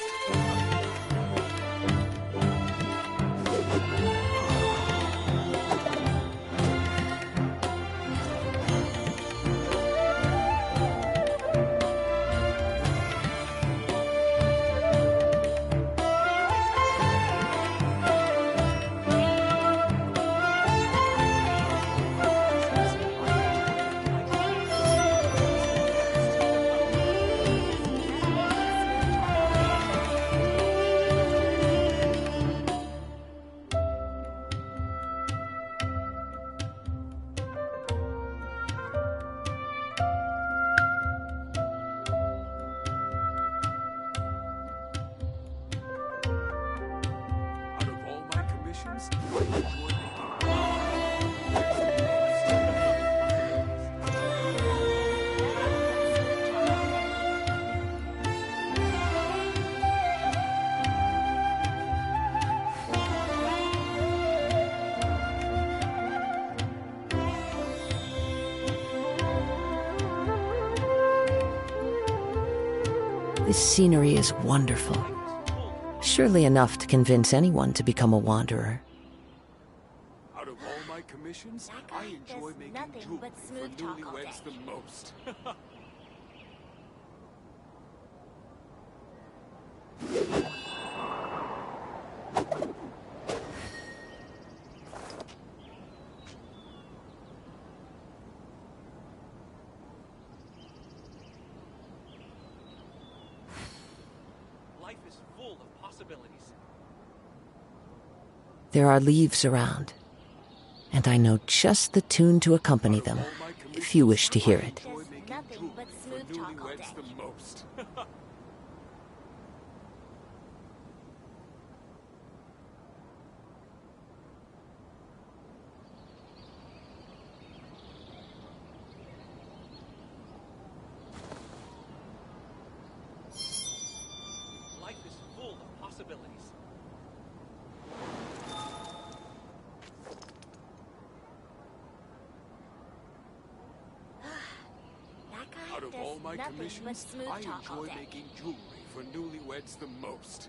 Out of all my commissions, I enjoy This scenery is wonderful. Surely enough to convince anyone to become a wanderer. Out of all my commissions, I enjoy making nothing jewelry but for smooth talk all newlyweds day. the most. Life is full of possibilities. There are leaves around, and I know just the tune to accompany them, if you wish to hear it. Nothing but smooth talk all day. Newlyweds the most. Life is full of possibilities. That guy Out of does all my nothing but commissions, smooth I talk all enjoy day. making jewelry for newlyweds the most.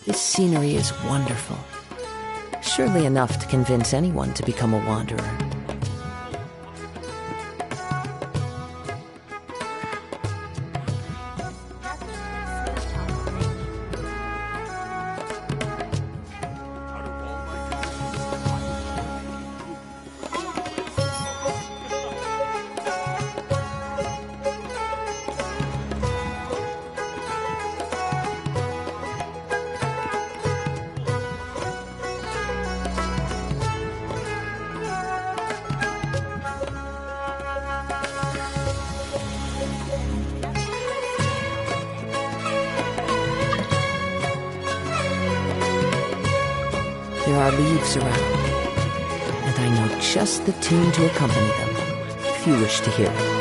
This scenery is wonderful. Surely enough to convince anyone to become a wanderer. are leaves around, and I know just the tune to accompany them, if you wish to hear it.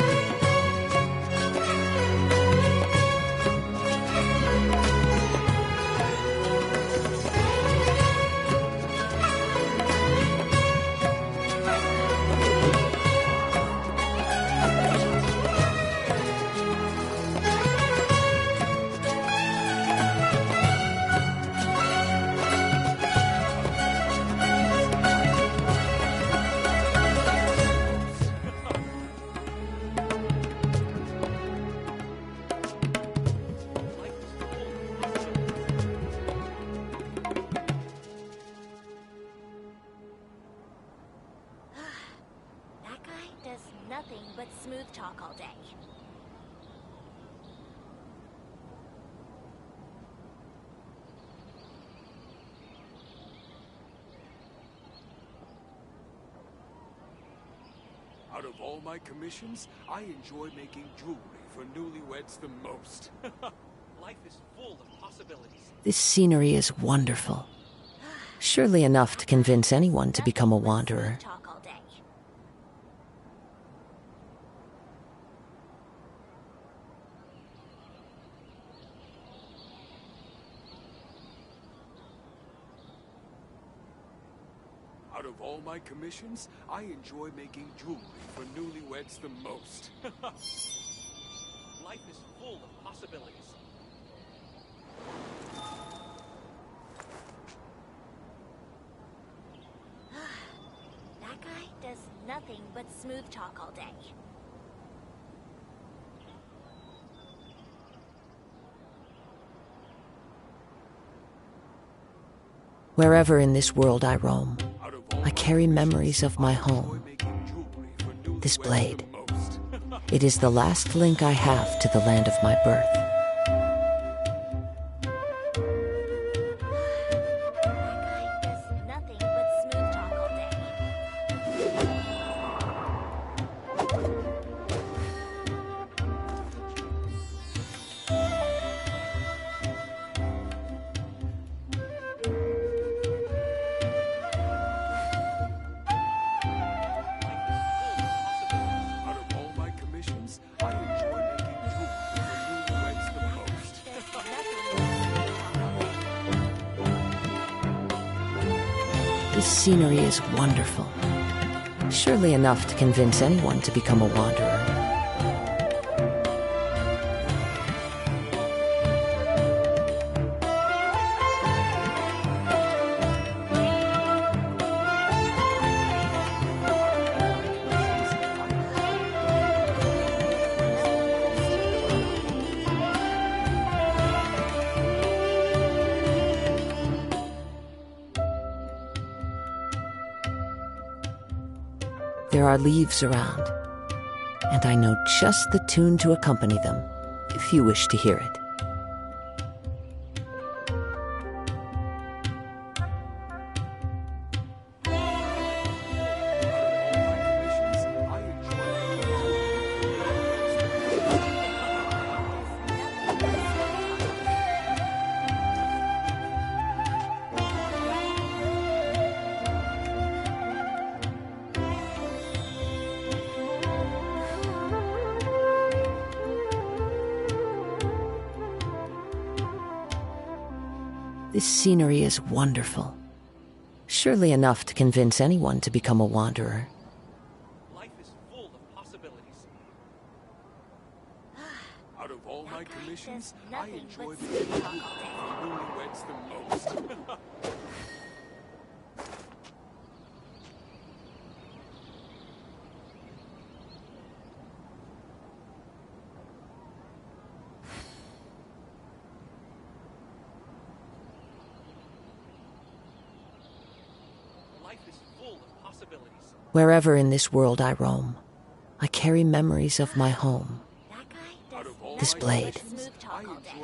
That guy does nothing but smooth talk all day. Out of all my commissions, I enjoy making jewelry for newlyweds the most. Life is full of possibilities. This scenery is wonderful. Surely enough to convince anyone to become a wanderer. Talk all day. Out of all my commissions, I enjoy making jewelry for newlyweds the most. Life is full of possibilities. That guy does nothing but smooth talk all day. Wherever in this world I roam, I carry memories of my home. This blade, it is the last link I have to the land of my birth. Nothing but smooth talk all day. Out of all my commissions, I enjoy making jewelry for newlyweds the most. This scenery is wonderful. Surely enough to convince anyone to become a wanderer. There are leaves around, and I know just the tune to accompany them, if you wish to hear it. This scenery is wonderful. Surely enough to convince anyone to become a wanderer. Life is full of possibilities. Out of all my commissions, I nothing enjoy but making smooth jewelry talk for newlyweds the most. Life is full of possibilities. Wherever in this world I roam, I carry memories of my home. This blade,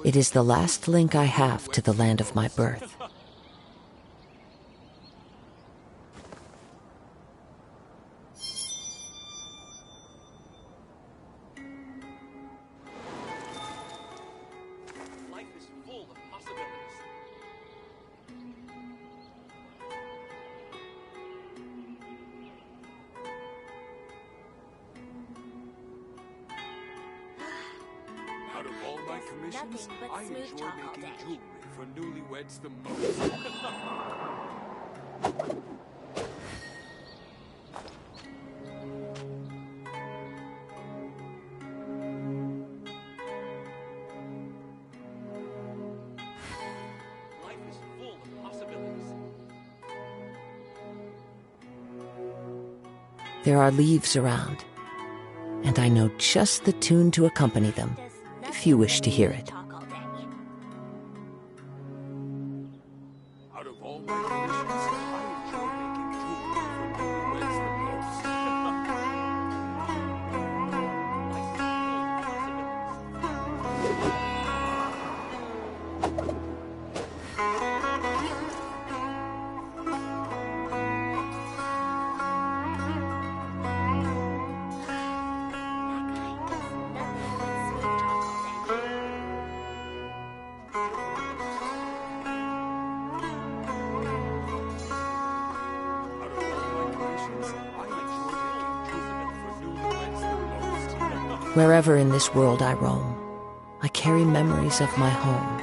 it is the last link I have to the land of my birth. Life is full of possibilities. commissions, I enjoy making jewelry for newlyweds the most. Life is full of possibilities. There are leaves around, and I know just the tune to accompany them, if you wish to hear it. Out of all my commissions, I enjoy making jewelry for newlyweds the most. Wherever in this world I roam, I carry memories of my home.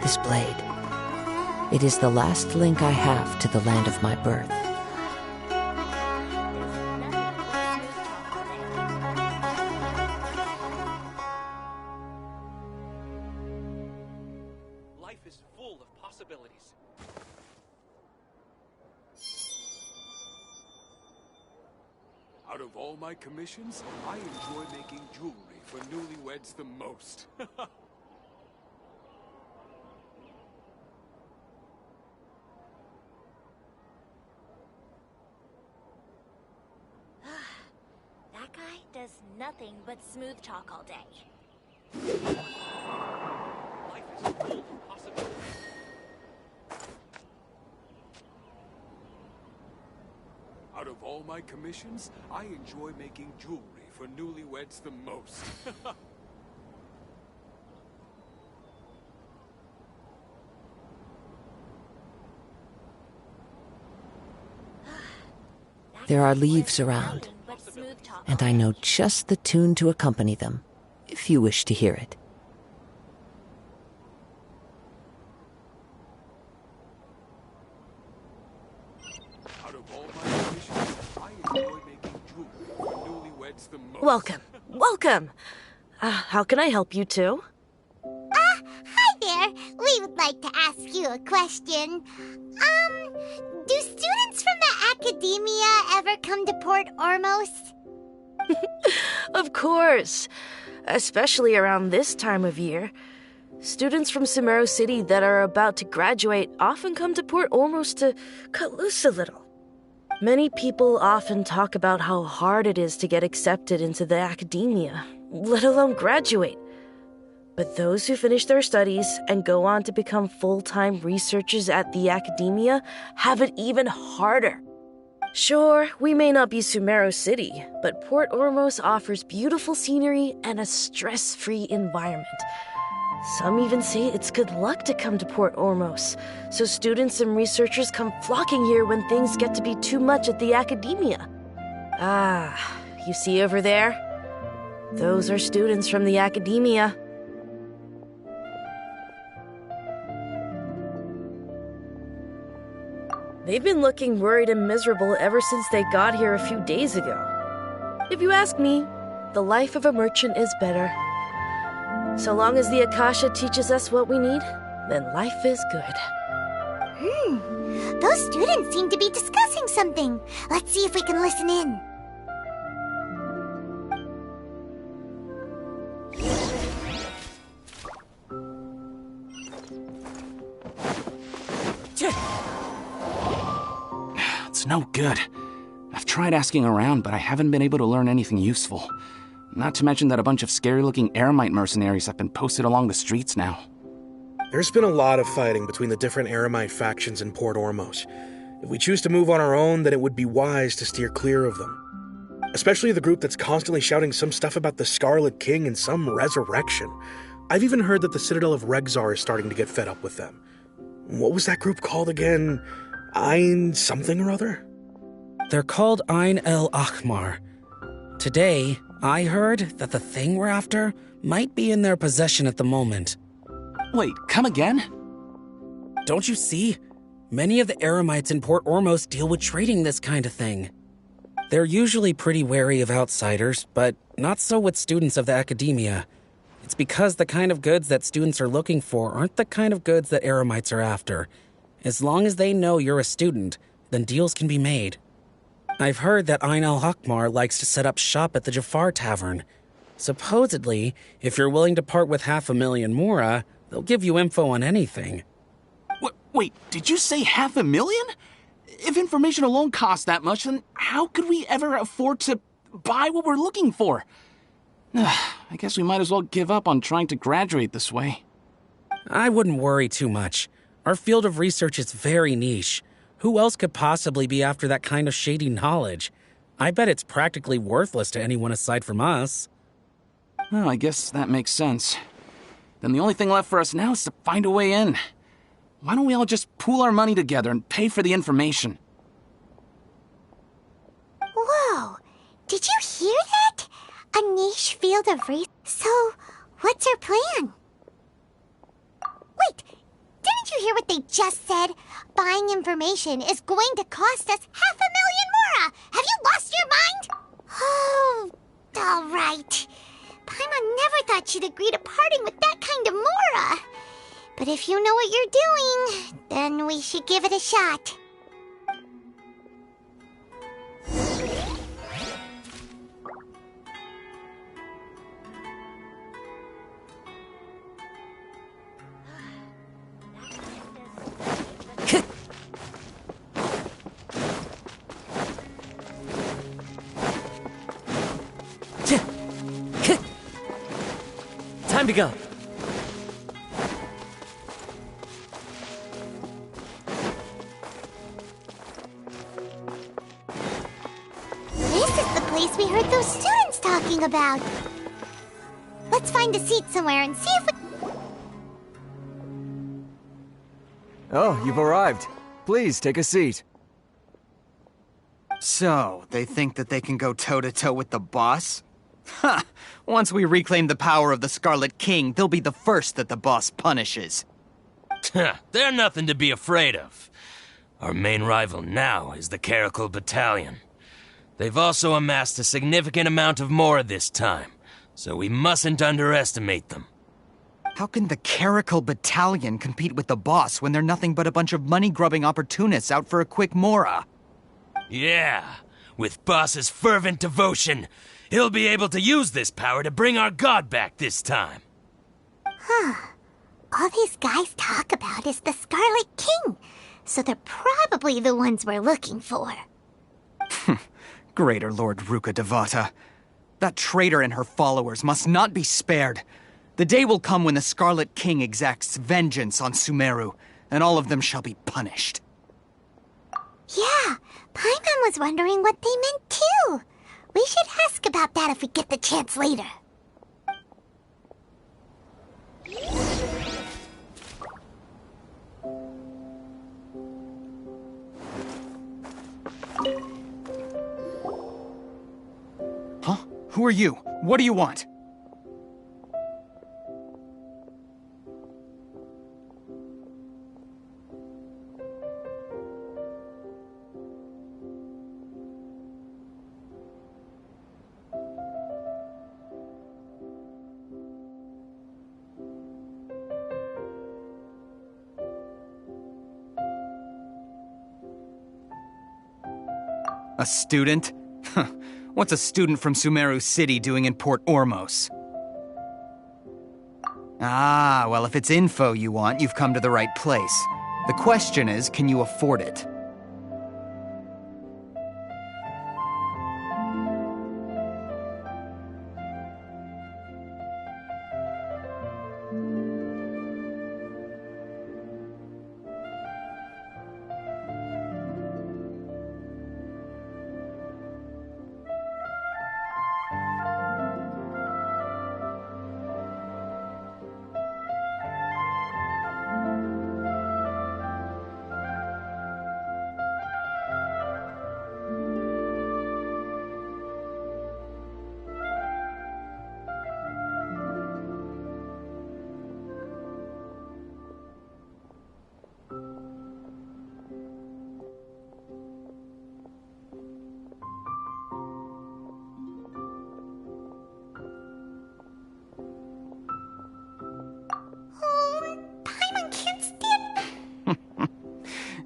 This blade, it is the last link I have to the land of my birth. Life is full of possibilities. Out of all my commissions, I enjoy making jewelry for newlyweds the most. That guy does nothing but smooth talk all day. Life is full of possibilities. Out of all my commissions, I enjoy making jewelry for newlyweds the most. There are leaves around, and I know just the tune to accompany them, if you wish to hear it. Out of all my commissions, I enjoy making jewelry for newlyweds the most. Welcome. Welcome. How can I help you two? Hi there. We would like to ask you a question. Do students from the academia ever come to Port Ormos? Of course. Especially around this time of year. Students from Sumeru City that are about to graduate often come to Port Ormos to cut loose a little. Many people often talk about how hard it is to get accepted into the academia, let alone graduate. But those who finish their studies and go on to become full-time researchers at the academia have it even harder. Sure, we may not be Sumeru City, but Port Ormos offers beautiful scenery and a stress-free environment. Some even say it's good luck to come to Port Ormos, so students and researchers come flocking here when things get to be too much at the academia. Ah, you see over there? Those are students from the academia. They've been looking worried and miserable ever since they got here a few days ago. If you ask me, the life of a merchant is better. So long as the Akasha teaches us what we need, then life is good. Those students seem to be discussing something. Let's see if we can listen in. It's no good. I've tried asking around, but I haven't been able to learn anything useful. Not to mention that a bunch of scary-looking Eremite mercenaries have been posted along the streets now. There's been a lot of fighting between the different Eremite factions in Port Ormos. If we choose to move on our own, then it would be wise to steer clear of them. Especially the group that's constantly shouting some stuff about the Scarlet King and some resurrection. I've even heard that the Citadel of Regzar is starting to get fed up with them. What was that group called again? Ein something or other? They're called Ein el Ahmar. Today, I heard that the thing we're after might be in their possession at the moment. Wait, come again? Don't you see? Many of the Eremites in Port Ormos deal with trading this kind of thing. They're usually pretty wary of outsiders, but not so with students of the academia. It's because the kind of goods that students are looking for aren't the kind of goods that Eremites are after. As long as they know you're a student, then deals can be made. I've heard that Ain al-Hakmar likes to set up shop at the Jafar Tavern. Supposedly, if you're willing to part with 500,000 mora, they'll give you info on anything. Wait, did you say 500,000? If information alone costs that much, then how could we ever afford to buy what we're looking for? I guess we might as well give up on trying to graduate this way. I wouldn't worry too much. Our field of research is very niche. Who else could possibly be after that kind of shady knowledge? I bet it's practically worthless to anyone aside from us. Well, I guess that makes sense. Then the only thing left for us now is to find a way in. Why don't we all just pool our money together and pay for the information? Whoa! Did you hear that? A niche field of research. So, what's our plan? Wait, didn't you hear what they just said? Buying information is going to cost us 500,000 mora! Have you lost your mind? Oh, all right. Paimon never thought she'd agree to parting with that kind of mora. But if you know what you're doing, then we should give it a shot. Time to go. This is the place we heard those students talking about. Let's find a seat somewhere and see if we... Oh, you've arrived. Please, take a seat. So, they think that they can go toe-to-toe with the boss? Ha! Once we reclaim the power of the Scarlet King, they'll be the first that the boss punishes. They're nothing to be afraid of. Our main rival now is the Caracal Battalion. They've also amassed a significant amount of mora this time, so we mustn't underestimate them. How can the Caracal Battalion compete with the boss when they're nothing but a bunch of money-grubbing opportunists out for a quick mora? Yeah, with boss's fervent devotion, he'll be able to use this power to bring our god back this time. Huh. All these guys talk about is the Scarlet King, so they're probably the ones we're looking for. Greater Lord Ruka Devata. That traitor and her followers must not be spared. The day will come when the Scarlet King exacts vengeance on Sumeru, and all of them shall be punished. Yeah, Paimon was wondering what they meant too. We should ask about that if we get the chance later. Huh? Who are you? What do you want? A student? What's a student from Sumeru City doing in Port Ormos? Ah, well, if it's info you want, you've come to the right place. The question is, can you afford it?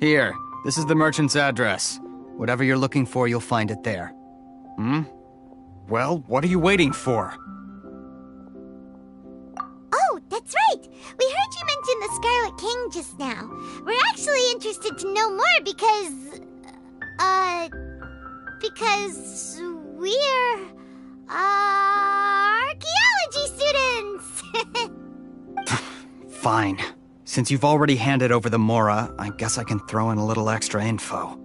Here, this is the merchant's address. Whatever you're looking for, you'll find it there. Hmm? Well, what are you waiting for? Oh, that's right! We heard you mention the Scarlet King just now. We're actually interested to know more because we're archaeology students! Fine. Since you've already handed over the Mora, I guess I can throw in a little extra info.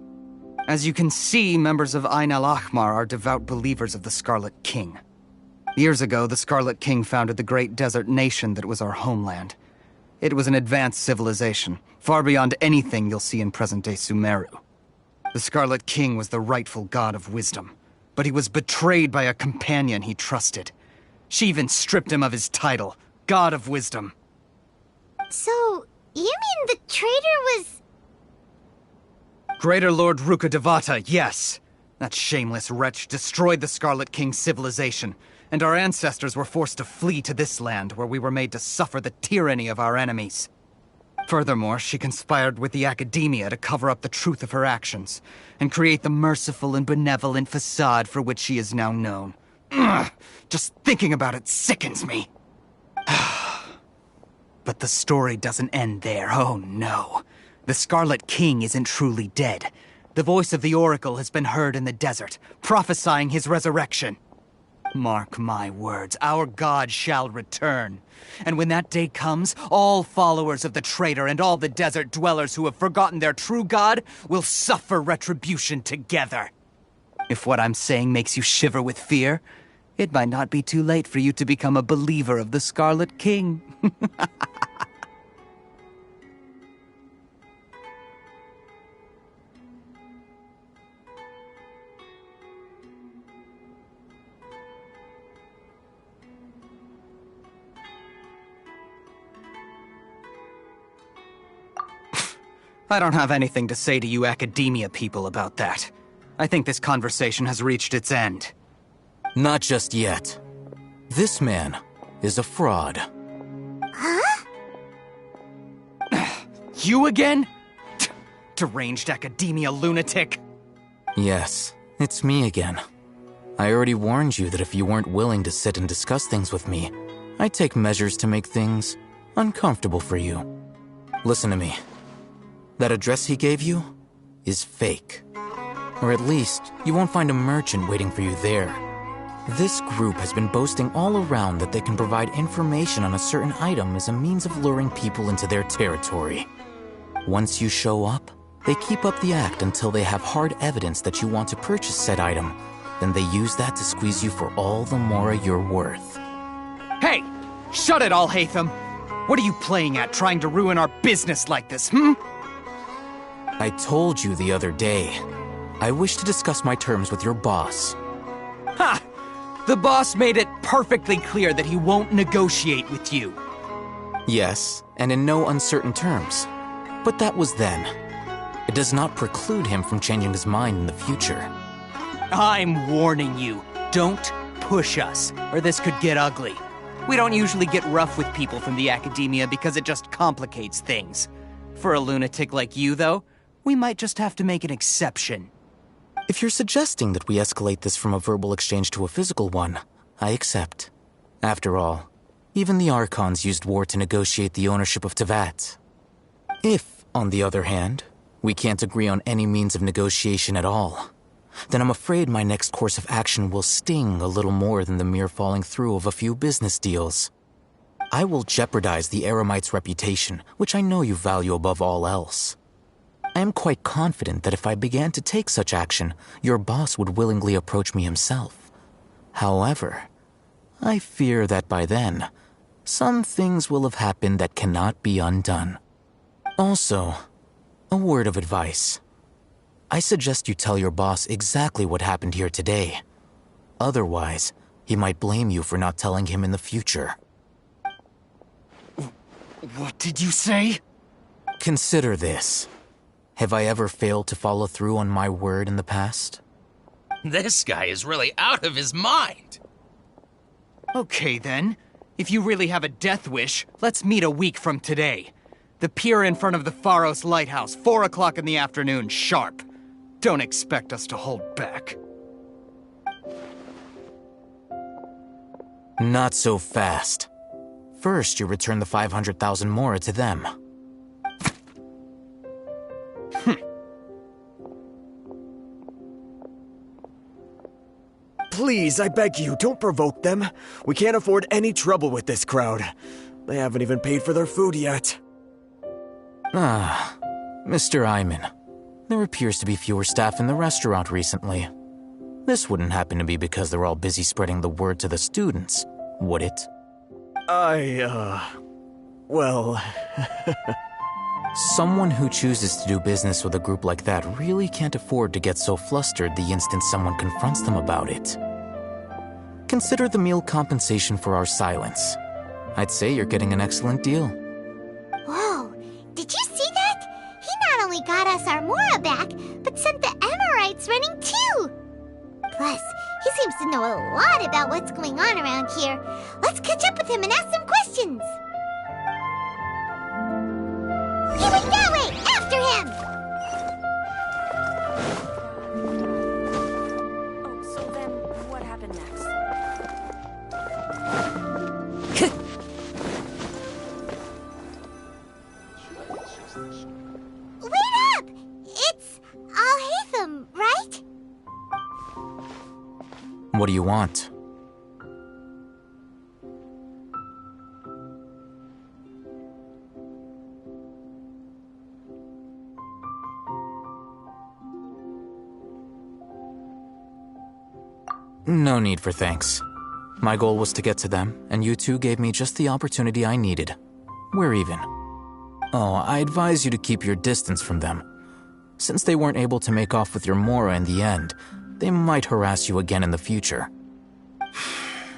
As you can see, members of Ain al-Ahmar are devout believers of the Scarlet King. Years ago, the Scarlet King founded the great desert nation that was our homeland. It was an advanced civilization, far beyond anything you'll see in present-day Sumeru. The Scarlet King was the rightful god of wisdom, but he was betrayed by a companion he trusted. She even stripped him of his title, God of Wisdom. So, you mean the traitor was... Greater Lord Rukkhadevata, yes. That shameless wretch destroyed the Scarlet King's civilization, and our ancestors were forced to flee to this land where we were made to suffer the tyranny of our enemies. Furthermore, she conspired with the Academia to cover up the truth of her actions, and create the merciful and benevolent facade for which she is now known. Ugh, just thinking about it sickens me. But the story doesn't end there, oh no. The Scarlet King isn't truly dead. The voice of the Oracle has been heard in the desert, prophesying his resurrection. Mark my words, our god shall return. And when that day comes, all followers of the traitor and all the desert dwellers who have forgotten their true god will suffer retribution together. If what I'm saying makes you shiver with fear, it might not be too late for you to become a believer of the Scarlet King. I don't have anything to say to you Academia people about that. I think this conversation has reached its end. Not just yet. This man is a fraud. Huh? You again? Deranged Academia lunatic. Yes, it's me again. I already warned you that if you weren't willing to sit and discuss things with me, I'd take measures to make things uncomfortable for you. Listen to me. That address he gave you is fake. Or at least, you won't find a merchant waiting for you there. This group has been boasting all around that they can provide information on a certain item as a means of luring people into their territory. Once you show up, they keep up the act until they have hard evidence that you want to purchase said item. Then they use that to squeeze you for all the more you're worth. Hey! Shut it all, Hatham! What are you playing at, trying to ruin our business like this, I told you the other day. I wish to discuss my terms with your boss. Ha! The boss made it perfectly clear that he won't negotiate with you. Yes, and in no uncertain terms. But that was then. It does not preclude him from changing his mind in the future. I'm warning you. Don't push us, or this could get ugly. We don't usually get rough with people from the Academia because it just complicates things. For a lunatic like you, though, we might just have to make an exception. If you're suggesting that we escalate this from a verbal exchange to a physical one, I accept. After all, even the Archons used war to negotiate the ownership of Tevat. If, on the other hand, we can't agree on any means of negotiation at all, then I'm afraid my next course of action will sting a little more than the mere falling through of a few business deals. I will jeopardize the Eremites' reputation, which I know you value above all else. I am quite confident that if I began to take such action, your boss would willingly approach me himself. However, I fear that by then, some things will have happened that cannot be undone. Also, a word of advice. I suggest you tell your boss exactly what happened here today. Otherwise, he might blame you for not telling him in the future. What did you say? Consider this. Have I ever failed to follow through on my word in the past? This guy is really out of his mind. Okay then. If you really have a death wish, let's meet a week from today. The pier in front of the Pharos Lighthouse, 4 o'clock in the afternoon, sharp. Don't expect us to hold back. Not so fast. First, you return the 500,000 mora to them. Please, I beg you, don't provoke them. We can't afford any trouble with this crowd. They haven't even paid for their food yet. Ah, Mr. Iman. There appears to be fewer staff in the restaurant recently. This wouldn't happen to be because they're all busy spreading the word to the students, would it? Well... Someone who chooses to do business with a group like that really can't afford to get so flustered the instant someone confronts them about it. Consider the meal compensation for our silence. I'd say you're getting an excellent deal. Whoa, did you see that? He not only got us our Mora back, but sent the Emirites running too. Plus, he seems to know a lot about what's going on around here. Let's catch up with him and ask some questions. He went that way! After him! Oh, so then what happened next? Wait up! It's Al-Haytham, right? What do you want? No need for thanks. My goal was to get to them, and you two gave me just the opportunity I needed. We're even. Oh, I advise you to keep your distance from them. Since they weren't able to make off with your Mora in the end, they might harass you again in the future.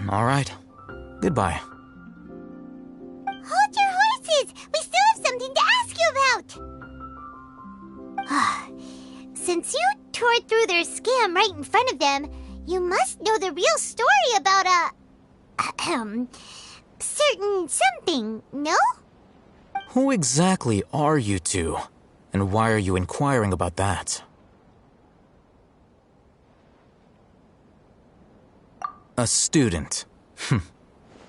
All right. Goodbye. Hold your horses! We still have something to ask you about! Since you tore through their scam right in front of them, you must know the real story about certain something, no? Who exactly are you two? And why are you inquiring about that? A student.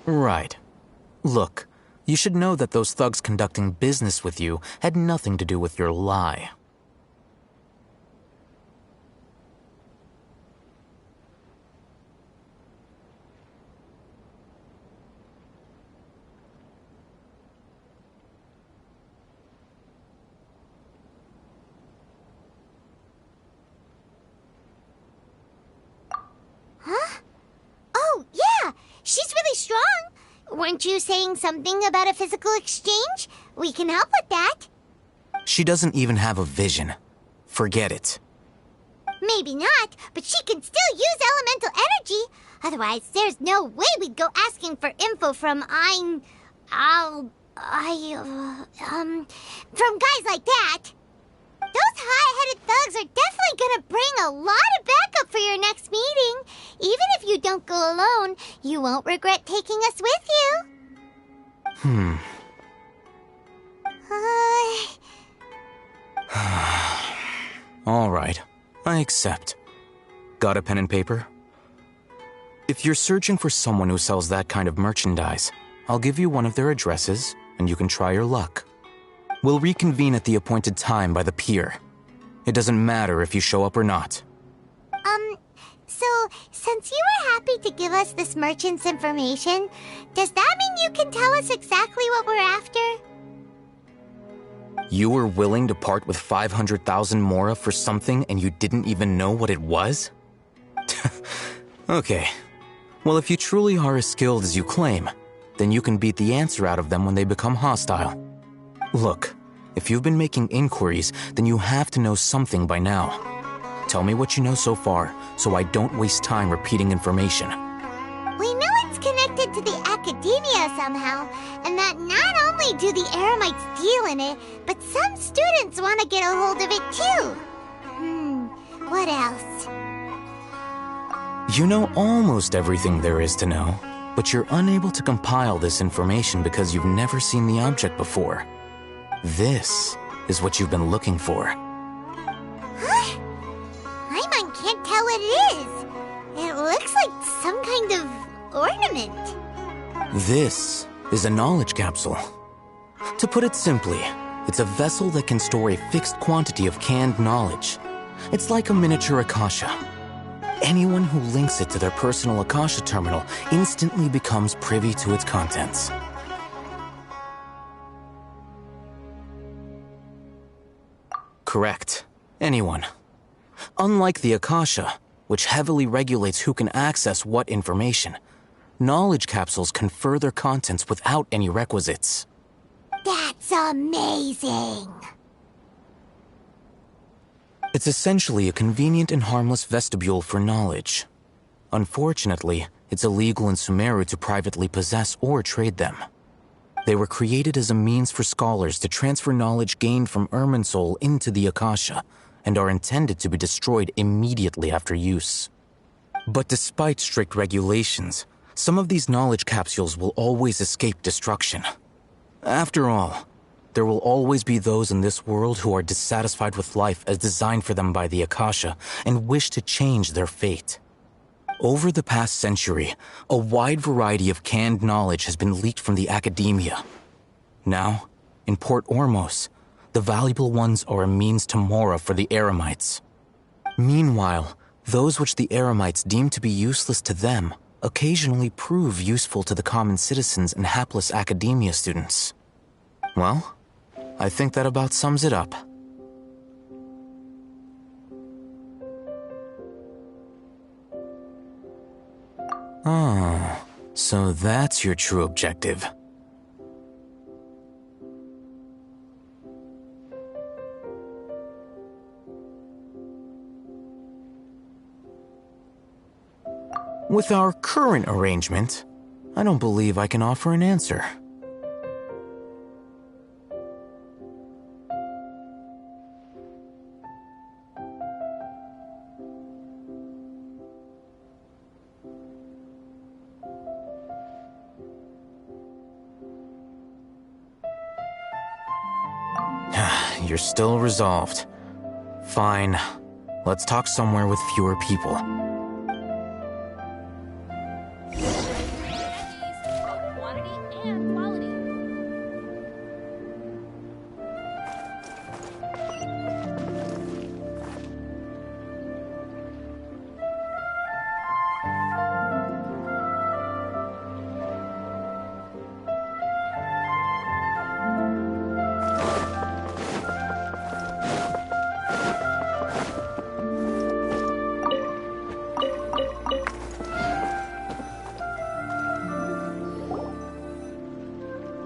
Right. Look, you should know that those thugs conducting business with you had nothing to do with your lie. She's really strong. Weren't you saying something about a physical exchange? We can help with that. She doesn't even have a vision. Forget it. Maybe not, but she can still use elemental energy. Otherwise, there's no way we'd go asking for info from from guys like that. Those high-headed thugs are definitely gonna bring a lot of backup for your next meeting. Even if you don't go alone, you won't regret taking us with you. All right, I accept. Got a pen and paper? If you're searching for someone who sells that kind of merchandise, I'll give you one of their addresses, and you can try your luck. We'll reconvene at the appointed time by the pier. It doesn't matter if you show up or not. So, since you were happy to give us this merchant's information, does that mean you can tell us exactly what we're after? You were willing to part with 500,000 mora for something and you didn't even know what it was? Okay. Well, if you truly are as skilled as you claim, then you can beat the answer out of them when they become hostile. Look, if you've been making inquiries, then you have to know something by now. Tell me what you know so far, so I don't waste time repeating information. We know it's connected to the academia somehow, and that not only do the Eremites deal in it, but some students want to get a hold of it too. What else? You know almost everything there is to know, but you're unable to compile this information because you've never seen the object before. This is what you've been looking for. Huh? Paimon can't tell what it is. It looks like some kind of ornament. This is a knowledge capsule. To put it simply, it's a vessel that can store a fixed quantity of canned knowledge. It's like a miniature Akasha. Anyone who links it to their personal Akasha terminal instantly becomes privy to its contents. Correct. Anyone. Unlike the Akasha, which heavily regulates who can access what information, knowledge capsules confer their contents without any requisites. That's amazing! It's essentially a convenient and harmless vestibule for knowledge. Unfortunately, it's illegal in Sumeru to privately possess or trade them. They were created as a means for scholars to transfer knowledge gained from Irminsul into the Akasha, and are intended to be destroyed immediately after use. But despite strict regulations, some of these knowledge capsules will always escape destruction. After all, there will always be those in this world who are dissatisfied with life as designed for them by the Akasha and wish to change their fate. Over the past century, a wide variety of canned knowledge has been leaked from the academia. Now, in Port Ormos, the valuable ones are a means to Mora for the Eremites. Meanwhile, those which the Eremites deem to be useless to them occasionally prove useful to the common citizens and hapless academia students. Well, I think that about sums it up. Oh, so that's your true objective. With our current arrangement, I don't believe I can offer an answer. You're still resolved. Fine. Let's talk somewhere with fewer people.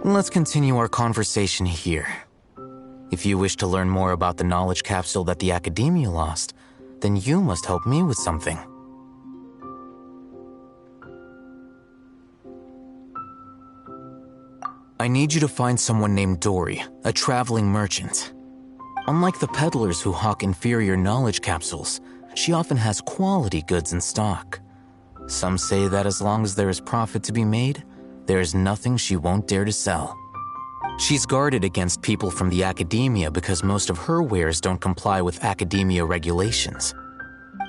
Let's continue our conversation here. If you wish to learn more about the knowledge capsule that the Academia lost, then you must help me with something. I need you to find someone named Dory, a traveling merchant. Unlike the peddlers who hawk inferior knowledge capsules, she often has quality goods in stock. Some say that as long as there is profit to be made, there is nothing she won't dare to sell. She's guarded against people from the academia because most of her wares don't comply with academia regulations.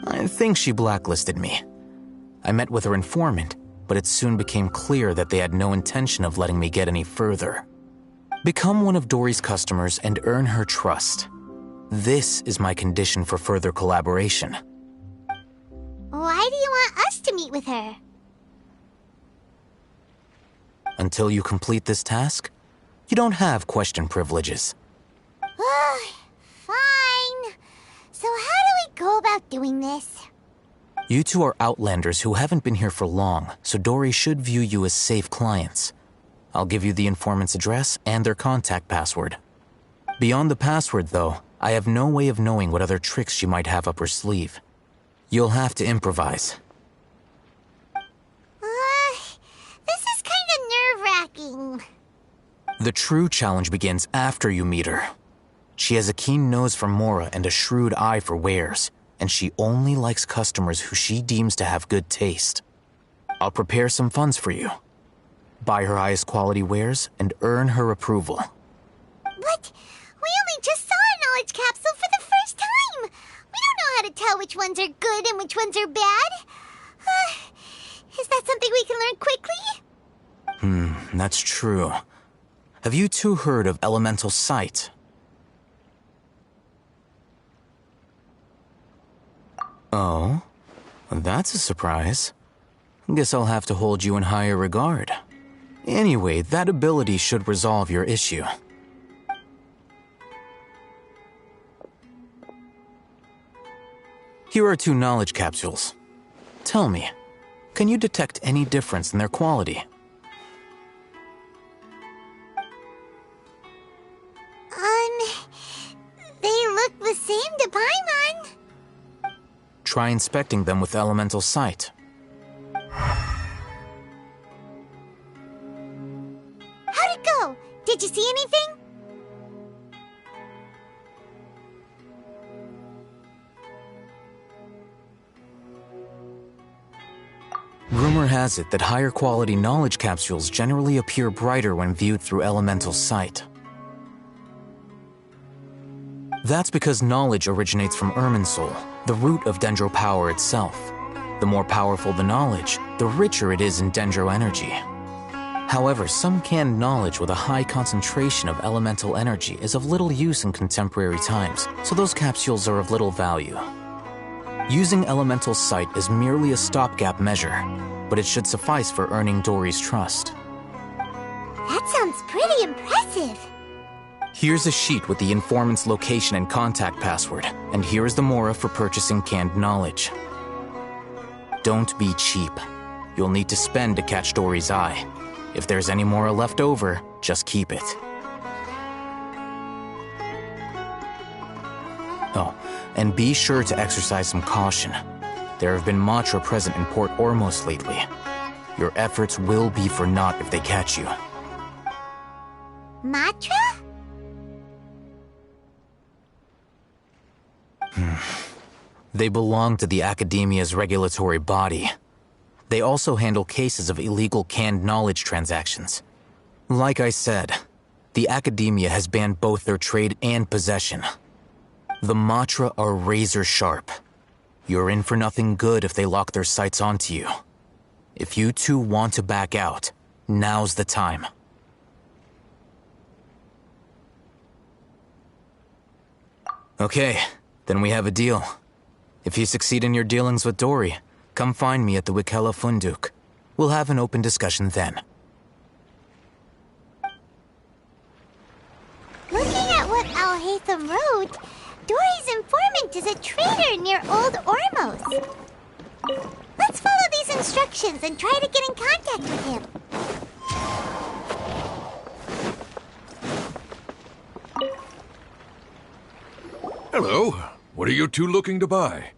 I think she blacklisted me. I met with her informant, but it soon became clear that they had no intention of letting me get any further. Become one of Dory's customers and earn her trust. This is my condition for further collaboration. Why do you want us to meet with her? Until you complete this task, you don't have question privileges. Fine. So how do we go about doing this? You two are outlanders who haven't been here for long, so Dory should view you as safe clients. I'll give you the informant's address and their contact password. Beyond the password, though, I have no way of knowing what other tricks she might have up her sleeve. You'll have to improvise. This is kind of nerve-wracking. The true challenge begins after you meet her. She has a keen nose for Mora and a shrewd eye for wares, and she only likes customers who she deems to have good taste. I'll prepare some funds for you. Buy her highest quality wares and earn her approval. But tell which ones are good and which ones are bad? Is that something we can learn quickly? That's true. Have you two heard of elemental sight? Oh? That's a surprise. Guess I'll have to hold you in higher regard. Anyway, that ability should resolve your issue. Here are 2 knowledge capsules. Tell me, can you detect any difference in their quality? They look the same to Paimon. Try inspecting them with elemental sight. How'd it go? Did you see anything? Rumor has it that higher quality knowledge capsules generally appear brighter when viewed through elemental sight. That's because knowledge originates from Irminsul, the root of Dendro power itself. The more powerful the knowledge, the richer it is in Dendro energy. However, some canned knowledge with a high concentration of elemental energy is of little use in contemporary times, so those capsules are of little value. Using elemental sight is merely a stopgap measure, but it should suffice for earning Dory's trust. That sounds pretty impressive. Here's a sheet with the informant's location and contact password, and here is the mora for purchasing canned knowledge. Don't be cheap. You'll need to spend to catch Dory's eye. If there's any mora left over, just keep it. Oh, and be sure to exercise some caution. There have been Matra present in Port Ormos lately. Your efforts will be for naught if they catch you. Matra? They belong to the Academia's regulatory body. They also handle cases of illegal canned knowledge transactions. Like I said, the Academia has banned both their trade and possession. The Matra are razor sharp. You're in for nothing good if they lock their sights onto you. If you two want to back out, now's the time. Okay, then we have a deal. If you succeed in your dealings with Dory, come find me at the Wikella Funduk. We'll have an open discussion then. Looking at what Al-Haytham wrote, Dory's informant is a trader near Old Ormos. Let's follow these instructions and try to get in contact with him. Hello. What are you two looking to buy?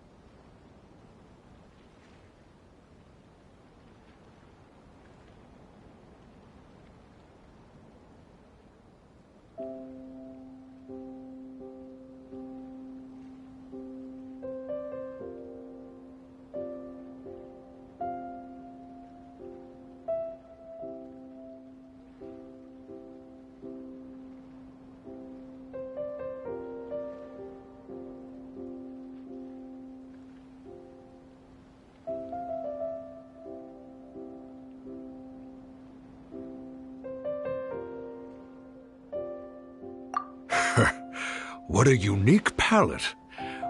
What a unique palate.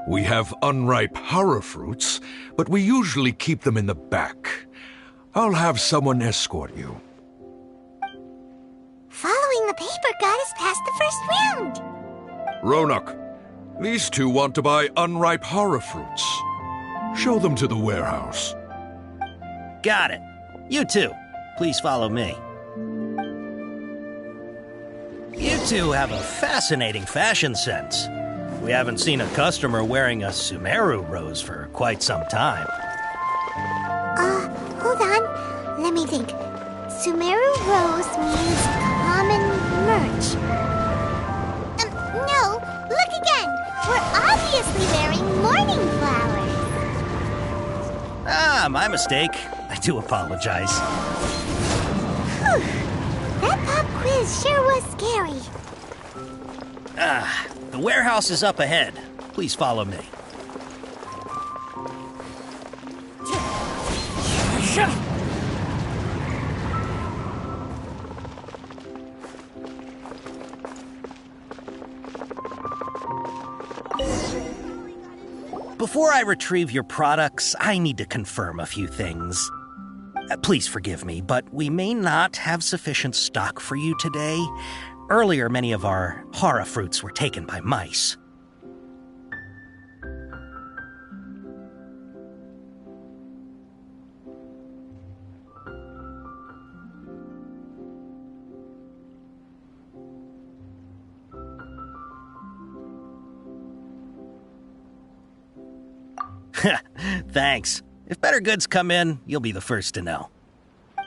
We have unripe hara fruits, but we usually keep them in the back. I'll have someone escort you. Following the paper got us past the first round. Ronak, these two want to buy unripe hara fruits. Show them to the warehouse. Got it. You two, please follow me. You two have a fascinating fashion sense. We haven't seen a customer wearing a Sumeru rose for quite some time. Hold on. Let me think. Sumeru rose means common merch. No, look again. We're obviously wearing morning flowers. Ah, my mistake. I do apologize. Whew. That pop quiz sure was scary. The warehouse is up ahead. Please follow me. Before I retrieve your products, I need to confirm a few things. Please forgive me, but we may not have sufficient stock for you today. Earlier, many of our hara fruits were taken by mice. Thanks. If better goods come in, you'll be the first to know.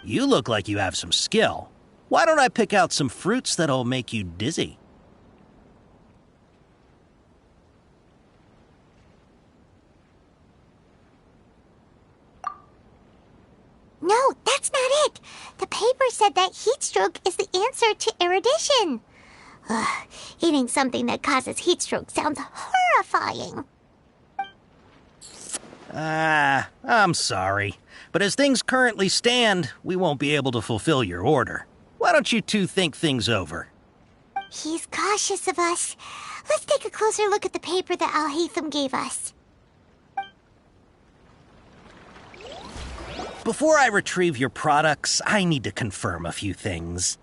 You look like you have some skill. Why don't I pick out some fruits that'll make you dizzy? No, that's not it. The paper said that heat stroke is the answer to erudition. Ugh, eating something that causes heat stroke sounds horrifying. I'm sorry. But as things currently stand, we won't be able to fulfill your order. Why don't you two think things over? He's cautious of us. Let's take a closer look at the paper that Al-Haytham gave us. Before I retrieve your products, I need to confirm a few things.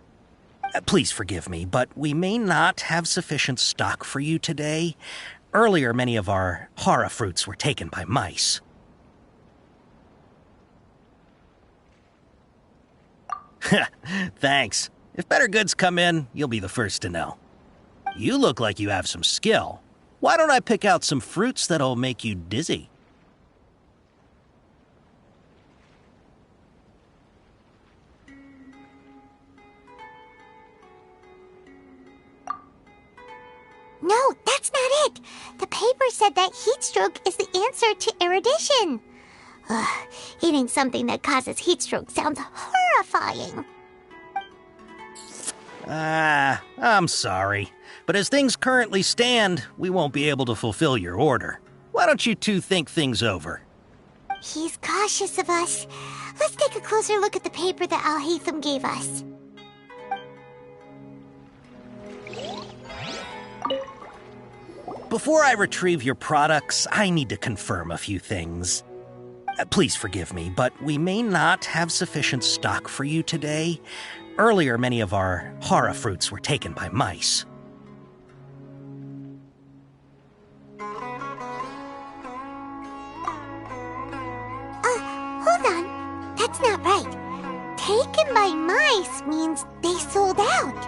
Please forgive me, but we may not have sufficient stock for you today. Earlier, many of our hara fruits were taken by mice. Thanks. If better goods come in, you'll be the first to know. You look like you have some skill. Why don't I pick out some fruits that'll make you dizzy? No, that's not it. The paper said that heat stroke is the answer to erudition. Ugh, eating something that causes heat stroke sounds horrifying. I'm sorry. But as things currently stand, we won't be able to fulfill your order. Why don't you two think things over? He's cautious of us. Let's take a closer look at the paper that Al-Haytham gave us. Before I retrieve your products, I need to confirm a few things. Please forgive me, but we may not have sufficient stock for you today. Earlier, many of our hara fruits were taken by mice. Hold on. That's not right. Taken by mice means they sold out.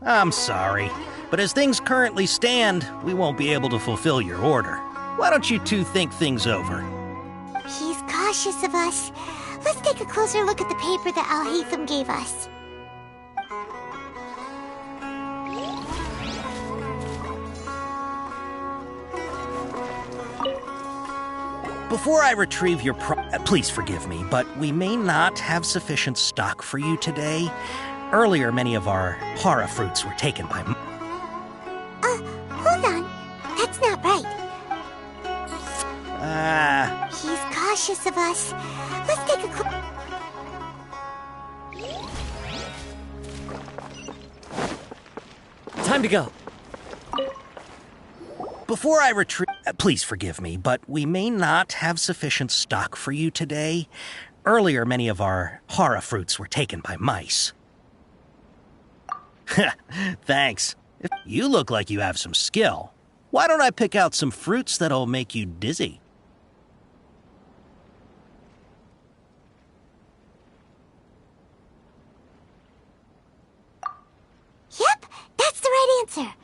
I'm sorry. But as things currently stand, we won't be able to fulfill your order. Why don't you two think things over? He's cautious of us. Let's take a closer look at the paper that Al-Haytham gave us. Before I retrieve your please forgive me, but we may not have sufficient stock for you today. Earlier, many of our hara fruits were taken by Hold on. That's not right. He's cautious of us. Let's take a Time to go. Before I retrieve... please forgive me, but we may not have sufficient stock for you today. Earlier, many of our hara fruits were taken by mice. Thanks. You look like you have some skill. Why don't I pick out some fruits that'll make you dizzy? Yep, that's the right answer.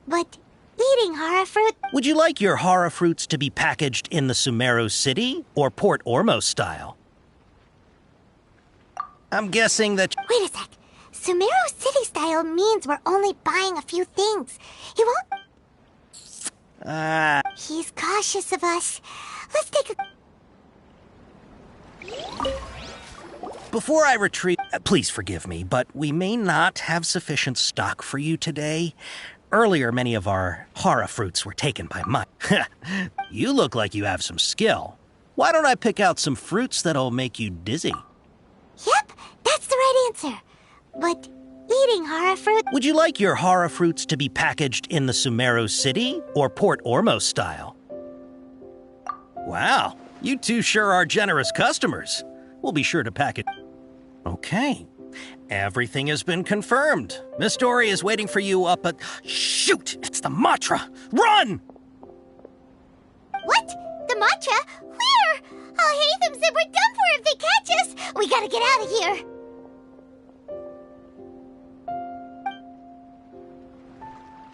But eating hara fruit... Would you like your hara fruits to be packaged in the Sumeru City or Port Ormos style? I'm guessing that... Wait a sec. Sumeru City style means we're only buying a few things. He won't... He's cautious of us. Let's take a... Before I retrieve... please forgive me, but we may not have sufficient stock for you today. Earlier, many of our hara fruits were taken by mice. You look like you have some skill. Why don't I pick out some fruits that'll make you dizzy? Yep, that's the right answer. But eating horror fruit... Would you like your horror fruits to be packaged in the Sumeru City or Port Ormos style? Wow, you two sure are generous customers. We'll be sure to pack it. Okay, everything has been confirmed. Miss Dory is waiting for you up at... Shoot, it's the Matra! Run! What? The Matra? Where? Oh, Hatham said we're done for if they catch us. We gotta get out of here.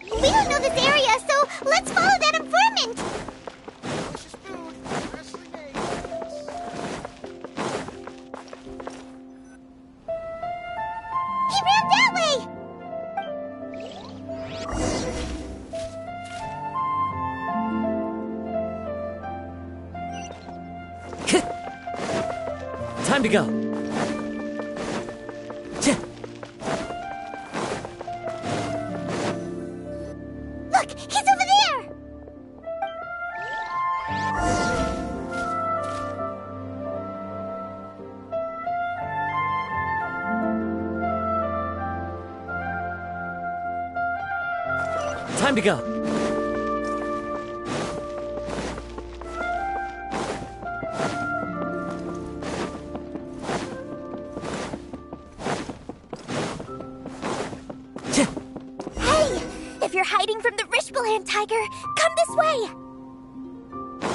We don't know this area, so let's follow that informant. He ran that way. Time to go. Look, he's over there. Time to go. If you're hiding from the Rishbaland tiger, come this way!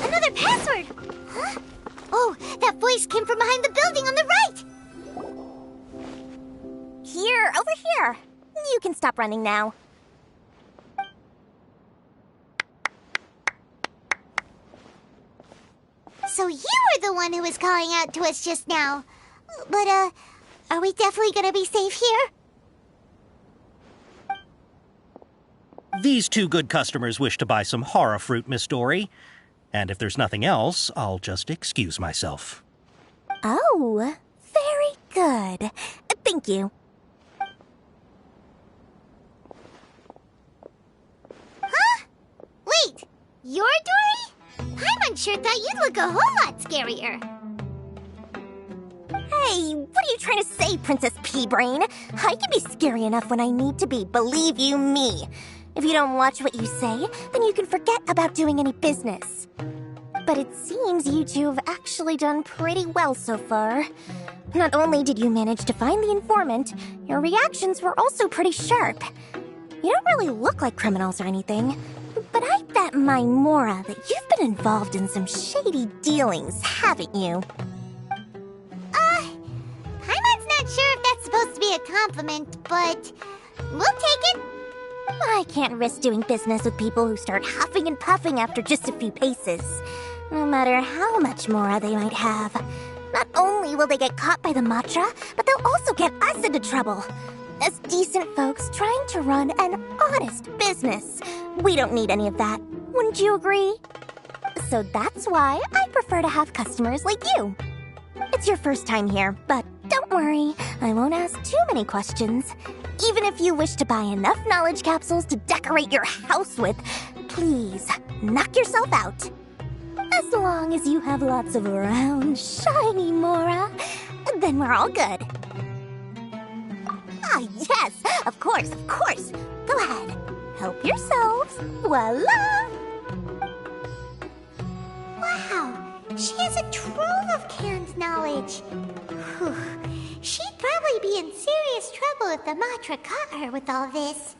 Another password! Huh? Oh, that voice came from behind the building on the right! Here, over here. You can stop running now. So you were the one who was calling out to us just now. But, are we definitely gonna be safe here? These two good customers wish to buy some horror fruit, Miss Dory. And if there's nothing else, I'll just excuse myself. Oh, very good. Thank you. Huh? Wait, you're Dory? Paimon sure thought you'd look a whole lot scarier. Hey, what are you trying to say, Princess Pea-Brain? I can be scary enough when I need to be, believe you me. If you don't watch what you say, then you can forget about doing any business. But it seems you two have actually done pretty well so far. Not only did you manage to find the informant, your reactions were also pretty sharp. You don't really look like criminals or anything, but I bet my Mora that you've been involved in some shady dealings, haven't you? Paimon's not sure if that's supposed to be a compliment, but we'll take it. I can't risk doing business with people who start huffing and puffing after just a few paces. No matter how much Mora they might have. Not only will they get caught by the Matra, but they'll also get us into trouble. As decent folks trying to run an honest business. We don't need any of that. Wouldn't you agree? So that's why I prefer to have customers like you. It's your first time here, but don't worry. I won't ask too many questions. Even if you wish to buy enough knowledge capsules to decorate your house with, please knock yourself out. As long as you have lots of round, shiny Mora, then we're all good. Ah, yes, of course. Go ahead. Help yourselves. Voila! Wow, she has a trove of canned knowledge. Whew. She'd probably be in serious trouble if the Matra caught her with all this.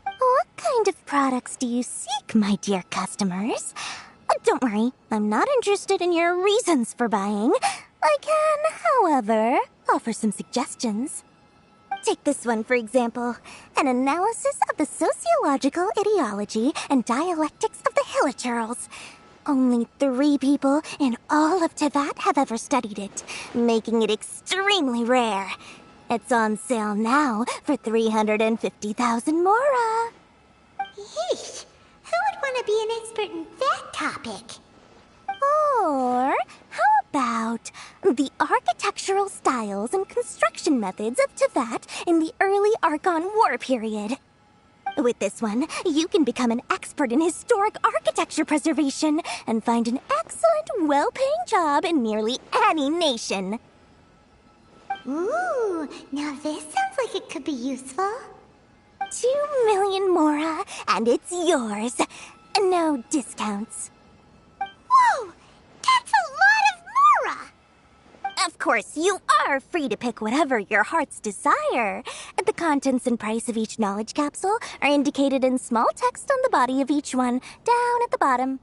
What kind of products do you seek, my dear customers? Don't worry, I'm not interested in your reasons for buying. I can, however, offer some suggestions. Take this one, for example. An analysis of the sociological ideology and dialectics of the Hilichurls. Only 3 people in all of Teyvat have ever studied it, making it extremely rare. It's on sale now for 350,000 Mora. Yeesh, who would want to be an expert in that topic? Or how about the architectural styles and construction methods of Teyvat in the early Archon War period? With this one, you can become an expert in historic architecture preservation and find an excellent, well-paying job in nearly any nation. Ooh, now this sounds like it could be useful. 2 million mora, and it's yours. No discounts. Whoa! That's a lot of mora! Of course, you are free to pick whatever your heart's desire. The contents and price of each knowledge capsule are indicated in small text on the body of each one, down at the bottom.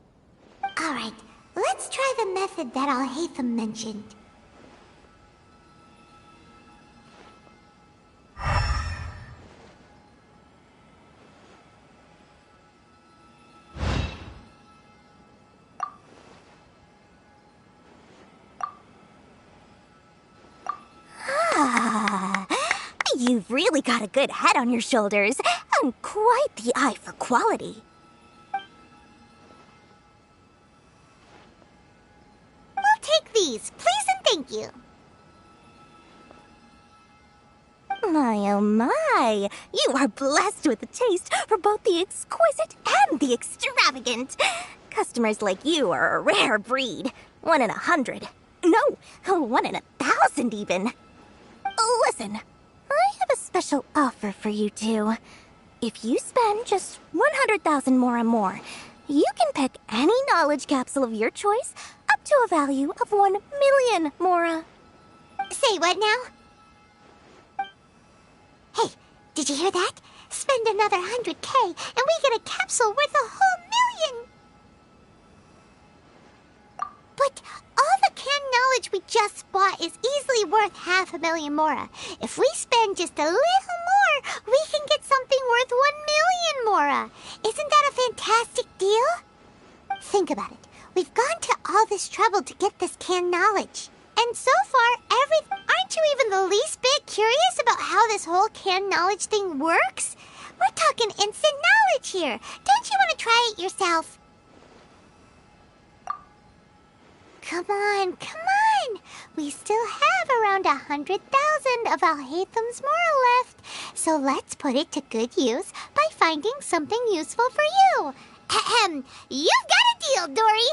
Alright, let's try the method that Al-Haytham mentioned. You've really got a good head on your shoulders, and quite the eye for quality. We'll take these, please and thank you. My, oh my, you are blessed with a taste for both the exquisite and the extravagant. Customers like you are a rare breed. 1 in 100. No, 1 in 1,000 even. Listen, I have a special offer for you two. If you spend just 100,000 mora more, you can pick any knowledge capsule of your choice up to a value of 1 million mora. Say what now? Hey, did you hear that? Spend another 100K and we get a capsule worth a whole million! But all the canned knowledge we just bought is easily worth 500,000 mora. If we spend just a little more, we can get something worth 1 million mora. Isn't that a fantastic deal? Think about it. We've gone to all this trouble to get this canned knowledge. And so far, aren't you even the least bit curious about how this whole canned knowledge thing works? We're talking instant knowledge here. Don't you want to try it yourself? Come on, come on! We still have around 100,000 of Al-Haytham's mora left. So let's put it to good use by finding something useful for you. Ahem. You've got a deal, Dory!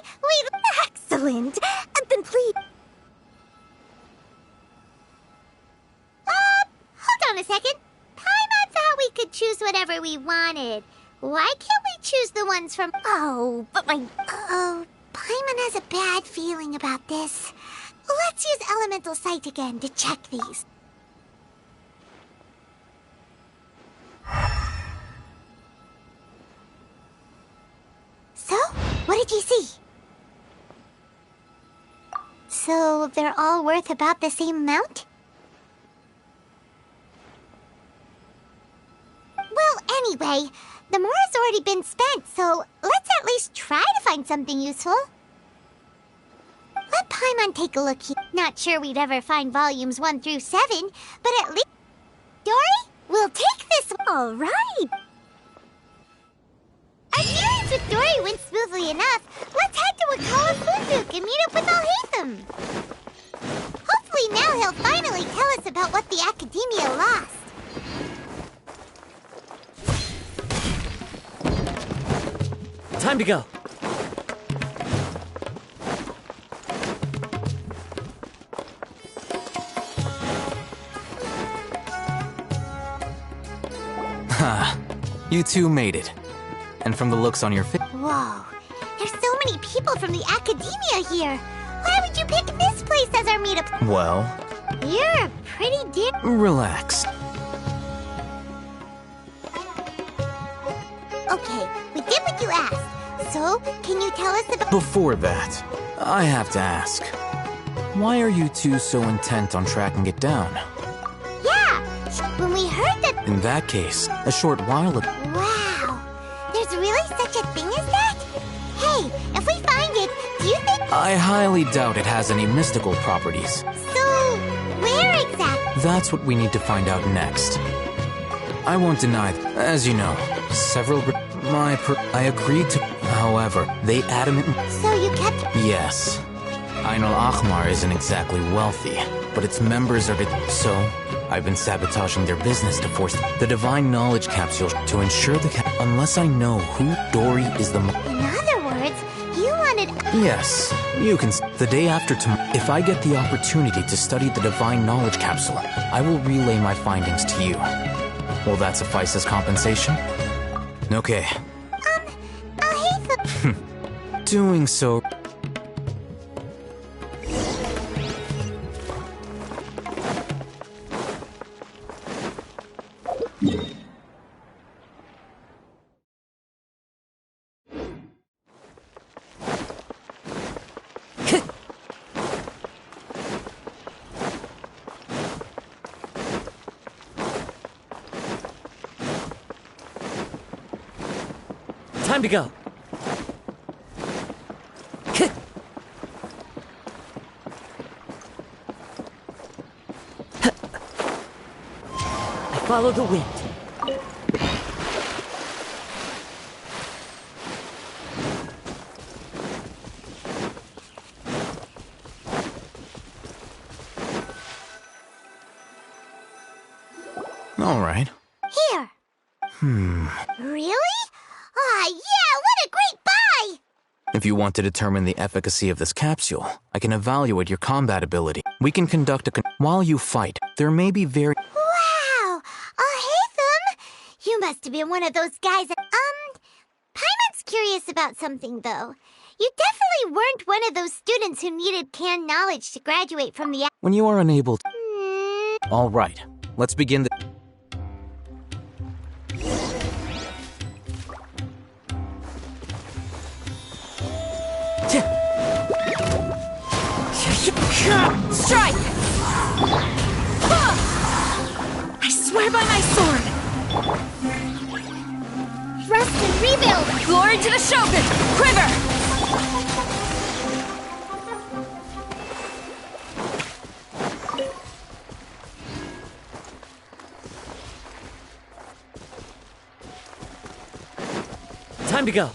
Excellent! Then please... Hold on a second. Paimon thought we could choose whatever we wanted. Why can't we choose the ones from... Oh, but my... Oh, Paimon has a bad feeling about this. Let's use Elemental Sight again to check these. So, what did you see? So, they're all worth about the same amount? Well, anyway, the mora's already been spent, so let's at least try to find something useful. Let Paimon take a look here. Not sure we'd ever find volumes 1 through 7, but at least... Dory, we'll take this one. All right. Our dealings with Dory went smoothly enough. Let's head to Wakala Funduk and meet up with Al-Haytham. Hopefully now he'll finally tell us about what the Academia lost. Time to go. Ha! You two made it. And from the looks on your face... Whoa, there's so many people from the Academia here. Why would you pick this place as our meetup? Well... You're a pretty dear... Relax. Okay, we did what you asked. So, can you tell us about... Before that, I have to ask. Why are you two so intent on tracking it down? Yeah, when we heard that... In that case, a short while ago... Wow, there's really such a thing as that? Hey, if we find it, do you think... I highly doubt it has any mystical properties. So, where exactly? That's what we need to find out next. I won't deny that, as you know, several... I agreed to... However, they adamantly... So you kept... Yes. Ain al-Ahmar isn't exactly wealthy, but its members are... So, I've been sabotaging their business to force the divine knowledge capsule to ensure unless I know who Dory is the In other words, you wanted... Yes, you can. The day after tomorrow, if I get the opportunity to study the divine knowledge capsule, I will relay my findings to you. Will that suffice as compensation? Okay. I hate the... Doing so... Time to go. I follow the wind. All right. Here. Really? Aw, yeah, what a great buy! If you want to determine the efficacy of this capsule, I can evaluate your combat ability. We can conduct while you fight, there may be very... Wow! Haytham! You must have been one of those guys that... Paimon's curious about something, though. You definitely weren't one of those students who needed canned knowledge to graduate from the... When you are unable to... All right, let's begin the... Strike! I swear by my sword! Rest and rebuild! Glory to the Shogun! Quiver! Time to go.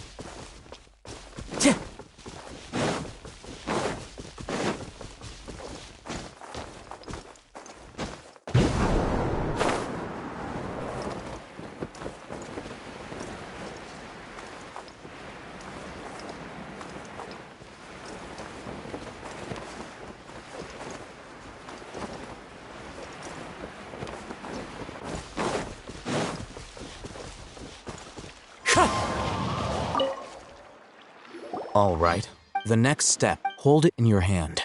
All right. The next step, hold it in your hand.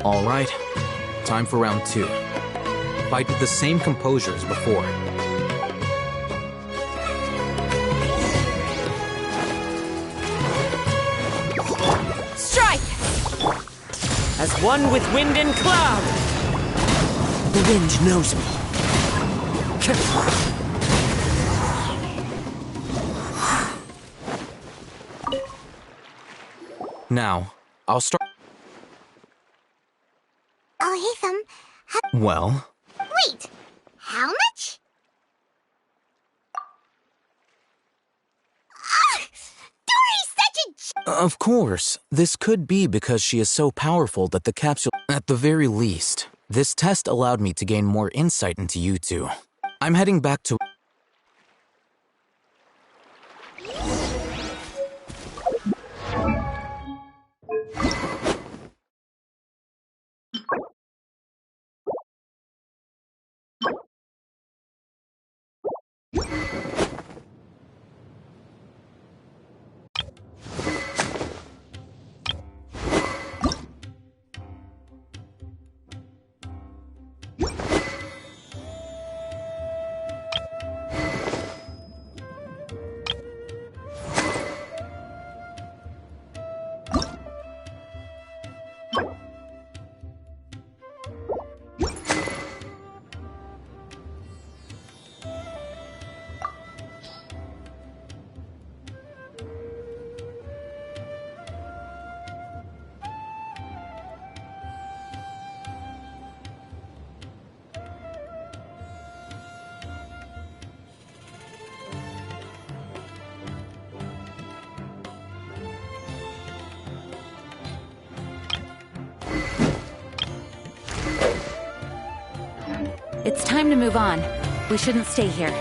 All right. Time for round 2. Fight with the same composure as before. Strike! As one with wind and cloud! The wind knows me. Now, I'll start... Haytham, Well... Wait! How much? Dory's such a... Of course, this could be because she is so powerful that the capsule... At the very least, this test allowed me to gain more insight into you two. I'm heading back to... It's time to move on. We shouldn't stay here.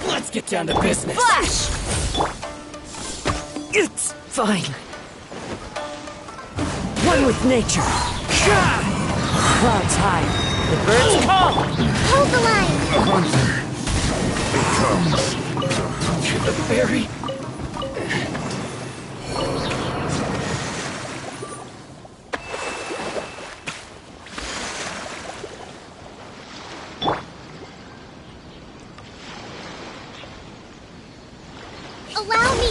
Let's get down to business. Flash! It's fine. One with nature. Clouds high. The birds call. Hold the line! The hunter becomes the hunted. The berry. Allow me!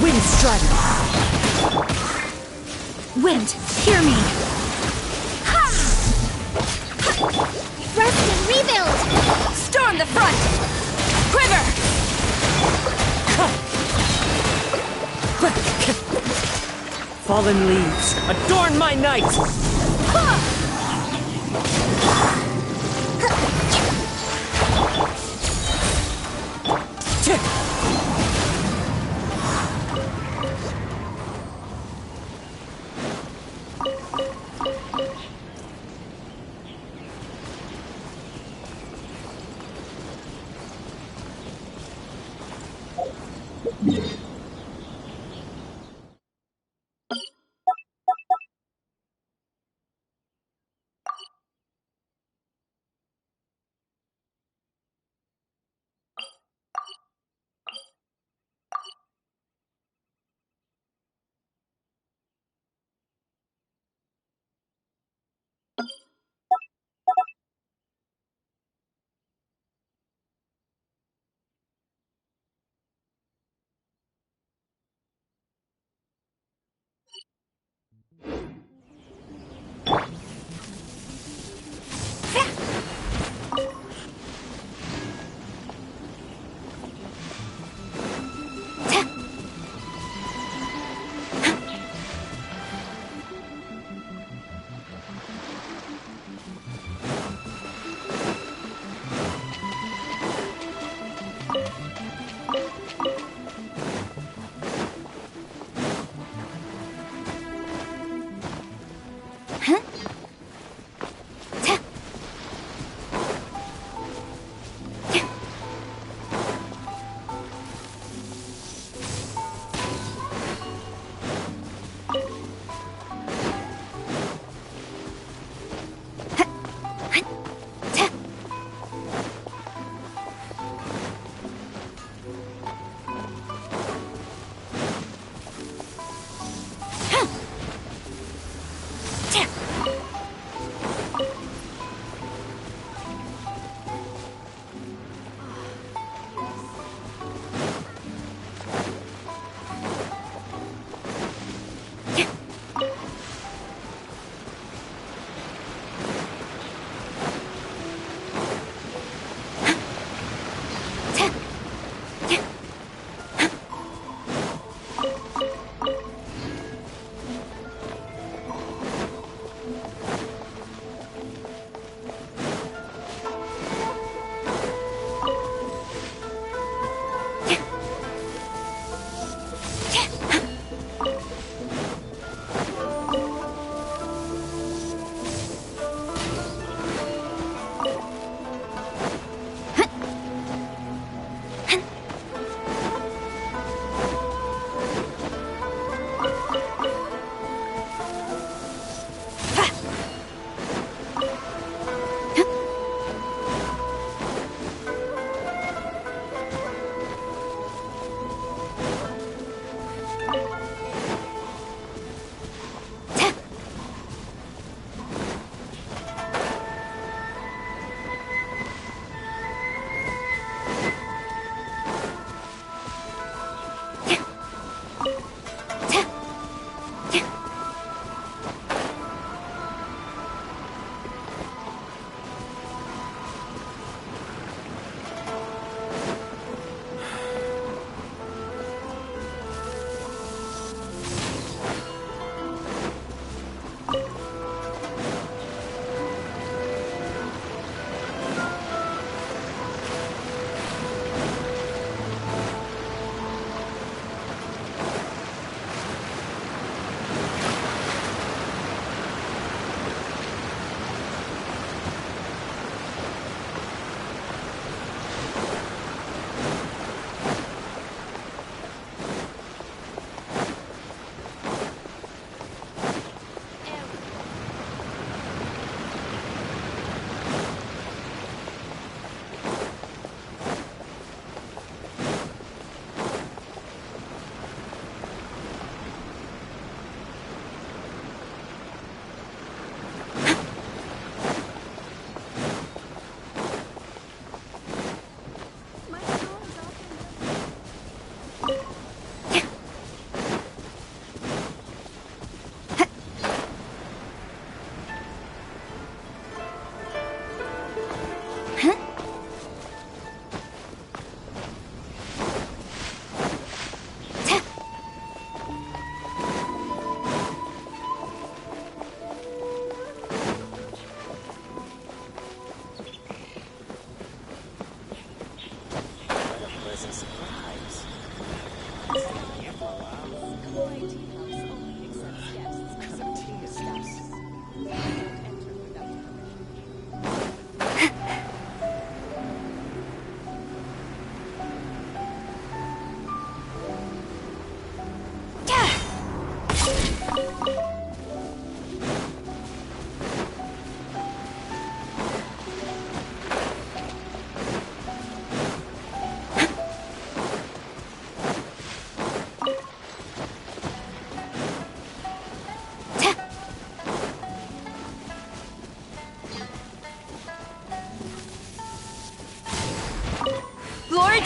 Wind strider. Wind, hear me! Rest and rebuild! Storm the front! Quiver! Fallen leaves, adorn my night!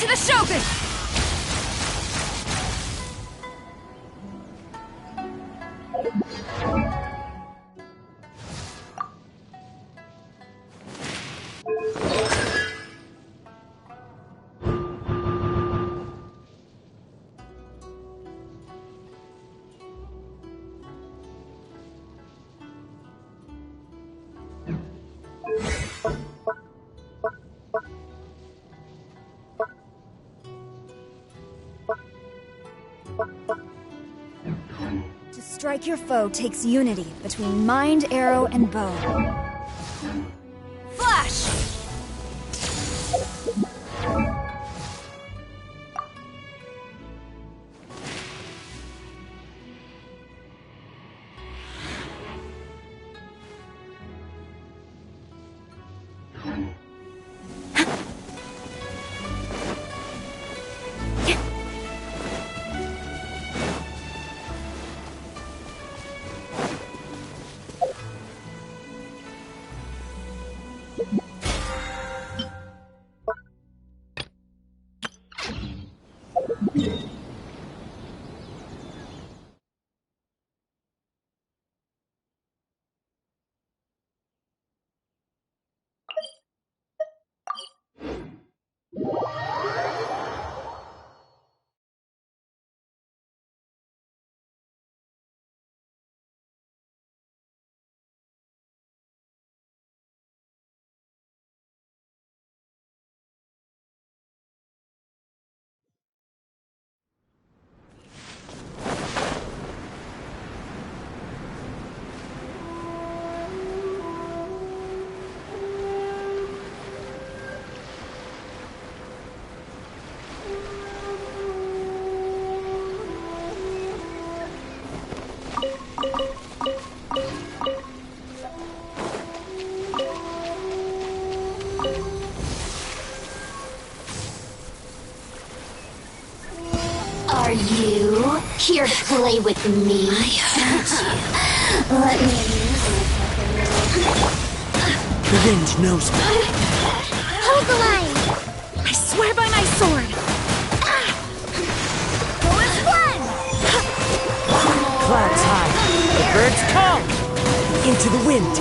the Shogun! To strike your foe takes unity between mind, arrow, and bow. Flash! Are you here to play with me? I heard you. Let me use The wind knows me. Hold the line! I swear by my sword! Go as one! Clouds high, the birds call. Into the wind.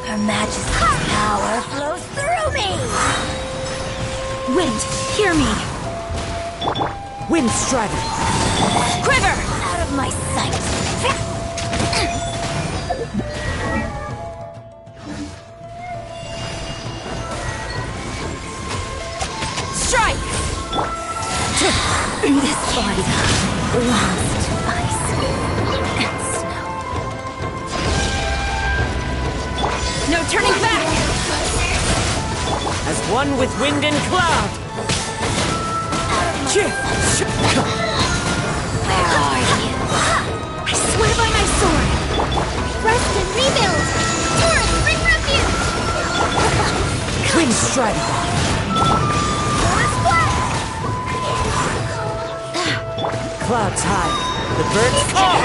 Her Majesty's power flows through me! Wind, hear me! Wind strider. Quiver! Out of my sight! Strike! This body belongs to ice and snow. No turning back! As one with wind and cloud. Where are you? I swear by my sword! Rest and rebuild! Taurus, bring refuge! Wind strider. Clouds high, the birds call.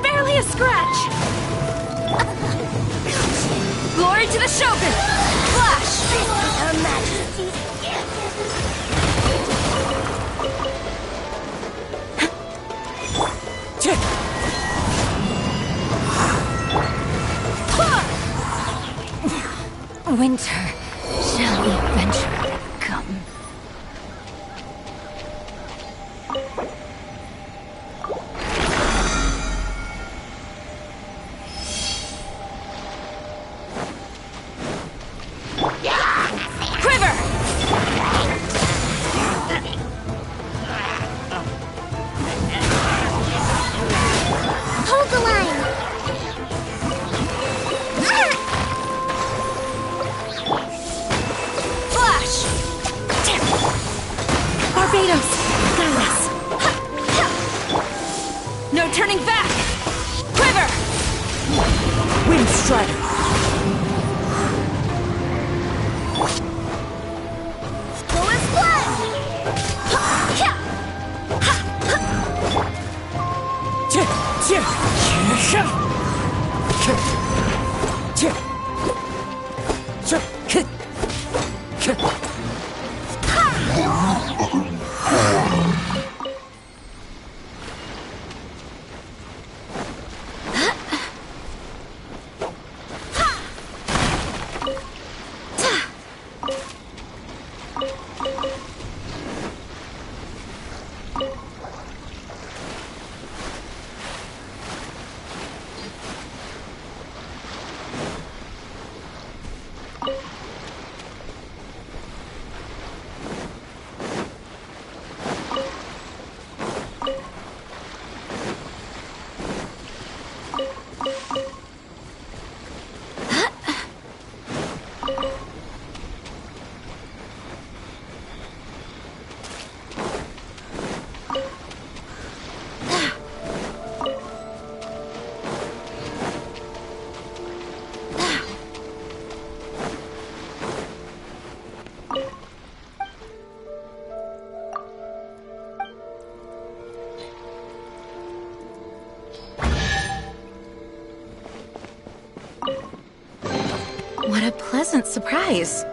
Barely a scratch! Glory to the Shogun! Flash! Her Majesty's Winter shall eventually come. Quiver! Hold the line! Flash! Barbados! Guide us! No turning back! Quiver! Wind strider. Go as one! pleasant surprise.